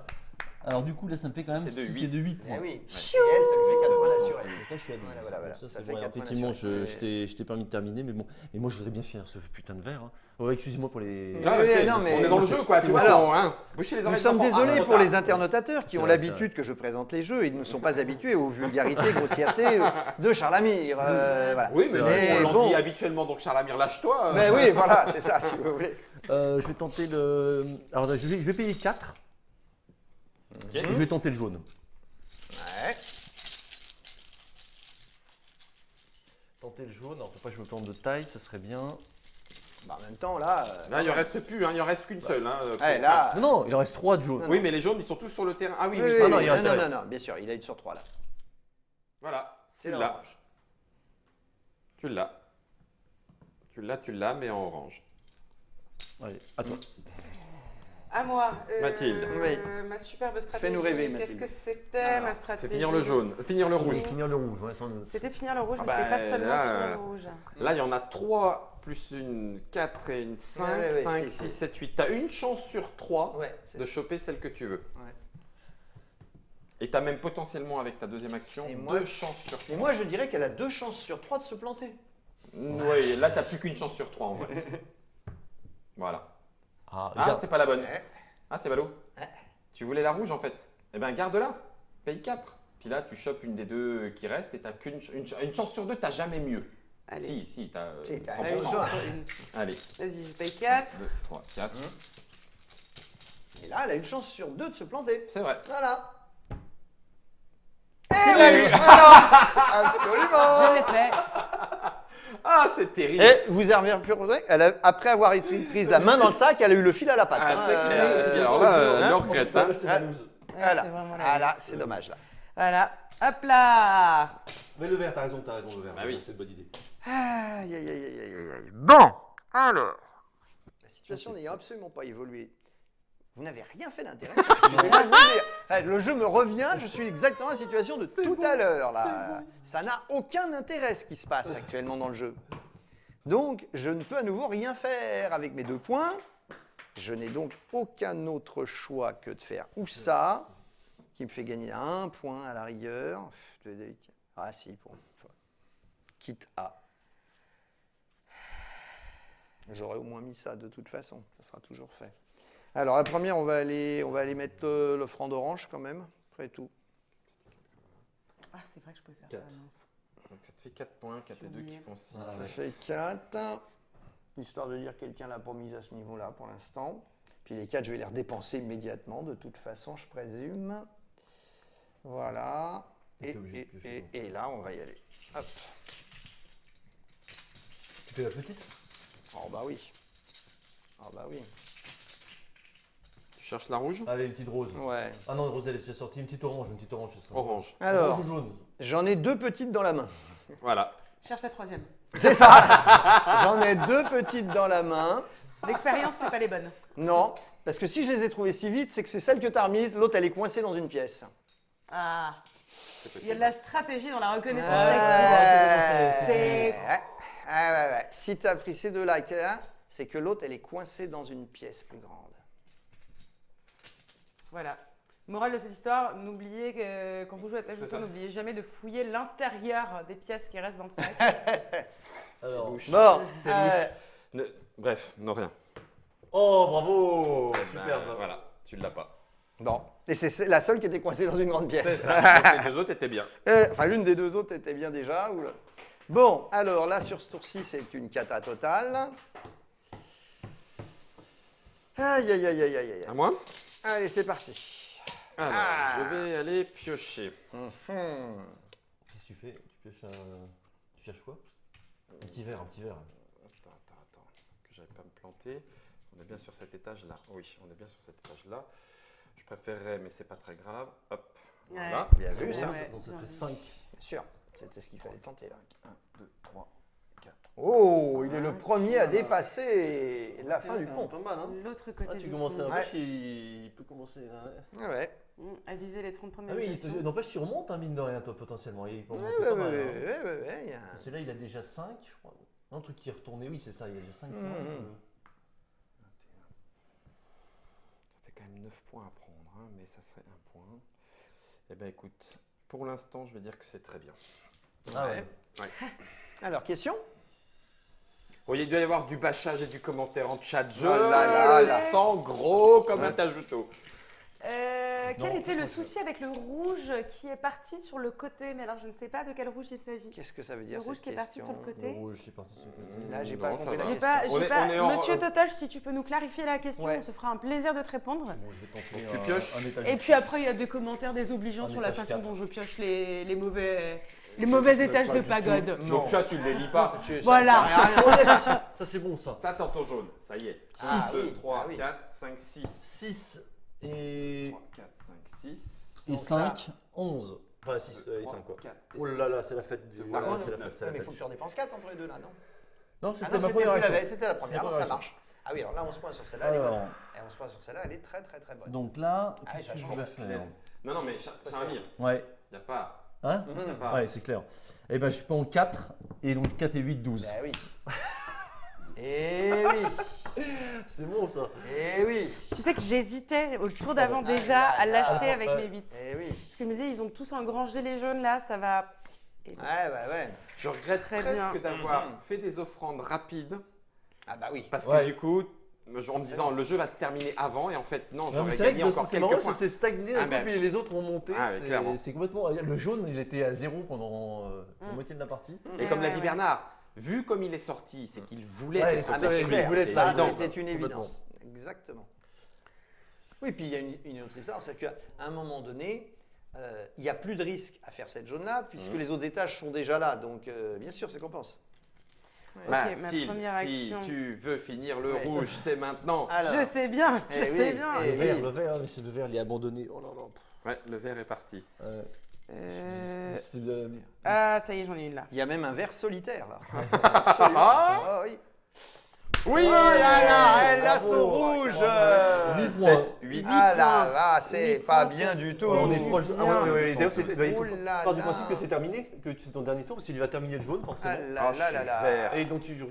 Alors du coup là ça me fait quand même C'est de 6 huit. et de 8 Eh points. oui. Et elle, ça lui fait 4 points d'assuré. Et ça je suis à 12. Voilà. Ça, Ça c'est fait bon. 4 points Effectivement, d'assuré. je t'ai permis de terminer, mais bon. Mais moi je voudrais bien finir ce putain de verre. Hein. Oh, excusez-moi pour les. Ah, Oui, c'est- non, mais- on est dans le jeu, quoi. Tu vois, Alors, hein. Boucher les Nous oreilles sommes des enfants. désolés Ah, pour les tard. internautateurs qui C'est ont vrai, l'habitude que je présente les jeux. Ils ne sont pas habitués aux vulgarités, grossièretés de Charles Amir. Voilà. Oui, mais Mais on l'en bon. dit habituellement, donc Charles Amir, lâche-toi. Mais oui, voilà, c'est ça, si vous voulez. Je vais tenter le. Alors je vais payer 4 Ok. et je vais tenter le jaune. Ouais. Tenter le jaune. Alors faut pas que je me plante de taille, ça serait bien. Bah, en même temps, là. Là, il en reste plus, hein, il en reste qu'une seule. Hein, Ouais, là. Non non, il en reste 3 de jaune. Oui, mais les jaunes, ils sont tous sur le terrain. Ah oui, Oui, oui. oui, Ah non, oui. il reste rien. non, bien sûr, il a une sur 3 là. Voilà. C'est Tu l'as. l'orange. Tu l'as, mais en orange. Allez, attends. À moi. Mathilde. Oui. Ma superbe stratégie. Fais-nous rêver, Qu'est-ce Mathilde. que c'était Alors, ma C'est stratégie? finir le jaune, finir le rouge. Finir le rouge, ouais, sans le- C'était de finir le rouge, Ah mais c'était bah, pas seulement là, finir le rouge. Là, il y en a 3 plus une 4 et une 5, Ouais, 5, c'est- 6, 7, 8. Tu as une chance sur 3 Ouais, c'est de ça. choper celle que tu veux. Ouais. Et tu as même potentiellement, avec ta deuxième action, Et moi- 2 chances sur 3. Et moi, je dirais qu'elle a 2 chances sur 3 de se planter. Oui, là, tu n'as plus qu'une chance sur 3 en vrai. Voilà. Ah, Ah, regarde. c'est pas la bonne. Ouais. Ah, c'est ballot. Ouais. Tu voulais la rouge en fait. Eh bien, garde-la. Paye 4. Puis là, tu chopes une des deux qui reste et tu n'as une chance sur 2, tu n'as jamais mieux. Allez. Si, tu as Si, t'as 100%. Ah, une raison. chance sur une. Allez, Vas-y, je paye 4. 2, 3, 4. Et là, elle a une chance sur 2 de se planter. C'est vrai. Voilà. Tu Eh l'as oui, eu. Absolument. Je l'ai fait. Ah, c'est terrible. Et vous avez remarqué, après avoir été prise la main dans le sac, elle a eu le fil à la patte. Ah, hein. c'est clair. Et puis alors là, le regrette. Hein. C'est la loose. Ouais, Voilà. c'est vraiment la Ah là, liste. c'est dommage là. Voilà. Hop là. Mais le vert, t'as raison, le vert. Bah oui. C'est une bonne idée. Aïe, aïe, aïe, aïe, aïe, aïe. Bon, alors. La situation n'ayant absolument pas évolué, vous n'avez rien fait d'intéressant. Je vais même vous dire. Enfin, le jeu me revient, je suis exactement dans la situation de tout à l'heure. Là. Ça n'a aucun intérêt ce qui se passe actuellement dans le jeu. Donc, je ne peux à nouveau rien faire avec mes 2 points. Je n'ai donc aucun autre choix que de faire ou ça, qui me fait gagner 1 point à la rigueur. Ah si, pour une fois. Quitte à. J'aurais au moins mis ça de toute façon, ça sera toujours fait. Alors la première, on va aller mettre le franc d'orange quand même, après tout. Ah, c'est vrai que je pouvais faire 4. ça, mince. Donc ça te fait 4 points, 4 et 2 qui font 6. Ah, Ça ouais. fait 4, histoire de dire que quelqu'un l'a pas mise à ce niveau-là pour l'instant. Puis les 4, je vais les redépenser immédiatement, de toute façon, je présume. Voilà. T'es obligé de piocher, Et là, on va y aller. Hop. Tu fais la petite? Oh bah oui. Oh bah oui. Tu cherches la rouge? Allez, une petite rose. Ouais. Ah non, rose elle est déjà sortie. Une petite orange, ce sera. Orange. Alors, Orange ou jaune? j'en ai 2 petites dans la main. Voilà. Cherche la troisième. C'est ça. J'en ai 2 petites dans la main. L'expérience, c'est pas les bonnes. Non, parce que si je les ai trouvées si vite, c'est que c'est celle que tu as remise, l'autre elle est coincée dans une pièce. Ah. C'est Il y a possible. de la stratégie dans la reconnaissance Ouais. active. C'est. Ouais. Si tu as pris ces 2-là, c'est que l'autre elle est coincée dans une pièce plus grande. Voilà. Morale de cette histoire, n'oubliez que quand vous jouez à C'est Tajouto, ça. n'oubliez jamais de fouiller l'intérieur des pièces qui restent dans le sac. Alors. C'est louche. Bon, C'est louche. Bref, non rien. Oh, bravo! Ben, Super, bravo. voilà, tu l'as pas. bon. Et c'est la seule qui était coincée dans une grande pièce. C'est ça. Donc, les 2 autres étaient bien. Enfin, l'une des 2 autres était bien déjà. Bon, alors là, sur ce tour-ci, c'est une cata totale. Aïe, aïe, aïe, aïe, aïe, aïe. À moi? Allez, c'est parti. Alors, Ah. je vais aller piocher. Mhm. Qu'est-ce que tu fais? Tu pioches un. Tu cherches quoi? Un petit verre, un petit verre. Attends. Que j'aille pas me planter. On est bien sur cet étage-là. Oui, on est bien sur cet étage-là. Je préférerais, mais c'est pas très grave. Hop. Voilà. Bien vu, ça. Ouais. Donc ça te fait 5. Bien sûr, c'était ce qu'il fallait tenter. 1, 2, 3, 4, Oh, il est le Cinq, premier à voilà. dépasser la fin du pont. Pas mal, hein. L'autre côté Ah, tu du commences pont. un Ouais. peu, il peut commencer. Ouais. Ouais. À viser les 30 premières Ah oui, méditations. n'empêche, tu remontes, hein, mine de rien, toi, potentiellement. Il peut Ouais, remonter ouais, pas mal, ouais, hein. ouais, il y a- Parce que là, il a déjà 5, je crois. Un truc qui est retourné, oui, c'est ça, il a déjà 5 points. Ça fait quand même 9 points à prendre, hein, mais ça serait un point. Eh bien, écoute, pour l'instant, je vais dire que c'est très bien. Ah ouais. Alors, question? Oui, il doit y avoir du bâchage et du commentaire en chat. Je Oh là là le là. sens gros comme un tachetot. Quel Non, était le franchement, souci avec le rouge qui est parti sur le côté? Mais alors, je ne sais pas de quel rouge il s'agit. Qu'est-ce que ça veut Le dire rouge cette qui est parti question? sur le Le côté. rouge, c'est parti sur le côté. Là, j'ai Non, pas ça compris va. la J'ai question. pas, On j'ai est- pas- on est en- Monsieur Totoche, si tu peux nous clarifier la question, Ouais. on se fera un plaisir de te répondre. Bon, je vais tenter Tu pioches. un étage. Et puis après, il y a des commentaires désobligeants Un sur la étage façon 4. dont je pioche les mauvais étages de pagode. Donc ça, tu ne les lis pas. Voilà. Ça, c'est bon, ça. Ça, tente au jaune. Ça y est. Ah, 1, 2, oui. 3, Ah, oui. 4, 5, 6. 6 et, 3, 4, 5, 6. et 5, 11. Pas 6 et 5, quoi. Oh là là, c'est la fête du. Par Voilà, contre, c'est la fête, c'est la mais il fête. faut que tu en dépenses 4 entre les deux là, non? Non, Ah c'était non, ma c'était première plus la action. veille, c'était la C'est première, la alors première ça action. marche. Ah oui, alors là, 11 points sur celle-là, elle est bonne. Alors, Et 11 points sur celle-là, elle est très très très bonne. donc là, Ah, qu'est-ce ça que je change, vais ça faire? lève. Non, non, mais ça va venir. Ouais. Il n'y a pas. Hein? Y a pas. Ouais, c'est clair. Eh ben, je prends 4, et donc 4 et 8, 12. Ben oui. Eh oui, C'est bon, ça. eh oui, Tu sais que j'hésitais au tour d'avant Ah, déjà là, à là. l'acheter avec Ouais. mes 8. eh oui. Parce que je me disais, ils ont tous engrangé les jaunes là, ça va. Et bon. Ouais, bah ouais. Je regrette Très presque bien. d'avoir fait des offrandes rapides Ah bah oui. parce Ouais. que du coup, en me disant le jeu va se terminer avant et en fait non, Non, mais j'aurais c'est vrai gagné que encore c'est quelques marrant, points. ça s'est stagné, Ah, d'un coup, ben. puis les autres ont monté. Ah, mais clairement. C'est complètement. Le jaune, il était à 0 pendant la moitié de la partie. Et comme l'a Ouais, dit ouais. Bernard, vu comme il est sorti, c'est qu'il voulait Ouais, être c'est Ah ça, mais il c'est sorti, clair, voulait être ça, là-dedans, c'était une complètement. évidence. Exactement. Oui, puis il y a une autre histoire, c'est qu'à un moment donné, il n'y a plus de risque à faire cette jaune-là, puisque les autres étages sont déjà là. Donc, bien sûr, c'est qu'on pense. Ouais, ok, ma Mathilde, première si action. tu veux finir le Ouais. rouge, c'est maintenant. Alors, Je sais bien, je Eh oui, sais bien. eh oui. Le vert, mais c'est le vert, il est abandonné. Oh là là. Ouais, le vert est parti. C'est le- Ah, ça y est, j'en ai une là. il y a même un verre solitaire là. Absolument. Ah oui. Oui, Oh là là, elle a Bravo. son rouge. 8 points. 8. Ah là là, c'est Huit pas points, bien c'est du tout. On est Oh, proche. bien. Ah ouais, ouais, ouais, Ils d'ailleurs, sont tous- il faut Oh là part du là. principe que c'est terminé, que c'est ton dernier tour, parce qu'il va terminer le jaune, Ah forcément. là là là là. vert. Et donc tu joues.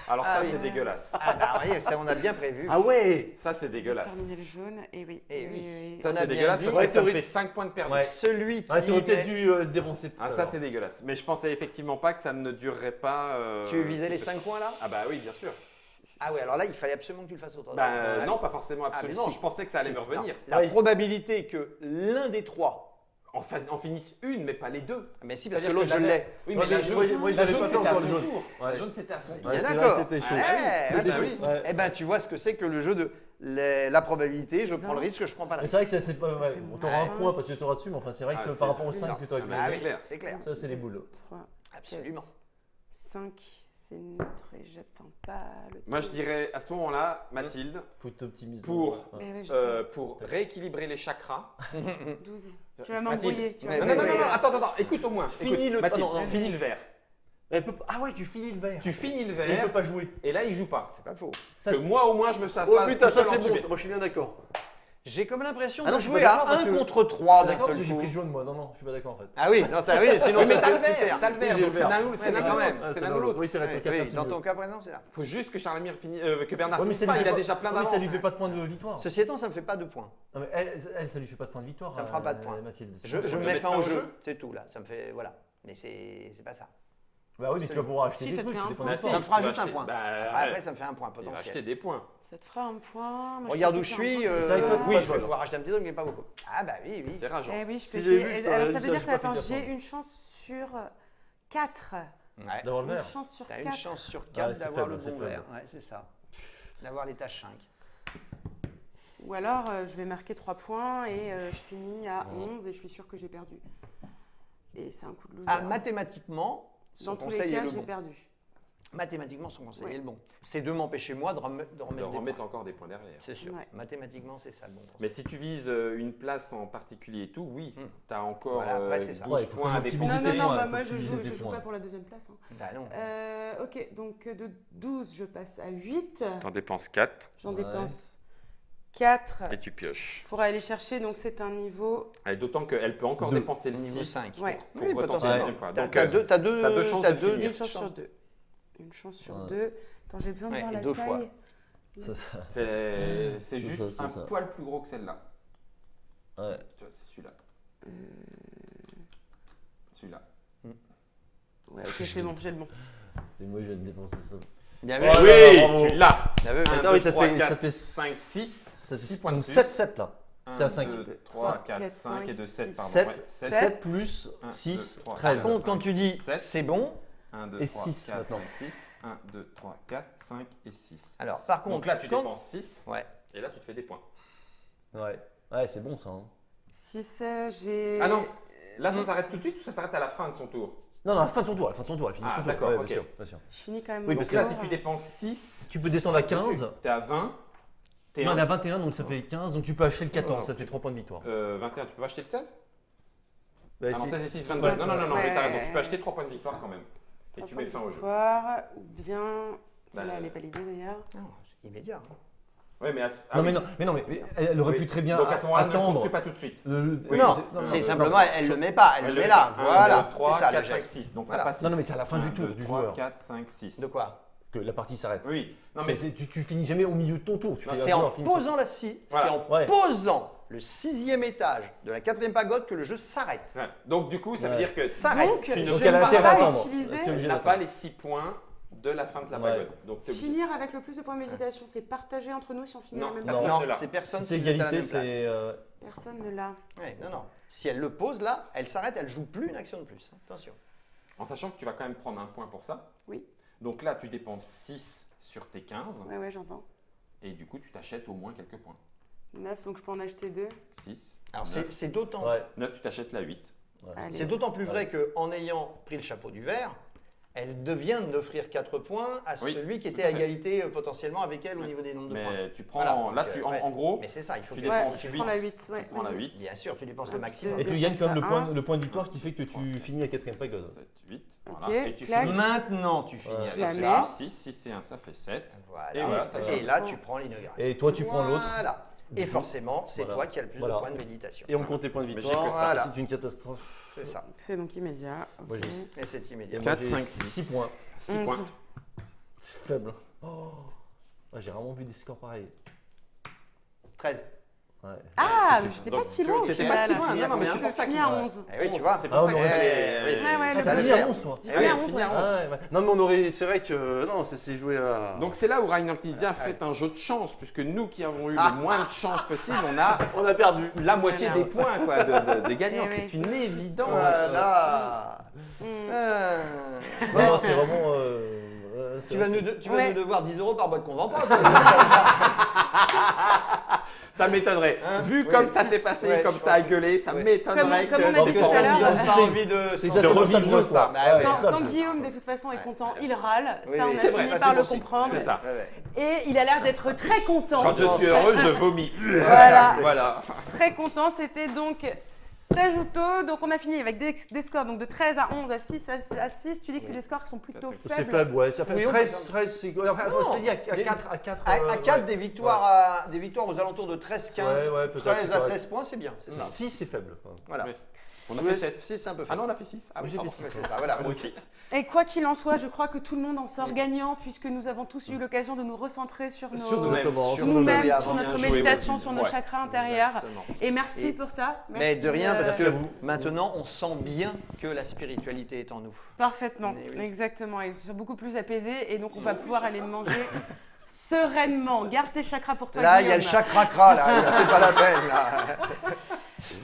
Alors Ah ça, oui. c'est dégueulasse. Ah bah oui, ça on a bien prévu. Ah ouais. Ça, c'est dégueulasse. Terminer le jaune, et oui. Eh oui, oui. oui, oui. Ça, On a c'est bien dégueulasse dit. parce Ouais, que ça me c'est fait 5 points de perdu. Ouais. Celui qui Ah, tu aurais peut-être est- dû dépenser tout Ah, à ça, l'heure. c'est dégueulasse. Mais je pensais effectivement pas que ça ne durerait pas. Tu visais si les peu- 5 points là? Ah bah oui, bien sûr. Ah oui, alors là, il fallait absolument que tu le fasses autant. Bah Ah, non, pas forcément, absolument. mais si. Je pensais que ça allait Si. me revenir. Non, La Ouais. probabilité que l'un des trois, En finisse une, mais pas les deux. mais si, parce que C'est-à-dire l'autre je la- l'ai. Oui, Ouais, mais la mais jaune, moi, je la l'avais jaune, pas fait c'était à encore, son le jaune. tour. Ouais. La jaune, c'était à son tour. Ouais, Bien c'est d'accord. vrai, c'était chaud. Ouais, Ah, bah bah oui. oui. Ouais. Eh ben, tu vois ce que c'est que le jeu de la probabilité. Je prends le risque, je prends pas le Mais risque. c'est vrai que c'est pas. Ouais, on t'aura un mal. point parce que tu auras dessus, mais enfin, c'est vrai que Ah, c'est par rapport aux plus 5 Non. que tu aurais Bah c'est oui, clair. c'est clair. Ça, c'est les boules. 3, Absolument. 5, c'est neutre et j'attends pas le Moi, je tour. dirais à ce moment-là, Mathilde, Faut que tu optimises. Pour- Ouais. Mais oui, je sais. pour rééquilibrer les chakras. 12. Tu vas Mathilde. m'embrouiller. Tu vas Mais Non, oui, non, non, oui. non, attends, écoute au moins. Finis Écoute, le- Mathilde, ah non, non. finis le vert. Elle peut- Ah ouais, tu finis le vert. Tu finis le Et il vert, peut pas jouer. et là, il joue pas. C'est pas faux. Ça, Que moi, au moins, je me sens Oh pas putain, tout ça seul c'est entubé. bon. Moi, je suis bien d'accord. J'ai comme l'impression Ah non, de je suis jouer pas à d'accord parce 1 que- contre 3 d'un D'accord, parce seul que j'ai coup. pris jaune, moi. Non, non, je suis pas d'accord en fait. Ah oui, non, ça oui, sinon Oui, mais tu t'as le perds. vert, t'as le vert, Oui, j'ai donc le c'est vert. l'un ou c'est Ouais, l'un mais ou quand même. l'autre. Ah, C'est l'un l'un ou ou l'autre. l'autre. Oui, c'est vrai, Oui, toi qui as fait, oui, c'est dans mieux. ton cas présent, c'est là. Faut juste que Charles-Emir que Bernard Ouais, mais finisse ça pas, lui il fait a pas- déjà plein Ouais, mais ça lui d'avance. fait pas de point de victoire. Ceci étant, ça me fait pas de points. Non, mais elle, ça lui fait pas de point de victoire. Ça me fera pas de point. Mathilde. Je On me peut mets mettre fin fin au au jeu, jeu. c'est tout là. Ça me fait voilà. Mais c'est pas ça. Bah oui, mais tu vas pouvoir acheter Si, des ça te trucs, fait un des points point. de Ça me victoire. fera tu vas juste un acheter- point. bah, Après, ouais. ça me fait un point Il va acheter potentiel. des points. Ça te fera un point. Moi, je Regarde où pensais je qu'il y a un suis. point. C'est avec toi, Oui, pas je toi, vais alors. pouvoir acheter un petit truc, mais pas beaucoup. Ah bah oui, oui. C'est rageant. Eh oui, je peux Si j'ai essayer. vu, je Alors, t'aurais ça dit veut ça, dire j'ai que pas attends, fait gaffe, j'ai hein. une chance sur 4. Ouais. D'avoir le Une vert. chance sur T'as 4. une chance sur 4 c'est d'avoir faible, le c'est bon faible. vert. Ouais, c'est ça. D'avoir les tâches 5. Ou alors, je vais marquer 3 points et je finis à 11 et je suis sûre que j'ai perdu. Et c'est un coup de loser. Ah, mathématiquement, son Dans tous les conseil est cas, le j'ai bon. perdu. Mathématiquement, son conseil est le bon. C'est de m'empêcher, moi, de remettre des points. encore des points derrière. C'est sûr. Ouais. Mathématiquement, c'est ça le bon conseil. Mais si tu vises une place en particulier et tout, oui, tu as encore Voilà, après, c'est ça. 12 points à optimiser dépenser. Non, points, bah, faut moi je optimiser tes joue points. pas pour la deuxième place. Hein. Bah non. Ok, donc de 12, je passe à 8. Tu en dépenses 4 J'en Ouais. dépense 4 et tu pioches. pour aller chercher. Donc c'est un niveau. Et d'autant qu'elle peut encore Deux. dépenser le Niveau 6 5. Ouais. pour Oui, retenter la potentiellement. deuxième fois. Donc, T'as deux, t'as deux chances de finir. Une chance sur 2. Une chance sur Ouais. 2. Attends, j'ai besoin de Ouais, voir et la deux taille. fois. C'est ça. c'est juste ça, un c'est ça. poil plus gros que celle-là. Ouais. Tu vois, c'est celui-là. Celui-là. Ouais, ok, c'est bon, j'ai le bon. Et moi, je viens de dépenser ça. Bien vu. Ouais, Oui, ouais, bravo. tu l'as. Bien vu. Attends, oui, ça fait- 4, ça fait 5, 6. Ça 6 fait points de donc plus. 7 là. 1, C'est à 5. 2, 3, 4, 4, 5 et de 7, 6. pardon. 7, Ouais, 7 plus 1, 6, 2, 3, 13. Par contre, quand tu dis 7. c'est bon, 1, 2, Et 3, 6 4, maintenant. 5, 6. 1, 2, 3, 4, 5 et 6. alors par contre, Donc là, tu quand- dépenses 6 Ouais. et là, tu te fais des points. Ouais. Ouais, c'est bon ça. Hein. 6, j'ai. Ah non, là, ça s'arrête tout de suite ou ça s'arrête à la fin de son tour? Non, non, à la fin de son tour, à la fin de son tour, elle finit Ah, son tour. d'accord, Ouais, ok. bien sûr, bien sûr. Je finis quand même. Oui, mon parce Donc là, tour. si tu dépenses 6, Tu peux descendre à 15. tu es à 20. T'es Non, on est à 21, donc ça fait 15. Donc tu peux acheter le 14, Non, ça te fait 3 points de victoire. 21, tu peux pas acheter le 16? Bah, Ah non, c'est- 16 et 6, c'est- 22. ouais, Non, non, non, non, Ouais. mais t'as raison, tu peux acheter 3 points de victoire quand même. Et tu mets fin au jeu. Victoire, ou bien. Bah, Celle-là, elle est validée d'ailleurs. Non, c'est immédiat. hein. Ouais, mais, Non, mais elle aurait pu très bien Donc à ce moment-là, ne attendre. construis pas tout de suite. Oui, non, non, c'est non, simplement, non. elle le met pas, elle le met là. 1, Voilà, 2, 3, c'est ça 4, le 5, geste. 6. Donc Voilà. t'as pas 6. Non, non, mais c'est à la fin du 1, tour, 2, du 3, joueur. 4, 5, 6. De quoi? Que la partie s'arrête. Oui. Non, mais Tu finis jamais au milieu de ton tour. Tu Non, fais c'est un en joueur finit son- posant la scie, Voilà. c'est en Ouais. posant le 6e étage de la 4e pagode que le jeu s'arrête. Ouais. Donc du coup, ça veut Ouais. dire que S'arrête. Donc, tu ne je Donc ne elle a peux intérêt à pas attendre. utiliser. T'es obligé n'as d'attendre. pas les 6 points de la fin de la Ouais. pagode. Donc t'es obligé. Finir avec le plus de points de méditation, c'est partagé entre nous si on finit Non. à la même Non. place. Non, c'est là. c'est personne Si c'est qui est à la égalité, même place. c'est. Personne ne l'a. Ouais, non, non. Si elle le pose là, elle s'arrête, elle joue plus une action de plus. Attention. En sachant que tu vas quand même prendre un point pour ça. Oui. Donc là, tu dépenses 6 sur tes 15. Ouais, j'entends. Et du coup, tu t'achètes au moins quelques points. 9, donc je peux en acheter 2. 6. Alors 9. c'est d'autant Ouais. 9, tu t'achètes la 8. Allez. c'est d'autant plus vrai qu'en ayant pris le chapeau du vert, elle devient d'offrir 4 points à Oui, celui qui tout était à à fait. égalité potentiellement avec elle au Ouais. niveau des nombres de points. Mais tu prends. Voilà, là, donc, tu, ouais. en gros, Mais c'est ça, il faut tu que dépenses Ouais, je 8. prends la 8. Ouais, Tu prends la vas-y. 8. Bien sûr, tu dépenses Un le petit maximum. peu. Et tu gagnes quand même Un. le point de victoire qui fait que tu finis à 4ème pagode. 7, 8. Ok, Voilà. Et tu clac. finis. Maintenant, tu finis Ouais. avec Jamais. ça. 6, 6 et 1, ça fait 7. Voilà. Et voilà, ça Et change. là, tu prends l'inauguration. Et toi, tu prends l'autre. Voilà. Et forcément, c'est Voilà. toi qui as le plus Voilà. de points de méditation. Et on compte les points de Mais victoire. j'ai que ça. Voilà. C'est une catastrophe. C'est ça. C'est donc immédiat. Moi, ok. j'ai- Et c'est immédiat. Et moi, 4, j'ai 5, 6. 6 points. 6 11. points. C'est faible. Oh. Ah, j'ai rarement vu des scores pareils. 13. Ouais. Ah, mais j'étais Donc, pas si tu- loin au t'étais final. pas si loin, Fini à non, mais combien c'est pour ça Fini qu'il à Ouais. 11. Eh oui, tu vois. C'est Ah, pour on ça aurait qu'il fait- fallait. Ouais, ouais, Ah, le t'as bon. fini à 11 toi. Eh oui, à 11, fini à ouais. 11. Ah, ouais. Non, mais on aurait. C'est vrai que. Non, ça s'est joué à. Donc c'est là où Reinhard Knizia a fait un jeu de chance, puisque nous qui avons eu le moins de chance possible, on a on a perdu. la moitié Voilà. des points quoi, des gagnants. Eh oui. C'est une évidence. Voilà. Mm. Non, non, c'est vraiment. Tu vas Ouais. nous devoir 10 € par boîte qu'on vend pas. Ça m'étonnerait. Hein, Vu oui. comme ça s'est passé, Ouais, comme je ça a pense. gueulé, ça Ouais. m'étonnerait Comme on a que dit des tout à l'heure, gens- on a envie de. C'est de exactement ça le revivre jeu, ça. quoi. Bah ouais. Quand, c'est ça, quand le jeu. Guillaume, de toute façon, est content, il râle. Oui, Ça, on oui, a c'est vrai, fini ça, par c'est le bon signe. comprendre. C'est ça. Ouais, ouais. Et il a l'air d'être très content. Quand je suis heureux, je vomis. Voilà. Voilà. Très content. C'était donc Tajuto. Donc on a fini avec des scores donc de 13 à 11 à 6 à 6. Tu dis que c'est des scores qui sont plutôt 4, 5, C'est faibles. faible, ouais. Ça fait Oui, on 13, peut- 13, c'est. Enfin, Non, je t'ai dit à des- 4. À 4, À 4, des victoires aux alentours de 13-15, Ouais, ouais, peut-être, 13 c'est à correct. 16 points, c'est bien. C'est ça. 6, c'est faible. Quoi. Voilà. Oui. On a Ouais, fait 7. 6, c'est un peu Ah faible. non, on a fait 6. Ah oui, J'ai fait pardon. 6. C'est ça, voilà. Moi aussi. Et quoi qu'il en soit, je crois que tout le monde en sort gagnant puisque nous avons tous eu l'occasion de nous recentrer sur Sur nos, nous-mêmes. Sur nous-mêmes, nos- sur notre Bien joué, méditation, Mathilde. sur nos Ouais. chakras intérieurs. Exactement. Et merci Et- pour ça. Mais de rien, parce Merci que à vous. maintenant, on sent bien que la spiritualité est en nous. Parfaitement, Mais oui. exactement. Ils sont beaucoup plus apaisés et donc on va pouvoir aller manger sereinement. Garde tes chakras pour toi. Là, il y a le Guillaume. chakra, là, c'est pas la peine. Là.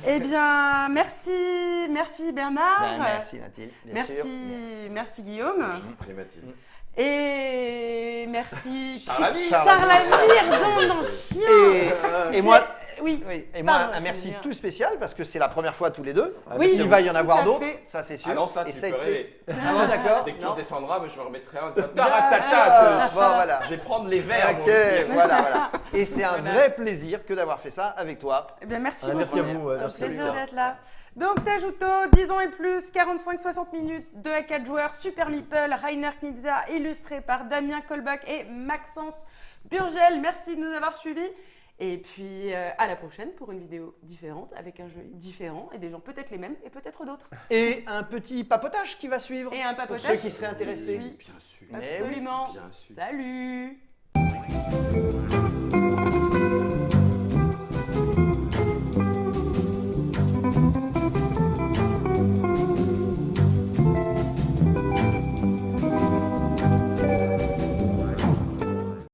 Eh bien, merci Bernard. Ben, merci Mathilde, bien sûr. Merci Guillaume. Après Mathilde. Et merci Charles Amir. Charles Amir, dans chien. Et moi, Oui. Et moi, Pardon, un merci Julien. tout spécial parce que c'est la première fois tous les deux. Oui, Il va y en tout avoir à d'autres, fait. ça c'est sûr. Ah non, ça, Et tu ça a peux été- rêver. Ah bon, d'accord. Dès que tu Non. redescendras, je me remettrai un. D'accord. Taratata. Bon, voilà. Je vais prendre les verres. Ok, moi aussi. voilà. Et c'est un Voilà. vrai plaisir que d'avoir fait ça avec toi. Eh bien, merci Ah, beaucoup. merci à vous, ouais, C'est un merci à plaisir vous. d'être là. Donc, Tajuto, 10 ans et plus, 45-60 minutes, 2 à 4 joueurs, Super Meeple, Rainer Knizia, illustré par Damien Kolbach et Maxence Burgel. Merci de nous avoir suivis. Et puis, à la prochaine pour une vidéo différente, avec un jeu différent et des gens peut-être les mêmes et peut-être d'autres. Et un petit papotage qui va suivre. Et un Pour papotage. ceux qui seraient intéressés. Oui, Bien sûr. Mais oui, absolument. bien sûr. Salut.